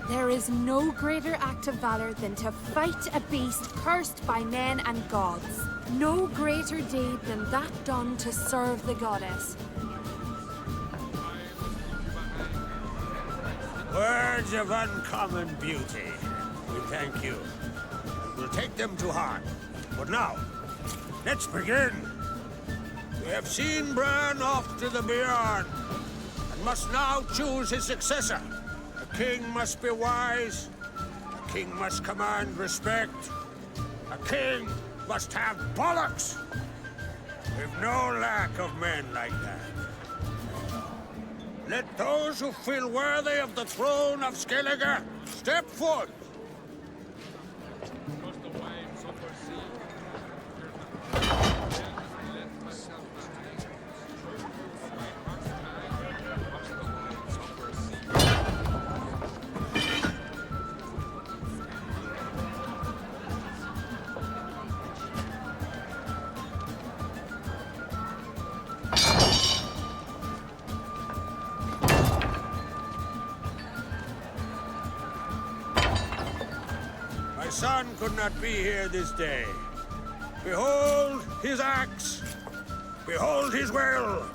There is no greater act of valor than to fight a beast cursed by men and gods. No greater deed than that done to serve the goddess. Words of uncommon beauty. We thank you. We'll take them to heart. But now, let's begin. We have seen Bran off to the Beyond, and must now choose his successor. A king must be wise. A king must command respect. A king must have bollocks. We've no lack of men like that. Let those who feel worthy of the throne of Skellige step forth. My son could not be here this day. Behold his axe. Behold his will.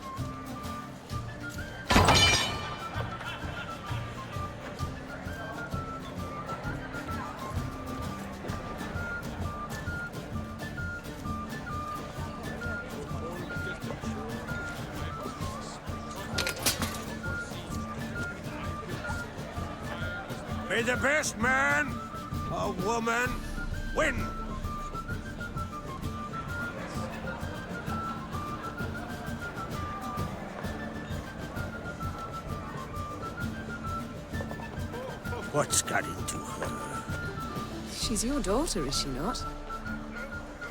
May the best man or woman win. What's got into her? She's your daughter, is she not?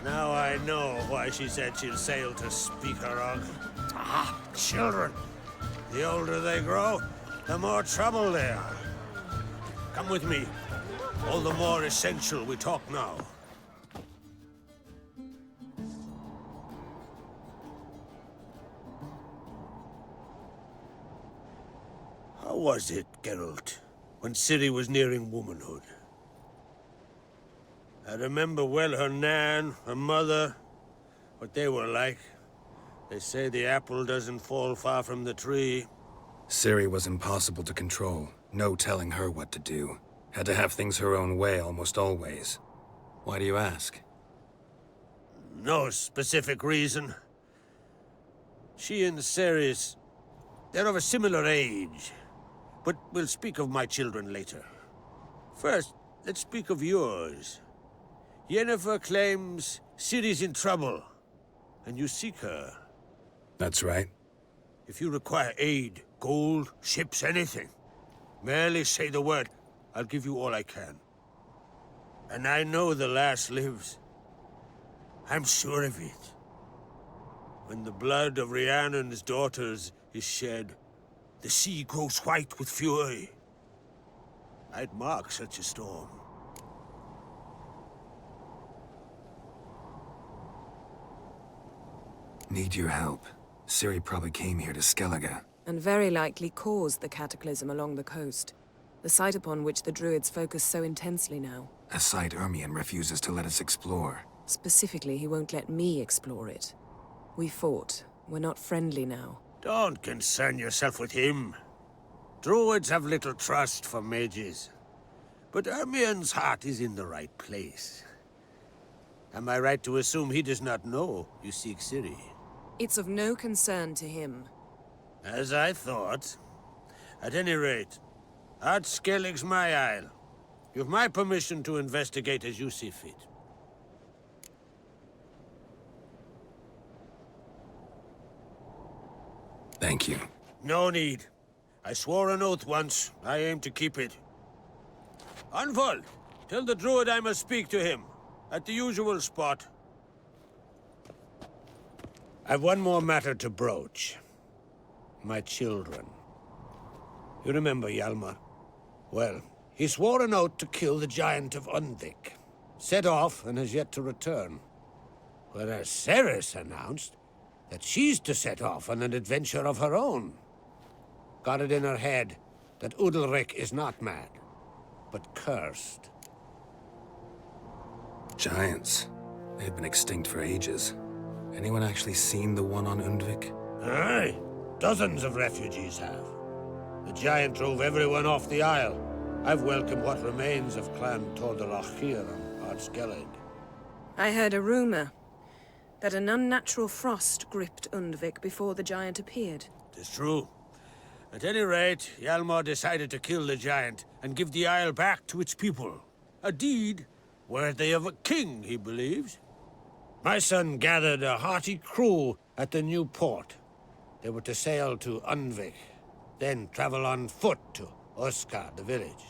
Now I know why she said she'll sail to speak her of. Ah, children. The older they grow, the more trouble they are. Come with me. All the more essential we talk now. How was it, Geralt, when Ciri was nearing womanhood? I remember well her nan, her mother, what they were like. They say the apple doesn't fall far from the tree. Ciri was impossible to control. No telling her what to do. Had to have things her own way almost always. Why do you ask? No specific reason. She and Ceres, they're of a similar age. But we'll speak of my children later. First, let's speak of yours. Yennefer claims Ciri's in trouble, and you seek her. That's right. If you require aid, gold, ships, anything, merely say the word. I'll give you all I can. And I know the lass lives. I'm sure of it. When the blood of Rhiannon's daughters is shed, the sea grows white with fury. I'd mark such a storm. Need your help. Ciri probably came here to Skellige. And very likely caused the cataclysm along the coast. The site upon which the Druids focus so intensely now. A site Ermion refuses to let us explore. Specifically, he won't let me explore it. We fought. We're not friendly now. Don't concern yourself with him. Druids have little trust for mages. But Ermion's heart is in the right place. Am I right to assume he does not know you seek Ciri? It's of no concern to him. As I thought. At any rate, Art Skellig's my isle. You've my permission to investigate as you see fit. Thank you. No need. I swore an oath once. I aim to keep it. Anvald, tell the druid I must speak to him. At the usual spot. I've one more matter to broach. My children. You remember Hjalmar? Well, he swore an oath to kill the Giant of Undvik. Set off and has yet to return. Whereas Ceres announced that she's to set off on an adventure of her own. Got it in her head that Udalric is not mad, but cursed. Giants. They've been extinct for ages. Anyone actually seen the one on Undvik? Aye. Dozens of refugees have. The giant drove everyone off the isle. I've welcomed what remains of Clan Tordalach here on Ardskellig. I heard a rumor that an unnatural frost gripped Undvik before the giant appeared. It's true. At any rate, Hjalmar decided to kill the giant and give the isle back to its people. A deed worthy of a king, he believes. My son gathered a hearty crew at the new port. They were to sail to Undvik, then travel on foot to Oskar, the village.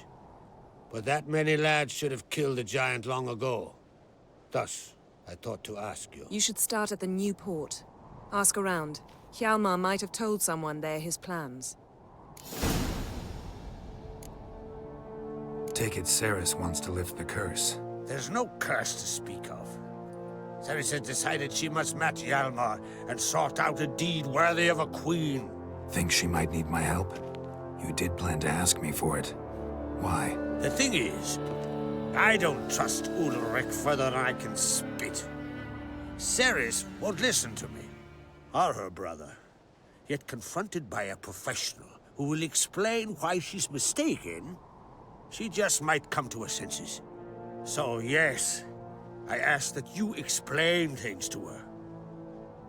But that many lads should have killed the giant long ago. Thus, I thought to ask you. You should start at the new port. Ask around. Hjalmar might have told someone there his plans. Take it Ceres wants to lift the curse. There's no curse to speak of. Ceres has decided she must match Hjalmar and sort out a deed worthy of a queen. Think she might need my help? You did plan to ask me for it. Why? The thing is, I don't trust Udalric further than I can spit. Ceres won't listen to me, or her brother. Yet confronted by a professional who will explain why she's mistaken, she just might come to her senses. So yes, I ask that you explain things to her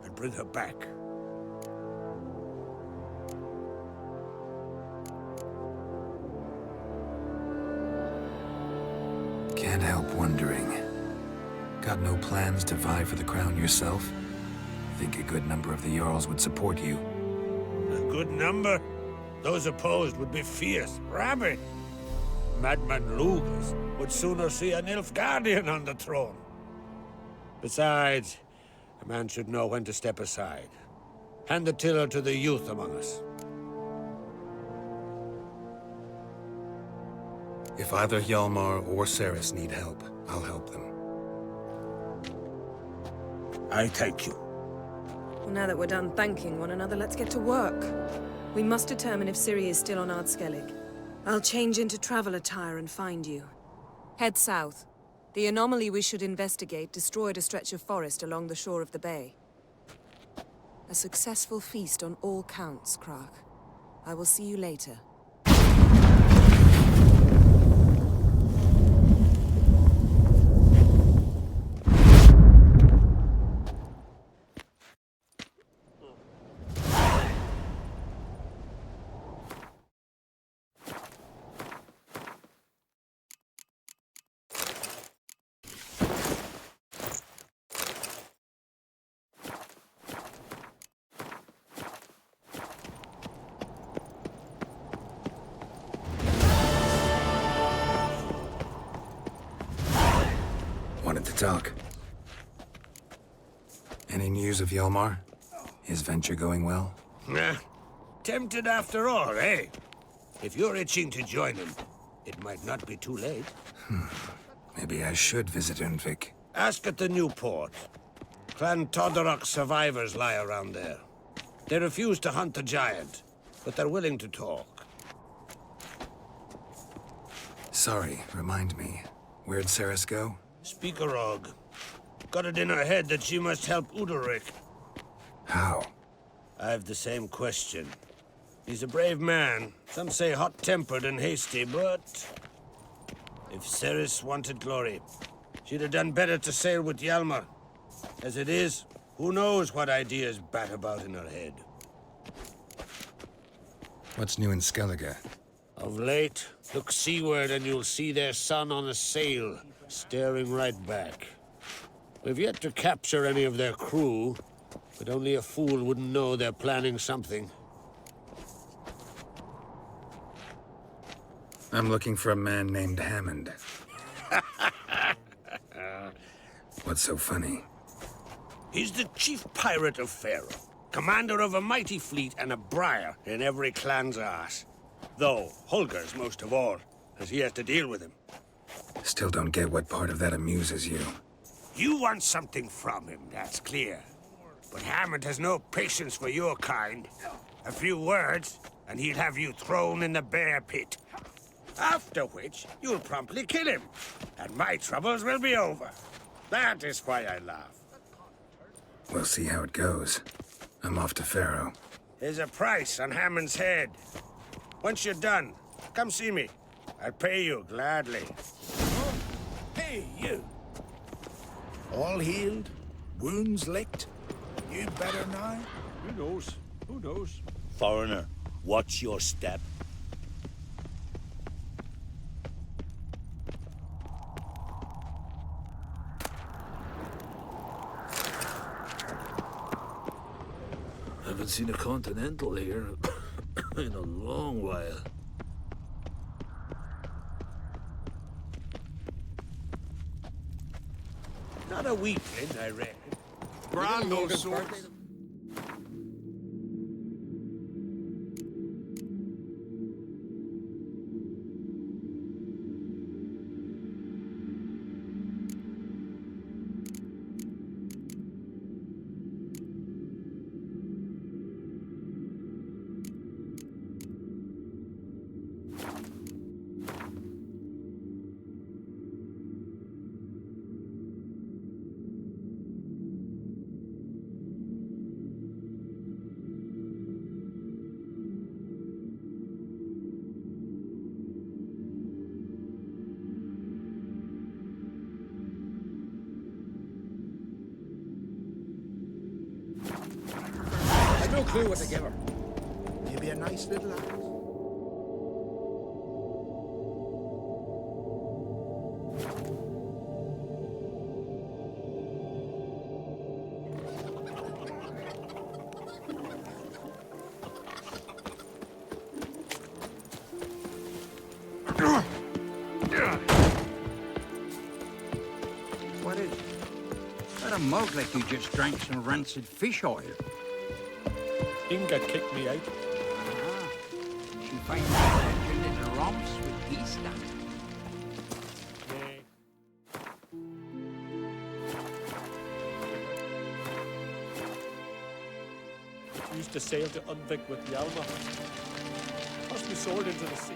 and bring her back. Can't help wondering. Got no plans to vie for the crown yourself? Think a good number of the Jarls would support you. A good number? Those opposed would be fierce, rabid. Madman Lugas would sooner see an Nilfgaardian on the throne. Besides, a man should know when to step aside. Hand the tiller to the youth among us. If either Hjalmar or Cerys need help, I'll help them. I thank you. Well, now that we're done thanking one another, let's get to work. We must determine if Ciri is still on Ardskellig. I'll change into travel attire and find you. Head south. The anomaly we should investigate destroyed a stretch of forest along the shore of the bay. A successful feast on all counts, Krak. I will see you later. Wanted to talk. Any news of Hjalmar? His venture going well? Nah. Tempted after all, eh? If you're itching to join him, it might not be too late. Maybe I should visit Undvik. Ask at the new port. Clan Todorok survivors lie around there. They refuse to hunt the giant, but they're willing to talk. Sorry, remind me. Where'd Cerys go? Speakerog. Got it in her head that she must help Udalryk. How? I've the same question. He's a brave man. Some say hot-tempered and hasty, but... if Cerys wanted glory, she'd have done better to sail with Hjalmar. As it is, who knows what ideas bat about in her head. What's new in Skellige? Of late, look seaward and you'll see their sun on a sail, staring right back. We've yet to capture any of their crew, but only a fool wouldn't know they're planning something. I'm looking for a man named Hammond. What's so funny? He's the chief pirate of Faroe, commander of a mighty fleet and a briar in every clan's arse. Though Holger's most of all, as he has to deal with him. Still don't get what part of that amuses you. You want something from him, that's clear. But Hammond has no patience for your kind. A few words, and he'll have you thrown in the bear pit. After which, you'll promptly kill him, and my troubles will be over. That is why I laugh. We'll see how it goes. I'm off to Faroe. There's a price on Hammond's head. Once you're done, come see me. I'll pay you gladly. Oh, hey, you. All healed? Wounds licked? You better now? Who knows? Who knows? Foreigner, watch your step. Haven't seen a Continental here in a long while. Not a weakling, I reckon. Bran knows swords. No clue what to give her. Maybe a nice little axe. What is it? That a mug like you just drank some rancid fish oil. Inga kicked me out. Ah, she finds out that your little romps with Easter. Used to sail to Unvik with Yalma. Tossed my sword into the sea.